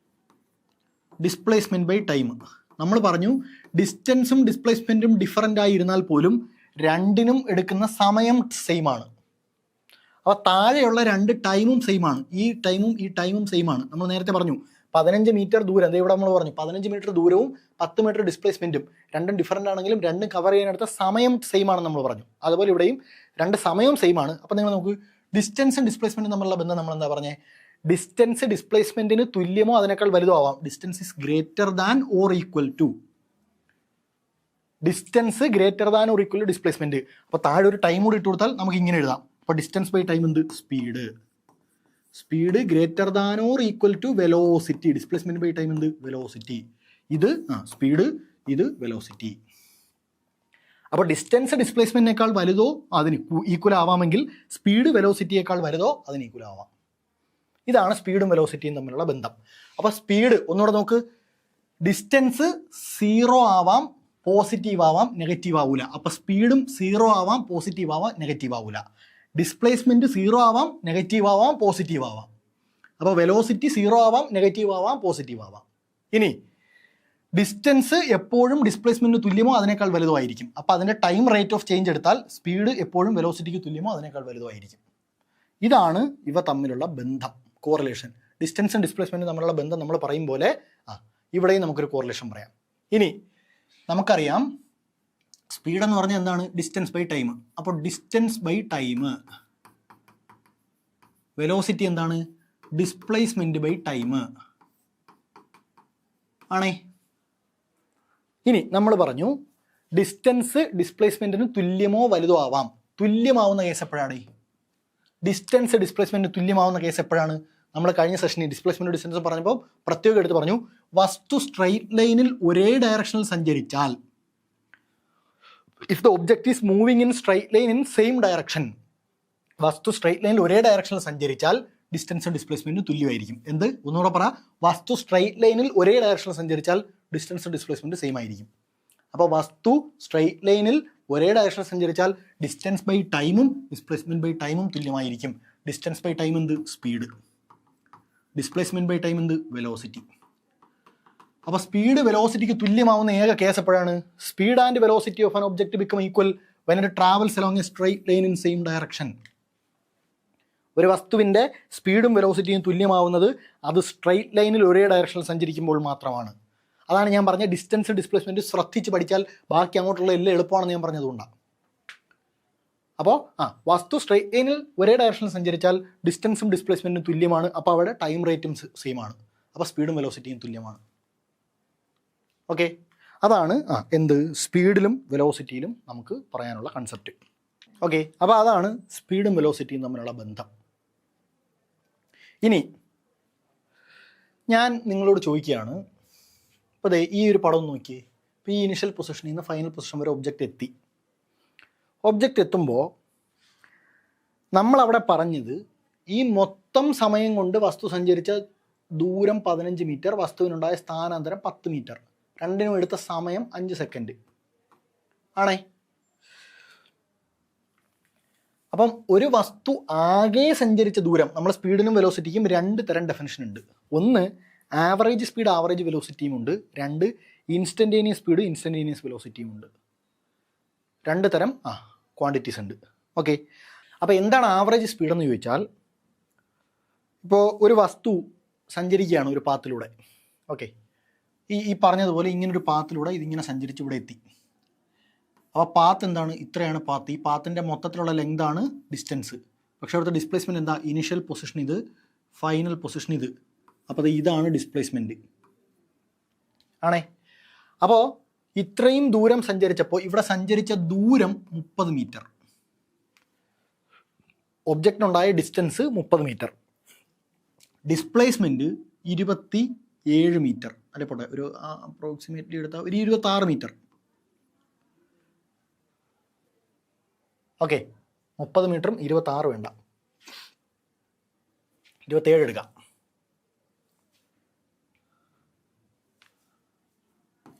displacement by time. നമ്മൾ പറഞ്ഞു ഡിസ്റ്റൻസും ഡിസ്പ്ലേസ്മെൻറ്റും ഡിഫറൻ്റ് ആയിരുന്നാൽ പോലും രണ്ടിനും എടുക്കുന്ന സമയം സെയിം ആണ്. അപ്പോൾ താഴെയുള്ള രണ്ട് ടൈമും സെയിം ആണ്. ഈ ടൈമും സെയിം ആണ്. നമ്മൾ നേരത്തെ പറഞ്ഞു 15 മീറ്റർ ദൂരം, ഇവിടെ നമ്മൾ പറഞ്ഞു 15 മീറ്റർ ദൂരവും 10 മീറ്റർ ഡിസ്പ്ലേസ്മെൻറ്റും രണ്ടും ഡിഫറൻ്റ് ആണെങ്കിലും രണ്ടും കവർ ചെയ്യാനെടുത്ത സമയം സെയിം ആണെന്ന് നമ്മൾ പറഞ്ഞു. അതുപോലെ ഇവിടെയും രണ്ട് സമയവും സെയിം ആണ്. അപ്പോൾ നിങ്ങൾ നോക്കൂ, ഡിസ്റ്റൻസും ഡിസ്പ്ലേസ്മെൻറ്റും തമ്മിലുള്ള ബന്ധം നമ്മൾ എന്താ പറഞ്ഞേ, ഡിസ്റ്റൻസ് ഡിസ്പ്ലേസ്മെൻറ്റിന് തുല്യമോ അതിനേക്കാൾ വലുതോ ആവാം. Distance is greater than or equal to. Distance greater than or equal to displacement. അപ്പോൾ താഴെ ഒരു ടൈം കൂടി ഇട്ട് കൊടുത്താൽ നമുക്ക് ഇങ്ങനെ എഴുതാം. അപ്പോൾ ഡിസ്റ്റൻസ് ബൈ ടൈം എന്ത്, speed greater than or equal to velocity. Displacement by time എന്ത്, വെലോസിറ്റി. ഇത് സ്പീഡ്, ഇത് വെലോസിറ്റി. അപ്പോൾ ഡിസ്റ്റൻസ് ഡിസ്പ്ലേസ്മെൻറ്റിനേക്കാൾ വലുതോ അതിന് ഈക്വൽ ആവാമെങ്കിൽ സ്പീഡ് വെലോസിറ്റിയേക്കാൾ വലുതോ അതിന് ഈക്വൽ ആവാം. ഇതാണ് സ്പീഡും വെലോസിറ്റിയും തമ്മിലുള്ള ബന്ധം. അപ്പോൾ സ്പീഡ് ഒന്നുകൂടെ നോക്ക്, ഡിസ്റ്റൻസ് 0 ആവാം, പോസിറ്റീവ് ആവാം, നെഗറ്റീവ് ആവൂല. അപ്പോൾ സ്പീഡും 0 ആവാം, പോസിറ്റീവ് ആവാം, നെഗറ്റീവ് ആവൂല. ഡിസ്പ്ലേസ്മെൻറ്റ് 0 ആവാം, നെഗറ്റീവ് ആവാം, പോസിറ്റീവ് ആവാം. അപ്പോൾ വെലോസിറ്റി 0 ആവാം, നെഗറ്റീവ് ആവാം, പോസിറ്റീവ് ആവാം. ഇനി ഡിസ്റ്റൻസ് എപ്പോഴും ഡിസ്പ്ലേസ്മെൻറ്റിന് തുല്യമോ അതിനേക്കാൾ വലുതോ ആയിരിക്കും. അപ്പോൾ അതിൻ്റെ ടൈം റേറ്റ് ഓഫ് ചേഞ്ച് എടുത്താൽ സ്പീഡ് എപ്പോഴും വെലോസിറ്റിക്ക് തുല്യമോ അതിനേക്കാൾ വലുതോ ആയിരിക്കും. ഇതാണ് ഇവ തമ്മിലുള്ള ബന്ധം, കോറിലേഷൻ. ഡിസ്റ്റൻസും ഡിസ്പ്ലേസ്മെൻറ്റും തമ്മിലുള്ള ബന്ധം നമ്മൾ പറയും പോലെ ഇവിടെയും നമുക്കൊരു കോറിലേഷൻ പറയാം. ഇനി നമുക്കറിയാം സ്പീഡ് എന്ന് പറഞ്ഞാൽ എന്താണ്, ഡിസ്റ്റൻസ് ബൈ ടൈം. അപ്പോൾ ഡിസ്റ്റൻസ് ബൈ ടൈം, വെലോസിറ്റി എന്താണ്, ഡിസ്പ്ലേസ്മെൻറ്റ് ബൈ ടൈം ആണേ. ഇനി നമ്മൾ പറഞ്ഞു ഡിസ്റ്റൻസ് ഡിസ്പ്ലേസ്മെൻറ്റിന് തുല്യമോ വലുതോ ആവാം. തുല്യമാവുന്ന കേസ് എപ്പോഴാണ്? ഡിസ്റ്റൻസ് ഡിസ്പ്ലേസ്മെൻറ്റിന് തുല്യമാവുന്ന കേസ് എപ്പോഴാണ്? നമ്മൾ കഴിഞ്ഞ സെഷനിൽ ഡിസ്പ്ലേസ്മെൻറ്റ് ഡിസ്റ്റൻസ് പറഞ്ഞപ്പോൾ പ്രത്യേകം എടുത്ത് പറഞ്ഞു, വസ്തു സ്ട്രെയിറ്റ് ലൈനിൽ ഒരേ ഡയറക്ഷനിൽ സഞ്ചരിച്ചാൽ, if the object is moving in straight line in same direction, വസ്തു സ്ട്രെയിറ്റ് ലൈനിൽ ഒരേ ഡയറക്ഷനിൽ സഞ്ചരിച്ചാൽ ഡിസ്റ്റൻസും ഡിസ്പ്ലേസ്മെൻറ്റിന് തുല്യമായിരിക്കും. എന്ത്? ഒന്നുകൂടെ പറ. വസ്തു സ്ട്രെയിറ്റ് ലൈനിൽ ഒരേ ഡയറക്ഷനിൽ സഞ്ചരിച്ചാൽ ഡിസ്റ്റൻസും ഡിസ്പ്ലേസ്മെൻറ്റ് സെയിം ആയിരിക്കും. അപ്പോൾ വസ്തു സ്ട്രെയിറ്റ് ലൈനിൽ ഒരേ ഡയറക്ഷനിൽ സഞ്ചരിച്ചാൽ ഡിസ്റ്റൻസ് ബൈ ടൈമും ഡിസ്പ്ലേസ്മെൻറ്റ് ബൈ ടൈമും തുല്യമായിരിക്കും. ഡിസ്റ്റൻസ് ബൈ ടൈം എന്ത്? സ്പീഡ്. ഡിസ്പ്ലേസ്മെൻറ്റ് ബൈ ടൈം എന്ത്? വെലോസിറ്റി. അപ്പോൾ സ്പീഡ് വെലോസിറ്റിക്ക് തുല്യമാവുന്ന ഏക കേസ് എപ്പോഴാണ്? Speed and velocity of an object become equal when it travels along A straight line in same direction. ഒരു വസ്തുവിൻ്റെ സ്പീഡും വെലോസിറ്റിയും തുല്യമാവുന്നത് അത് സ്ട്രെയിറ്റ് ലൈനിൽ ഒരേ ഡയറക്ഷനിൽ സഞ്ചരിക്കുമ്പോൾ മാത്രമാണ്. അതാണ് ഞാൻ പറഞ്ഞ ഡിസ്റ്റൻസ് ഡിസ്പ്ലേസ്മെൻറ്റ് ശ്രദ്ധിച്ച് പഠിച്ചാൽ ബാക്കി അങ്ങോട്ടുള്ള എല്ലാം എളുപ്പമാണെന്ന് ഞാൻ പറഞ്ഞതുകൊണ്ടാണ്. അപ്പോൾ വസ്തു സ്ട്രെയിറ്റ് ലൈനിൽ ഒരേ ഡയറക്ഷനിൽ സഞ്ചരിച്ചാൽ ഡിസ്റ്റൻസും ഡിസ്പ്ലേസ്മെൻറ്റും തുല്യമാണ്. അപ്പോൾ അവിടെ ടൈം റേറ്റും സെയിം ആണ്. അപ്പോൾ സ്പീഡും വെലോസിറ്റിയും തുല്യമാണ്. ഓക്കെ, അതാണ് എന്ത് സ്പീഡിലും വെലോസിറ്റിയിലും നമുക്ക് പറയാനുള്ള കൺസെപ്റ്റ്. ഓക്കെ, അപ്പോൾ അതാണ് സ്പീഡും വെലോസിറ്റിയും തമ്മിലുള്ള ബന്ധം. ഇനി ഞാൻ നിങ്ങളോട് ചോദിക്കുകയാണ്, ഇപ്പോൾ ദേ ഈ ഒരു പടം നോക്കിയേ. ഇപ്പോൾ ഈ ഇനിഷ്യൽ പൊസിഷനിൽ നിന്ന് ഫൈനൽ പൊസിഷൻ വരെ ഒബ്ജക്റ്റ് എത്തി. ഒബ്ജക്റ്റ് എത്തുമ്പോൾ നമ്മളവിടെ പറഞ്ഞത് ഈ മൊത്തം സമയം കൊണ്ട് വസ്തു സഞ്ചരിച്ച ദൂരം 15 മീറ്റർ, വസ്തുവിനുണ്ടായ സ്ഥാനാന്തരം 10 മീറ്റർ, രണ്ടിനും എടുത്ത സമയം 5 സെക്കൻഡ് ആണേ. അപ്പം ഒരു വസ്തു ആകെ സഞ്ചരിച്ച ദൂരം, നമ്മൾ സ്പീഡിനും വെലോസിറ്റിക്കും 2 തരം ഡെഫിനിഷൻ ഉണ്ട്. ഒന്ന് ആവറേജ് സ്പീഡ് ആവറേജ് വെലോസിറ്റിയും ഉണ്ട്. 2 ഇൻസ്റ്റൻറ്റേനിയസ് സ്പീഡ് ഇൻസ്റ്റൻറ്റേനിയസ് വെലോസിറ്റിയും ഉണ്ട്. 2 തരം ക്വാണ്ടിറ്റീസ് ഉണ്ട്. ഓക്കെ, അപ്പോൾ എന്താണ് ആവറേജ് സ്പീഡെന്ന് ചോദിച്ചാൽ, ഇപ്പോൾ ഒരു വസ്തു സഞ്ചരിക്കുകയാണ് ഒരു പാത്തിലൂടെ. ഓക്കെ, ഈ പറഞ്ഞതുപോലെ ഇങ്ങനൊരു പാത്തിലൂടെ ഇതിങ്ങനെ സഞ്ചരിച്ച് ഇവിടെ എത്തി. അപ്പോൾ പാത്ത് എന്താണ്? ഇത്രയാണ് പാത്ത്. ഈ പാത്തിൻ്റെ മൊത്തത്തിലുള്ള ലെങ്താണ് ഡിസ്റ്റൻസ്. പക്ഷേ അവിടുത്തെ ഡിസ്പ്ലേസ്മെൻറ്റ് എന്താ? ഇനിഷ്യൽ പൊസിഷൻ ഇത്, ഫൈനൽ പൊസിഷൻ ഇത്. അപ്പോൾ ഇതാണ് ഡിസ്പ്ലേസ്മെൻറ്റ് ആണേ. അപ്പോൾ ഇത്രയും ദൂരം സഞ്ചരിച്ചപ്പോൾ ഇവിടെ സഞ്ചരിച്ച ദൂരം 30 മീറ്റർ, ഒബ്ജക്റ്റിനുണ്ടായ ഡിസ്റ്റൻസ് 30 മീറ്റർ, ഡിസ്പ്ലേസ്മെൻറ്റ് 27 മീറ്റർ, അല്ലെ പോട്ടെ ഒരു അപ്രോക്സിമേറ്റ്ലി എടുത്താൽ ഒരു 26 മീറ്റർ. ഓക്കെ, 30 മീറ്ററും 26 വേണ്ട, 27 എടുക്കാം.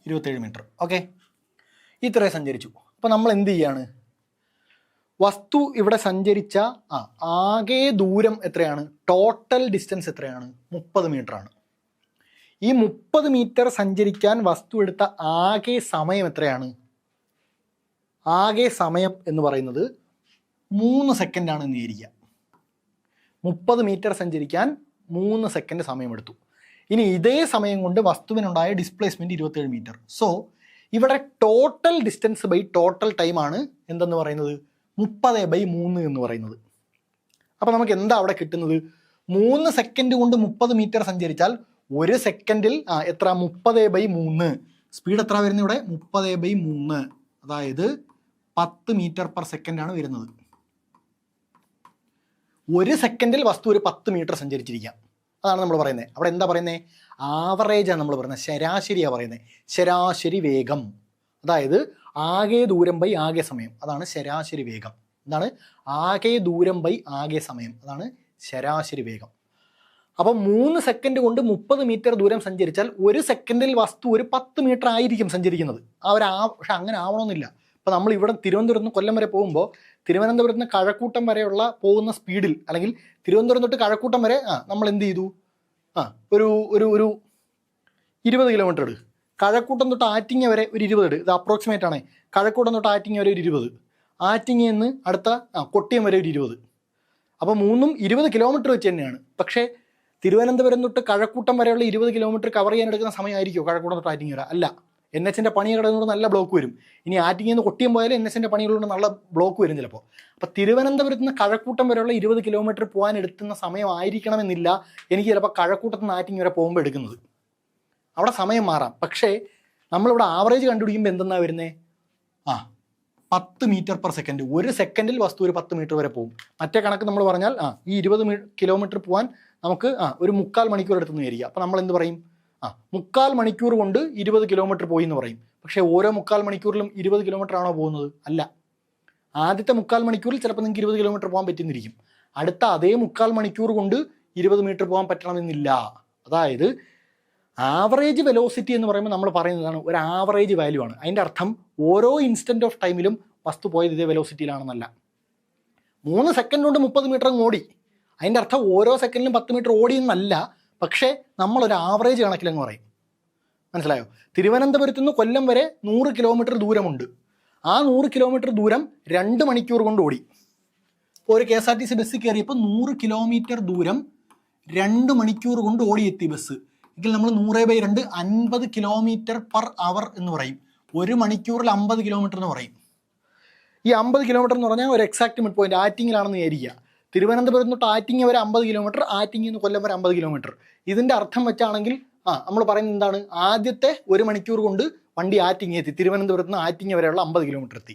27 മീറ്റർ. ഓക്കെ, ഇത്രയും സഞ്ചരിച്ചു. അപ്പോൾ നമ്മൾ എന്ത് ചെയ്യാണ്? വസ്തു ഇവിടെ സഞ്ചരിച്ച ആകെ ദൂരം എത്രയാണ്? ടോട്ടൽ ഡിസ്റ്റൻസ് എത്രയാണ്? 30 മീറ്ററാണ്. ഈ 30 മീറ്റർ സഞ്ചരിക്കാൻ വസ്തു എടുത്ത ആകെ സമയം എത്രയാണ്? ആകെ സമയം എന്ന് പറയുന്നത് 3 സെക്കൻഡാണ് എന്ന് വിചാരിക്കുക. 30 മീറ്റർ സഞ്ചരിക്കാൻ 3 സെക്കൻഡ് സമയമെടുത്തു. ഇനി ഇതേ സമയം കൊണ്ട് വസ്തുവിനുണ്ടായ ഡിസ്പ്ലേസ്മെൻറ്റ് 27 മീറ്റർ. സോ ഇവിടെ ടോട്ടൽ ഡിസ്റ്റൻസ് ബൈ ടോട്ടൽ ടൈമാണ് എന്തെന്ന് പറയുന്നത്? 30/3 എന്ന് പറയുന്നത്. അപ്പോൾ നമുക്ക് എന്താ അവിടെ കിട്ടുന്നത്? 3 സെക്കൻഡ് കൊണ്ട് 30 മീറ്റർ സഞ്ചരിച്ചാൽ 1 സെക്കൻഡിൽ എത്ര? 30/3. സ്പീഡ് എത്ര വരുന്നത് ഇവിടെ? 30/3, അതായത് 10 മീറ്റർ പെർ സെക്കൻഡാണ് വരുന്നത്. 1 സെക്കൻഡിൽ വസ്തു ഒരു 10 മീറ്റർ സഞ്ചരിച്ചിരിക്കാം. അതാണ് നമ്മൾ പറയുന്നത്. അവിടെ എന്താ പറയുന്നത്? ആവറേജാണ് നമ്മൾ പറയുന്നത്, ശരാശരിയാണ് പറയുന്നത്. ശരാശരി വേഗം, അതായത് ആകെ ദൂരം ബൈ ആകെ സമയം, അതാണ് ശരാശരി വേഗം. എന്താണ്? ആകെ ദൂരം ബൈ ആകെ സമയം, അതാണ് ശരാശരി വേഗം. അപ്പം 3 സെക്കൻഡ് കൊണ്ട് 30 മീറ്റർ ദൂരം സഞ്ചരിച്ചാൽ 1 സെക്കൻഡിൽ വസ്തു ഒരു 10 മീറ്റർ ആയിരിക്കും സഞ്ചരിക്കുന്നത്. പക്ഷെ അങ്ങനെ ആവണമെന്നില്ല. ഇപ്പോൾ നമ്മൾ ഇവിടെ തിരുവനന്തപുരത്ത് നിന്ന് കൊല്ലം വരെ പോകുമ്പോൾ തിരുവനന്തപുരത്ത് നിന്ന് കഴക്കൂട്ടം വരെയുള്ള പോകുന്ന സ്പീഡിൽ, അല്ലെങ്കിൽ തിരുവനന്തപുരം തൊട്ട് കഴക്കൂട്ടം വരെ നമ്മൾ എന്ത് ചെയ്തു? ഒരു ഒരു ഒരു 20 കിലോമീറ്റർ എടു. കഴക്കൂട്ടം തൊട്ട് ആറ്റിങ്ങ വരെ ഒരു 20 എടു. ഇത് അപ്രോക്സിമേറ്റ് ആണ്. കഴക്കൂട്ടം തൊട്ട് ആറ്റിങ്ങ വരെ ഒരു 20, ആറ്റിങ്ങയിൽ നിന്ന് അടുത്ത കൊട്ടിയം വരെ ഒരു 20. അപ്പോൾ 3ഉം 20 കിലോമീറ്റർ വെച്ച് തന്നെയാണ്. പക്ഷേ തിരുവനന്തപുരം തൊട്ട് കഴക്കൂട്ടം വരെയുള്ള 20 കിലോമീറ്റർ കവർ ചെയ്യാൻ എടുക്കുന്ന സമയമായിരിക്കുമോ കഴക്കൂട്ടം തൊട്ട് ആറ്റിങ്ങ വരെ? അല്ല. NHൻ്റെ പണി കിടന്നുകൊണ്ട് നല്ല ബ്ലോക്ക് വരും. ഇനി ആറ്റിങ്ങിൽ നിന്ന് കൊട്ടിയം പോയാലും NHൻ്റെ പണികളുകൊണ്ട് നല്ല ബ്ലോക്ക് വരും ചിലപ്പോൾ. അപ്പോൾ തിരുവനന്തപുരത്ത് നിന്ന് കഴക്കൂട്ടം വരെയുള്ള 20 കിലോമീറ്റർ പോകാൻ എടുക്കുന്ന സമയമായിരിക്കണമെന്നില്ല എനിക്ക് ചിലപ്പോൾ കഴക്കൂട്ടത്ത് നിന്ന് ആറ്റിങ്ങ വരെ പോകുമ്പോൾ എടുക്കുന്നത്. അവിടെ സമയം മാറാം. പക്ഷേ നമ്മളിവിടെ ആവറേജ് കണ്ടുപിടിക്കുമ്പോൾ എന്തെന്നാണ് വരുന്നത്? 10 മീറ്റർ പെർ സെക്കൻഡ്. ഒരു സെക്കൻഡിൽ വസ്തു ഒരു 10 മീറ്റർ വരെ പോകും. മറ്റേ കണക്ക് നമ്മൾ പറഞ്ഞാൽ ഈ 20 കിലോമീറ്റർ പോകാൻ നമുക്ക് ഒരു 3/4 മണിക്കൂർ എടുത്തെന്ന് വിചാരിക്കുക. അപ്പോൾ നമ്മൾ എന്ത് പറയും? 3/4 മണിക്കൂർ കൊണ്ട് 20 കിലോമീറ്റർ പോയി എന്ന് പറയും. പക്ഷേ ഓരോ 3/4 മണിക്കൂറിലും 20 കിലോമീറ്റർ ആണോ പോകുന്നത്? അല്ല. ആദ്യത്തെ 3/4 മണിക്കൂറിൽ ചിലപ്പോൾ നിങ്ങൾക്ക് 20 കിലോമീറ്റർ പോകാൻ പറ്റുന്നിരിക്കും. അടുത്ത അതേ 3/4 മണിക്കൂർ കൊണ്ട് 20 മീറ്റർ പോകാൻ പറ്റണമെന്നില്ല. അതായത് ആവറേജ് വെലോസിറ്റി എന്ന് പറയുമ്പോൾ നമ്മൾ പറയുന്നതാണ് ഒരു ആവറേജ് വാല്യൂ ആണ്. അതിൻ്റെ അർത്ഥം ഓരോ ഇൻസ്റ്റൻറ്റ് ഓഫ് ടൈമിലും വസ്തു പോയത് ഇതേ വെലോസിറ്റിയിലാണെന്നല്ല. 3 സെക്കൻഡ് കൊണ്ട് 30 മീറ്റർ അങ്ങ് ഓടി, അതിൻ്റെ അർത്ഥം ഓരോ സെക്കൻഡിലും 10 മീറ്റർ ഓടി എന്നല്ല. പക്ഷേ നമ്മളൊരു ആവറേജ് കണക്കിലെന്ന് പറയും. മനസ്സിലായോ? തിരുവനന്തപുരത്ത് നിന്ന് കൊല്ലം വരെ 100 കിലോമീറ്റർ ദൂരമുണ്ട്. ആ 100 കിലോമീറ്റർ ദൂരം 2 മണിക്കൂർ കൊണ്ട് ഓടി. ഇപ്പോൾ ഒരു KSRTC ബസ് കയറിയപ്പോൾ 100 കിലോമീറ്റർ ദൂരം 2 മണിക്കൂർ കൊണ്ട് ഓടിയെത്തി ബസ് എങ്കിൽ നമ്മൾ 100/2 50 കിലോമീറ്റർ പെർ അവർ എന്ന് പറയും. 1 മണിക്കൂറിൽ 50 കിലോമീറ്റർ എന്ന് പറയും. ഈ 50 കിലോമീറ്റർ എന്ന് പറഞ്ഞാൽ ഒരു എക്സാക്ട് മിഡ് പോയിന്റ് ആറ്റിങ്ങിലാണെന്ന് വിചാരിക്കുക. തിരുവനന്തപുരത്ത് തൊട്ട് ആറ്റിങ്ങ വരെ 50 കിലോമീറ്റർ, ആറ്റിങ്ങിൽ നിന്ന് കൊല്ലം വരെ 50 കിലോമീറ്റർ. ഇതിൻ്റെ അർത്ഥം വെച്ചാണെങ്കിൽ നമ്മൾ പറയുന്നത് എന്താണ്? ആദ്യത്തെ 1 മണിക്കൂർ കൊണ്ട് വണ്ടി ആറ്റിങ്ങ എത്തി, തിരുവനന്തപുരത്ത് നിന്ന് ആറ്റിങ്ങ വരെയുള്ള 50 കിലോമീറ്റർ എത്തി.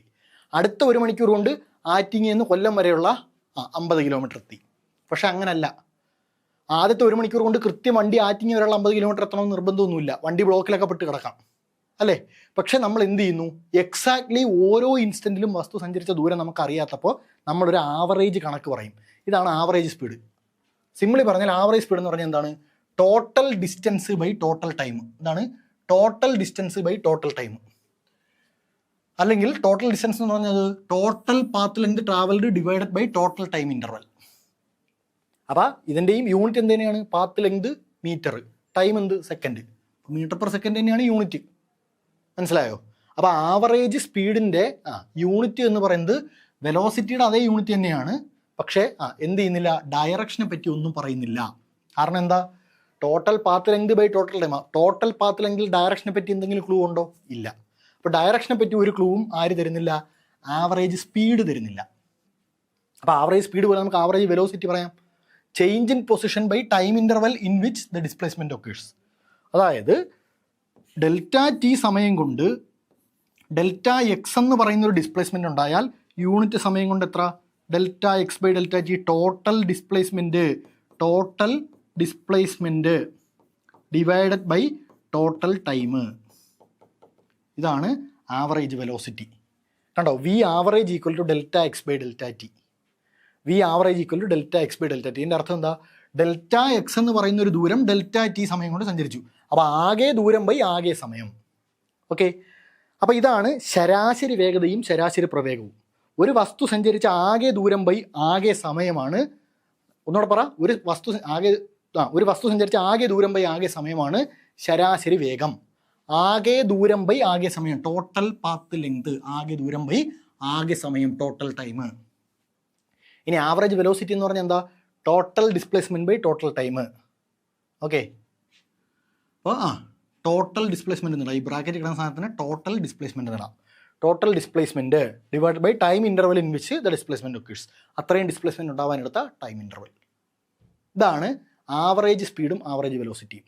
അടുത്ത 1 മണിക്കൂർ കൊണ്ട് ആറ്റിങ്ങയിൽ നിന്ന് കൊല്ലം വരെയുള്ള 50 കിലോമീറ്റർ എത്തി. പക്ഷെ അങ്ങനല്ല. ആദ്യത്തെ 1 മണിക്കൂർ കൊണ്ട് കൃത്യം വണ്ടി ആറ്റിങ്ങ വരെയുള്ള 50 കിലോമീറ്റർ എത്തണമെന്ന് നിർബന്ധമൊന്നുമില്ല. വണ്ടി ബ്ലോക്കിലൊക്കെ പെട്ട് കിടക്കാം അല്ലേ? പക്ഷെ നമ്മൾ എന്ത് ചെയ്യുന്നു? എക്സാക്ട്ലി ഓരോ ഇൻസ്റ്റൻറ്റിലും വസ്തു സഞ്ചരിച്ച ദൂരം നമുക്ക് അറിയാത്തപ്പോൾ നമ്മളൊരു ആവറേജ് കണക്ക് പറയും. ഇതാണ് ആവറേജ് സ്പീഡ്. സിമ്പിളി പറഞ്ഞാൽ ആവറേജ് സ്പീഡ് എന്ന് പറഞ്ഞാൽ എന്താണ്? Total distance by total time. ഇതാണ് total distance by total time. അല്ലെങ്കിൽ ടോട്ടൽ ഡിസ്റ്റൻസ് എന്ന് പറഞ്ഞത് total path length travelled divided by total time interval. അപ്പോൾ ഇതിൻ്റെയും യൂണിറ്റ് എന്ത് തന്നെയാണ്? പാത്ത് ലെങ്ത് മീറ്റർ, ടൈം എന്ത്? സെക്കൻഡ്. മീറ്റർ പെർ സെക്കൻഡ് തന്നെയാണ് യൂണിറ്റ്. മനസ്സിലായോ? അപ്പോൾ ആവറേജ് സ്പീഡിൻ്റെ യൂണിറ്റ് എന്ന് പറയുന്നത് വെലോസിറ്റിയുടെ അതേ യൂണിറ്റ് തന്നെയാണ്. പക്ഷേ എന്ത് ചെയ്യുന്നില്ല? ഡയറക്ഷനെ പറ്റി ഒന്നും പറയുന്നില്ല. കാരണം എന്താ? Total path length by total time. Total path ലെങ്തിൽ ഡയറക്ഷനെ പറ്റി എന്തെങ്കിലും ക്ലൂ ഉണ്ടോ? ഇല്ല. അപ്പോൾ ഡയറക്ഷനെ പറ്റി ഒരു ക്ലൂവും ആര് തരുന്നില്ല? ആവറേജ് സ്പീഡ് തരുന്നില്ല. അപ്പോൾ ആവറേജ് സ്പീഡ് പോലെ നമുക്ക് ആവറേജ് വെലോസിറ്റി പറയാം. Change in position by time interval in which the displacement occurs. അതായത് Δt സമയം കൊണ്ട് Δx എന്ന് പറയുന്ന ഒരു ഡിസ്പ്ലേസ്മെൻറ്റ് ഉണ്ടായാൽ യൂണിറ്റ് സമയം കൊണ്ട് എത്ര? Δx/Δt. Total displacement divided by total time. ഇതാണ് ആവറേജ് വെലോസിറ്റി. കണ്ടോ? V average equal to Δx/Δt. V average equal to Δx/Δt. ഇതിൻ്റെ അർത്ഥം എന്താ? Δx എന്ന് പറയുന്ന ഒരു ദൂരം Δt സമയം കൊണ്ട് സഞ്ചരിച്ചു. അപ്പോൾ ആകെ ദൂരം ബൈ ആകെ സമയം. ഓക്കെ. അപ്പോൾ ഇതാണ് ശരാശരി വേഗതയും ശരാശരി പ്രവേഗവും. ഒരു വസ്തു സഞ്ചരിച്ച ആകെ ദൂരം ബൈ ആകെ സമയമാണ്. ഒന്നുകൂടെ പറ. ഒരു വസ്തു സഞ്ചരിച്ച ആകെ ദൂരം ബൈ ആകെ സമയമാണ് ശരാശരി വേഗം. ആകെ ദൂരം ബൈ ആകെ സമയം, ടോട്ടൽ പാത്ത് ലെങ്ത്. ആകെ ദൂരം ബൈ ആകെ സമയം, ടോട്ടൽ ടൈം. ഇനി ആവറേജ് വെലോസിറ്റി എന്ന് പറഞ്ഞാൽ എന്താ? Total displacement by total time. Okay. അപ്പോൾ ടോട്ടൽ ഡിസ്പ്ലേസ്മെൻറ്റ് എന്നിടാം. ഈ ബ്രാക്കറ്റ് കിടന്ന സാധനത്തിന് ടോട്ടൽ ഡിസ്പ്ലേസ്മെൻറ്റ് എന്നിടാം. Total displacement divide by time interval in which the displacement occurs. അത്രയും ഡിസ്പ്ലേസ്മെൻറ്റ് ഉണ്ടാവാനെടുത്ത ടൈം ഇൻ്റർവൽ. ഇതാണ് ആവറേജ് സ്പീഡും ആവറേജ് വെലോസിറ്റിയും.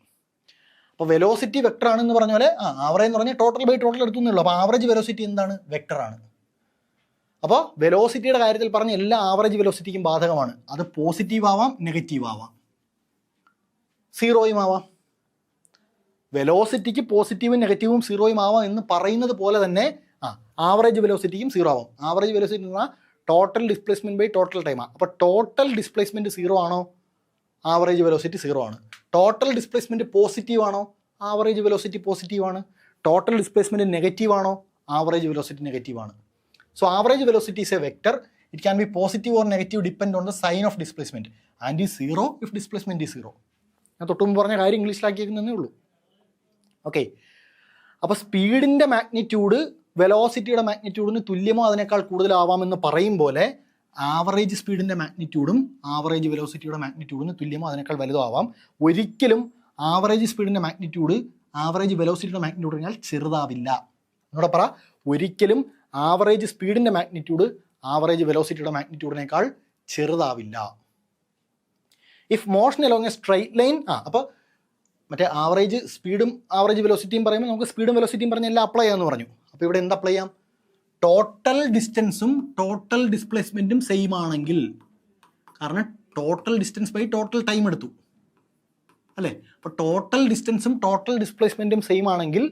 അപ്പോൾ വെലോസിറ്റി വെക്ടർ ആണെന്ന് പറഞ്ഞ പോലെ ആവറേജ് എന്ന് പറഞ്ഞാൽ ടോട്ടൽ ബൈ ടോട്ടൽ എടുത്തുന്നുള്ളൂ. അപ്പോൾ ആവറേജ് വെലോസിറ്റി എന്താണ്? വെക്ടറാണ്. അപ്പോൾ വെലോസിറ്റിയുടെ കാര്യത്തിൽ പറഞ്ഞ എല്ലാ ആവറേജ് വെലോസിറ്റിക്കും ബാധകമാണ്. അത് പോസിറ്റീവ് ആവാം, നെഗറ്റീവ് ആവാം, സീറോയും ആവാം. വെലോസിറ്റിക്ക് പോസിറ്റീവും നെഗറ്റീവും സീറോയും ആവാം എന്ന് പറയുന്നത് പോലെ തന്നെ ആവറേജ് വെലോസിറ്റിക്കും സീറോ ആവാം. ആവറേജ് വെലോസിറ്റി എന്ന് പറഞ്ഞാൽ ടോട്ടൽ ഡിസ്പ്ലേസ്മെൻറ്റ് ബൈ ടോട്ടൽ ടൈമാണ്. അപ്പോൾ ടോട്ടൽ ഡിസ്പ്ലേസ്മെൻറ്റ് സീറോ ആണോ? ആവറേജ് വെലോസിറ്റി സീറോ ആണ്. ടോട്ടൽ ഡിസ്പ്ലേസ്മെൻറ്റ് പോസിറ്റീവ് ആണോ? ആവറേജ് വെലോസിറ്റി പോസിറ്റീവ് ആണ്. ടോട്ടൽ ഡിസ്പ്ലേസ്മെൻറ്റ് നെഗറ്റീവ് ആണോ? ആവറേജ് വെലോസിറ്റി നെഗറ്റീവ് ആണ്. So average velocity is a vector. It can be positive or negative depend on the sign of displacement and is zero if displacement is zero. ഞാൻ തൊട്ടുമുമ്പ് പറഞ്ഞ കാര്യം ഇംഗ്ലീഷിലാക്കിയേക്കുന്നേ ഉള്ളൂ. Okay. അപ്പോൾ സ്പീഡിൻ്റെ magnitude വെലോസിറ്റിയുടെ മാഗ്നിറ്റ്യൂഡിന് തുല്യമോ അതിനേക്കാൾ കൂടുതലാവാമെന്ന് പറയും പോലെ ആവറേജ് സ്പീഡിൻ്റെ മാഗ്നിറ്റ്യൂഡും ആവറേജ് വെലോസിറ്റിയുടെ മാഗ്നിറ്റ്യൂഡിന് തുല്യമോ അതിനേക്കാൾ വലുതോ ആവാം. ഒരിക്കലും ആവറേജ് സ്പീഡിൻ്റെ മാഗ്നിറ്റ്യൂഡ് ആവറേജ് വെലോസിറ്റിയുടെ മാഗ്നിറ്റ്യൂഡ് കഴിഞ്ഞാൽ ചെറുതാവില്ല. എന്നോട് പറ. ഒരിക്കലും ആവറേജ് സ്പീഡിൻ്റെ മാഗ്നിറ്റ്യൂഡ് ആവറേജ് വെലോസിറ്റിയുടെ മാഗ്നിറ്റ്യൂഡിനേക്കാൾ ചെറുതാവില്ല. If motion along a straight line അപ്പോൾ മറ്റേ ആവറേജ് സ്പീഡും ആവറേജ് വെലോസിറ്റിയും പറയുമ്പോൾ നമുക്ക് സ്പീഡും വെലോസിറ്റിയും പറഞ്ഞ് എല്ലാം അപ്ലൈ ചെയ്യാമെന്ന് പറഞ്ഞു. അപ്പോൾ ഇവിടെ എന്ത് അപ്ലൈ ചെയ്യാം? ടോട്ടൽ ഡിസ്റ്റൻസും ടോട്ടൽ ഡിസ്പ്ലേസ്മെൻറ്റും സെയിം ആണെങ്കിൽ, കാരണം total distance by total time എടുത്തു അല്ലേ, അപ്പോൾ ടോട്ടൽ ഡിസ്റ്റൻസും ടോട്ടൽ ഡിസ്പ്ലേസ്മെൻറ്റും സെയിം ആണെങ്കിൽ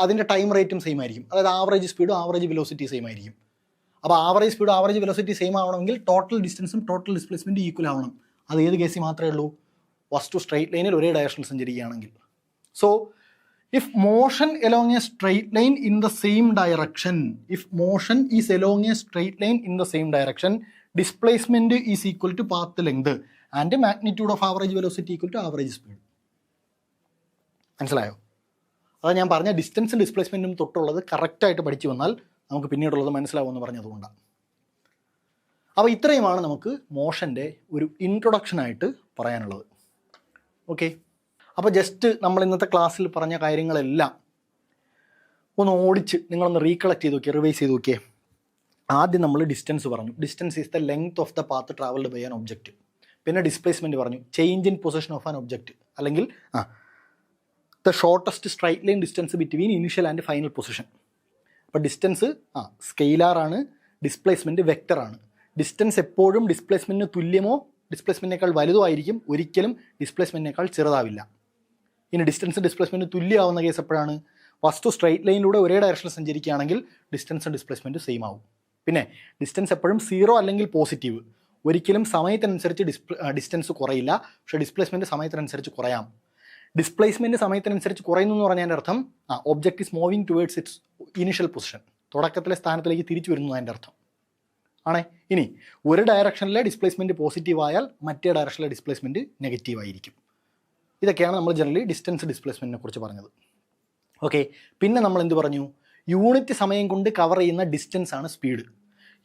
അതിൻ്റെ ടൈം റേറ്റും സെയിം ആയിരിക്കും. അതായത് ആവറേജ് സ്പീഡും ആവറേജ് വെലോസിറ്റി സെയിം ആയിരിക്കും. അപ്പോൾ ആവറേജ് സ്പീഡും ആവറേജ് വെലോസിറ്റി സെയിം ആവണമെങ്കിൽ ടോട്ടൽ ഡിസ്റ്റൻസും ടോട്ടൽ ഡിസ്പ്ലേസ്മെൻറ്റും ഈക്വൽ ആവണം. അത് ഏത് കേസിൽ മാത്രമേ ഉള്ളൂ? ഫസ്റ്റ് സ്ട്രെയിറ്റ് ലൈനിൽ ഒരേ ഡയറക്ഷനിൽ സഞ്ചരിക്കുകയാണെങ്കിൽ. So if motion along a straight line in the same direction, if motion is along a straight line in the same direction, displacement is equal to path length and magnitude of average velocity equal to average speed. മനസ്സിലായോ? അതാണ് ഞാൻ പറഞ്ഞ ഡിസ്റ്റൻസും ഡിസ്പ്ലേസ്മെൻറ്റും തൊട്ടുള്ളത് കറക്റ്റായിട്ട് പഠിച്ചു വന്നാൽ നമുക്ക് പിന്നീടുള്ളത് മനസ്സിലാവുമെന്ന് പറഞ്ഞതുകൊണ്ടാണ്. അപ്പോൾ ഇത്രയുമാണ് നമുക്ക് മോഷൻ്റെ ഒരു ഇൻട്രൊഡക്ഷനായിട്ട് പറയാനുള്ളത്. ഓക്കെ, അപ്പോൾ ജസ്റ്റ് നമ്മൾ ഇന്നത്തെ ക്ലാസ്സിൽ പറഞ്ഞ കാര്യങ്ങളെല്ലാം ഒന്ന് ഓടിച്ച് നിങ്ങളൊന്ന് റീകളക്ട് ചെയ്ത് നോക്കിയേ, റിവൈസ് ചെയ്ത് നോക്കിയേ. ആദ്യം നമ്മൾ ഡിസ്റ്റൻസ് പറഞ്ഞു. Distance is the length of the path travelled by an object. പിന്നെ ഡിസ്പ്ലേസ്മെൻറ്റ് പറഞ്ഞു, change in position of an object, അല്ലെങ്കിൽ the shortest straight line distance between initial and final position. അപ്പോൾ ഡിസ്റ്റൻസ് സ്കെയിലാറാണ്, ഡിസ്പ്ലേസ്മെൻറ്റ് വെക്റ്ററാണ്. Distance എപ്പോഴും ഡിസ്പ്ലേസ്മെൻറ്റിന് തുല്യമോ ഡിസ്പ്ലേസ്മെൻറ്റിനേക്കാൾ വലുതോ ആയിരിക്കും, ഒരിക്കലും ഡിസ്പ്ലേസ്മെൻറ്റിനേക്കാൾ ചെറുതാവില്ല. ഇനി ഡിസ്റ്റൻസ് ഡിസ്പ്ലേസ്മെൻറ്റ് തുല്യമാവുന്ന കേസ് എപ്പോഴാണ്? ഫസ്റ്റ് സ്ട്രൈറ്റ് ലൈനിലൂടെ ഒരേ ഡയറക്ഷനിൽ സഞ്ചരിക്കുകയാണെങ്കിൽ ഡിസ്റ്റൻസും ഡിസ്പ്ലേസ്മെൻറ്റ് സെയിം ആവും. പിന്നെ ഡിസ്റ്റൻസ് എപ്പോഴും 0 അല്ലെങ്കിൽ പോസിറ്റീവ്, ഒരിക്കലും സമയത്തിനനുസരിച്ച് ഡിസ്റ്റൻസ് കുറയില്ല, പക്ഷേ ഡിസ്പ്ലേസ്മെൻറ്റ് സമയത്തിനനുസരിച്ച് കുറയാം. ഡിസ്പ്ലേസ്മെൻറ്റ് സമയത്തിനനുസരിച്ച് കുറയുന്നു എന്ന് പറഞ്ഞതിൻ്റെ അർത്ഥം object is moving towards it's initial position, തുടക്കത്തിലെ സ്ഥാനത്തിലേക്ക് തിരിച്ചു വരുന്നു അതിൻ്റെ അർത്ഥം ആണേ. ഇനി ഒരു ഡയറക്ഷനിലെ ഡിസ്പ്ലേസ്മെൻറ്റ് പോസിറ്റീവ് ആയാൽ മറ്റേ ഡയറക്ഷനിലെ ഡിസ്പ്ലേസ്മെൻറ്റ് നെഗറ്റീവ് ആയിരിക്കും. ഇതൊക്കെയാണ് നമ്മൾ ജനറലി ഡിസ്റ്റൻസ് ഡിസ്പ്ലേസ്മെൻറ്റിനെ കുറിച്ച് പറഞ്ഞത്. ഓക്കെ, പിന്നെ നമ്മൾ എന്ത് പറഞ്ഞു? യൂണിറ്റ് സമയം കൊണ്ട് കവർ ചെയ്യുന്ന ഡിസ്റ്റൻസ് ആണ് സ്പീഡ്,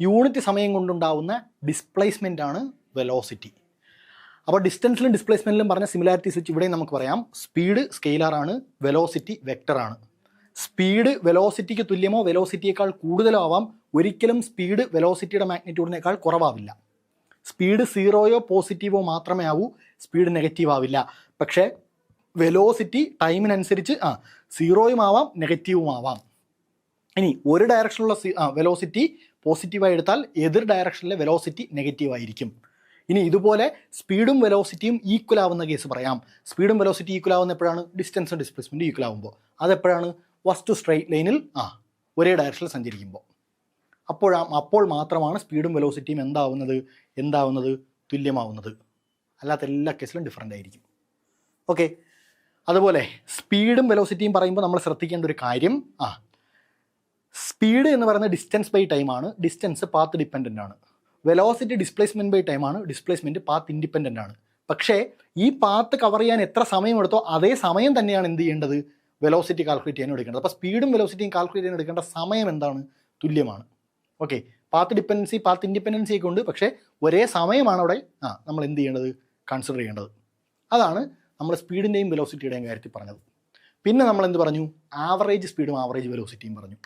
യൂണിറ്റ് സമയം കൊണ്ടുണ്ടാവുന്ന ഡിസ്പ്ലേസ്മെൻ്റ് ആണ് വെലോസിറ്റി. അപ്പോൾ ഡിസ്റ്റൻസിലും ഡിസ്പ്ലേസ്മെൻറ്റിലും പറഞ്ഞ സിമിലാരിറ്റീസ് വെച്ച് ഇവിടെയും നമുക്ക് പറയാം, സ്പീഡ് സ്കെയിലാറാണ്, വെലോസിറ്റി വെക്റ്ററാണ്. സ്പീഡ് വെലോസിറ്റിക്ക് തുല്യമോ വെലോസിറ്റിയേക്കാൾ കൂടുതലോ ആവാം, ഒരിക്കലും സ്പീഡ് വെലോസിറ്റിയുടെ മാഗ്നിറ്റ്യൂഡിനേക്കാൾ കുറവാവില്ല. സ്പീഡ് 0യോ പോസിറ്റീവോ മാത്രമേ ആവൂ, സ്പീഡ് നെഗറ്റീവ് ആവില്ല. പക്ഷേ വെലോസിറ്റി ടൈമിനനുസരിച്ച് 0യും ആവാം നെഗറ്റീവും ആവാം. ഇനി ഒരു ഡയറക്ഷനിലുള്ള വെലോസിറ്റി പോസിറ്റീവായി എടുത്താൽ എതിർ ഡയറക്ഷനിലെ വെലോസിറ്റി നെഗറ്റീവ് ആയിരിക്കും. ഇനി ഇതുപോലെ സ്പീഡും വെലോസിറ്റിയും ഈക്വൽ ആവുന്ന കേസ് പറയാം. സ്പീഡും വെലോസിറ്റി ഈക്വൽ ആവുന്ന എപ്പോഴാണ്? ഡിസ്റ്റൻസും ഡിസ്പ്ലേസ്മെൻറ്റും ഈക്വൽ ആവുമ്പോൾ. അതെപ്പോഴാണ്? ഫസ്റ്റ് സ്ട്രൈറ്റ് ലൈനിൽ ഒരേ ഡയറക്ഷനിൽ സഞ്ചരിക്കുമ്പോൾ. അപ്പോൾ മാത്രമാണ് സ്പീഡും വെലോസിറ്റിയും എന്താവുന്നത് തുല്യമാവുന്നത്. അല്ലാത്ത എല്ലാ കേസിലും ഡിഫറൻ്റ് ആയിരിക്കും. ഓക്കെ, അതുപോലെ സ്പീഡും വെലോസിറ്റിയും പറയുമ്പോൾ നമ്മൾ ശ്രദ്ധിക്കേണ്ട ഒരു കാര്യം, സ്പീഡ് എന്ന് പറയുന്നത് ഡിസ്റ്റൻസ് ബൈ ടൈമാണ്, ഡിസ്റ്റൻസ് പാത്ത് ഡിപ്പെൻഡൻ്റ് ആണ്. വെലോസിറ്റി ഡിസ്പ്ലേസ്മെൻറ്റ് ബൈ ടൈമാണ്, ഡിസ്പ്ലേസ്മെൻറ്റ് പാത്ത് ഇൻഡിപെൻഡൻ്റ് ആണ്. പക്ഷേ ഈ പാത്ത് കവർ ചെയ്യാൻ എത്ര സമയം എടുത്തോ അതേ സമയം തന്നെയാണ് എന്ത് ചെയ്യേണ്ടത്? വെലോസിറ്റി കാൽക്കുലേറ്റ് ചെയ്യാൻ എടുക്കേണ്ടത്. അപ്പോൾ സ്പീഡും വെലോസിറ്റിയും കാൽക്കുലേറ്റ് ചെയ്യാൻ എടുക്കേണ്ട സമയം എന്താണ്? തുല്യമാണ്. Okay, path dependency path independency ഒക്കെ ഉണ്ട്, പക്ഷേ ഒരേ സമയമാണ് അവിടെ നമ്മൾ എന്ത് ചെയ്യേണ്ടത്? കൺസിഡർ ചെയ്യേണ്ടത്. അതാണ് നമ്മൾ സ്പീഡിൻ്റെയും വെലോസിറ്റിയുടെയും കാര്യത്തിൽ പറഞ്ഞത്. പിന്നെ നമ്മൾ എന്ത് പറഞ്ഞു? ആവറേജ് സ്പീഡും ആവറേജ് വെലോസിറ്റിയും പറഞ്ഞു.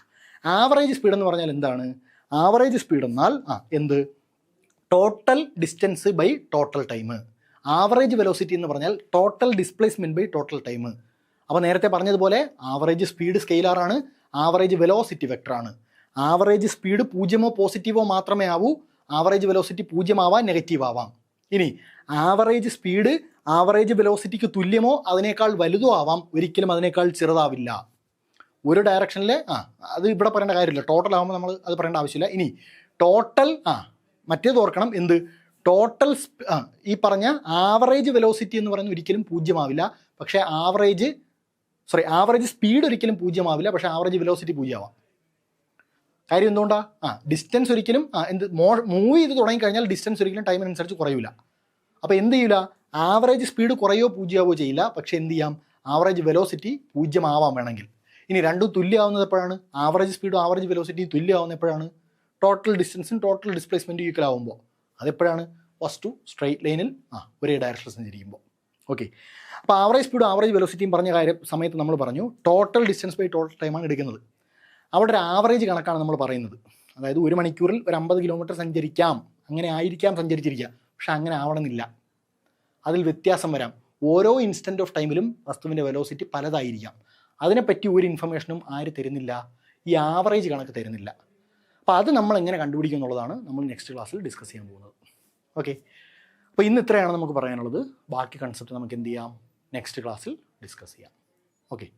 ആവറേജ് സ്പീഡ് എന്ന് പറഞ്ഞാൽ എന്താണ്? ആവറേജ് സ്പീഡ് എന്നാൽ എന്ത്? Total distance by total time. Average velocity എന്ന് പറഞ്ഞാൽ total displacement by total time. അപ്പോൾ നേരത്തെ പറഞ്ഞതുപോലെ ആവറേജ് സ്പീഡ് സ്കെയിലാറാണ്, ആവറേജ് വെലോസിറ്റി വെക്ടറാണ്. ആവറേജ് സ്പീഡ് 0മോ പോസിറ്റീവോ മാത്രമേ ആവൂ, ആവറേജ് വെലോസിറ്റി 0 ആവാം നെഗറ്റീവ് ആവാം. ഇനി ആവറേജ് സ്പീഡ് ആവറേജ് വെലോസിറ്റിക്ക് തുല്യമോ അതിനേക്കാൾ വലുതോ ആവാം, ഒരിക്കലും അതിനേക്കാൾ ചെറുതാവില്ല. ഒരു ഡയറക്ഷനിൽ അത് ഇവിടെ പറയേണ്ട കാര്യമില്ല, ടോട്ടൽ ആകുമ്പോൾ നമ്മൾ അത് പറയേണ്ട ആവശ്യമില്ല. ഇനി ടോട്ടൽ മറ്റേത് ഓർക്കണം, എന്ത്? ടോട്ടൽ ഈ പറഞ്ഞ ആവറേജ് വെലോസിറ്റി എന്ന് പറയുന്നത് ഒരിക്കലും 0 ആവില്ല, പക്ഷേ ആവറേജ് സ്പീഡ് ഒരിക്കലും 0 ആവില്ല, പക്ഷേ ആവറേജ് വെലോസിറ്റി 0 ആവാം. കാര്യം എന്തുകൊണ്ടാണ്? ഡിസ്റ്റൻസ് ഒരിക്കലും മൂവ് ചെയ്ത് തുടങ്ങിക്കഴിഞ്ഞാൽ ഡിസ്റ്റൻസ് ഒരിക്കലും ടൈമിനനുസരിച്ച് കുറയില്ല. അപ്പോൾ എന്ത് ചെയ്യില്ല? ആവറേജ് സ്പീഡ് കുറയോ 0 ആവോ ചെയ്യില്ല, പക്ഷേ എന്ത് ചെയ്യാം? ആവറേജ് വെലോസിറ്റി 0 ആവാം വേണമെങ്കിൽ. ഇനി രണ്ടും തുല്യമാവുന്നത് എപ്പോഴാണ്? ആവറേജ് സ്പീഡും ആവറേജ് വെലോസിറ്റിയും തുല്യമാവുന്ന എപ്പോഴാണ്? ടോട്ടൽ ഡിസ്റ്റൻസും ടോട്ടൽ ഡിസ്പ്ലേസ്മെൻറ്റും ഈക്വൽ ആവുമ്പോൾ. അതെപ്പോഴാണ്? ഫസ്റ്റ് സ്ട്രൈറ്റ് ലൈനിൽ ഒരേ ഡയറക്ഷനിൽ സഞ്ചരിക്കുമ്പോൾ. ഓക്കെ, അപ്പോൾ ആവറേജ് സ്പീഡും ആവറേജ് വെലോസിറ്റിയും പറഞ്ഞ സമയത്ത് നമ്മൾ പറഞ്ഞു ടോട്ടൽ ഡിസ്റ്റൻസ് ബൈ ടോട്ടൽ ടൈമാണ് എടുക്കുന്നത്. അവിടെ ഒരു ആവറേജ് കണക്കാണ് നമ്മൾ പറയുന്നത്. അതായത് 1 മണിക്കൂറിൽ ഒരു 50 കിലോമീറ്റർ സഞ്ചരിക്കാം, അങ്ങനെ ആയിരിക്കാം സഞ്ചരിച്ചിരിക്കുക, പക്ഷെ അങ്ങനെ ആവണമെന്നില്ല. അതിൽ വ്യത്യാസം വരാം. ഓരോ ഇൻസ്റ്റൻറ്റ് ഓഫ് ടൈമിലും വസ്തുവിൻ്റെ വെലോസിറ്റി പലതായിരിക്കാം. അതിനെപ്പറ്റി ഒരു ഇൻഫർമേഷനും ആര് തരുന്നില്ല? ഈ ആവറേജ് കണക്ക് തരുന്നില്ല. അപ്പോൾ അത് നമ്മൾ എങ്ങനെ കണ്ടുപിടിക്കും എന്നുള്ളതാണ് നമ്മൾ നെക്സ്റ്റ് ക്ലാസ്സിൽ ഡിസ്കസ് ചെയ്യാൻ പോകുന്നത്. ഓക്കെ, അപ്പോൾ ഇന്ന് ഇത്രയാണ് നമുക്ക് പറയാനുള്ളത്. ബാക്കി കൺസെപ്റ്റ് നമുക്ക് എന്ത് ചെയ്യാം, നെക്സ്റ്റ് ക്ലാസ്സിൽ ഡിസ്കസ് ചെയ്യാം. ഓക്കെ.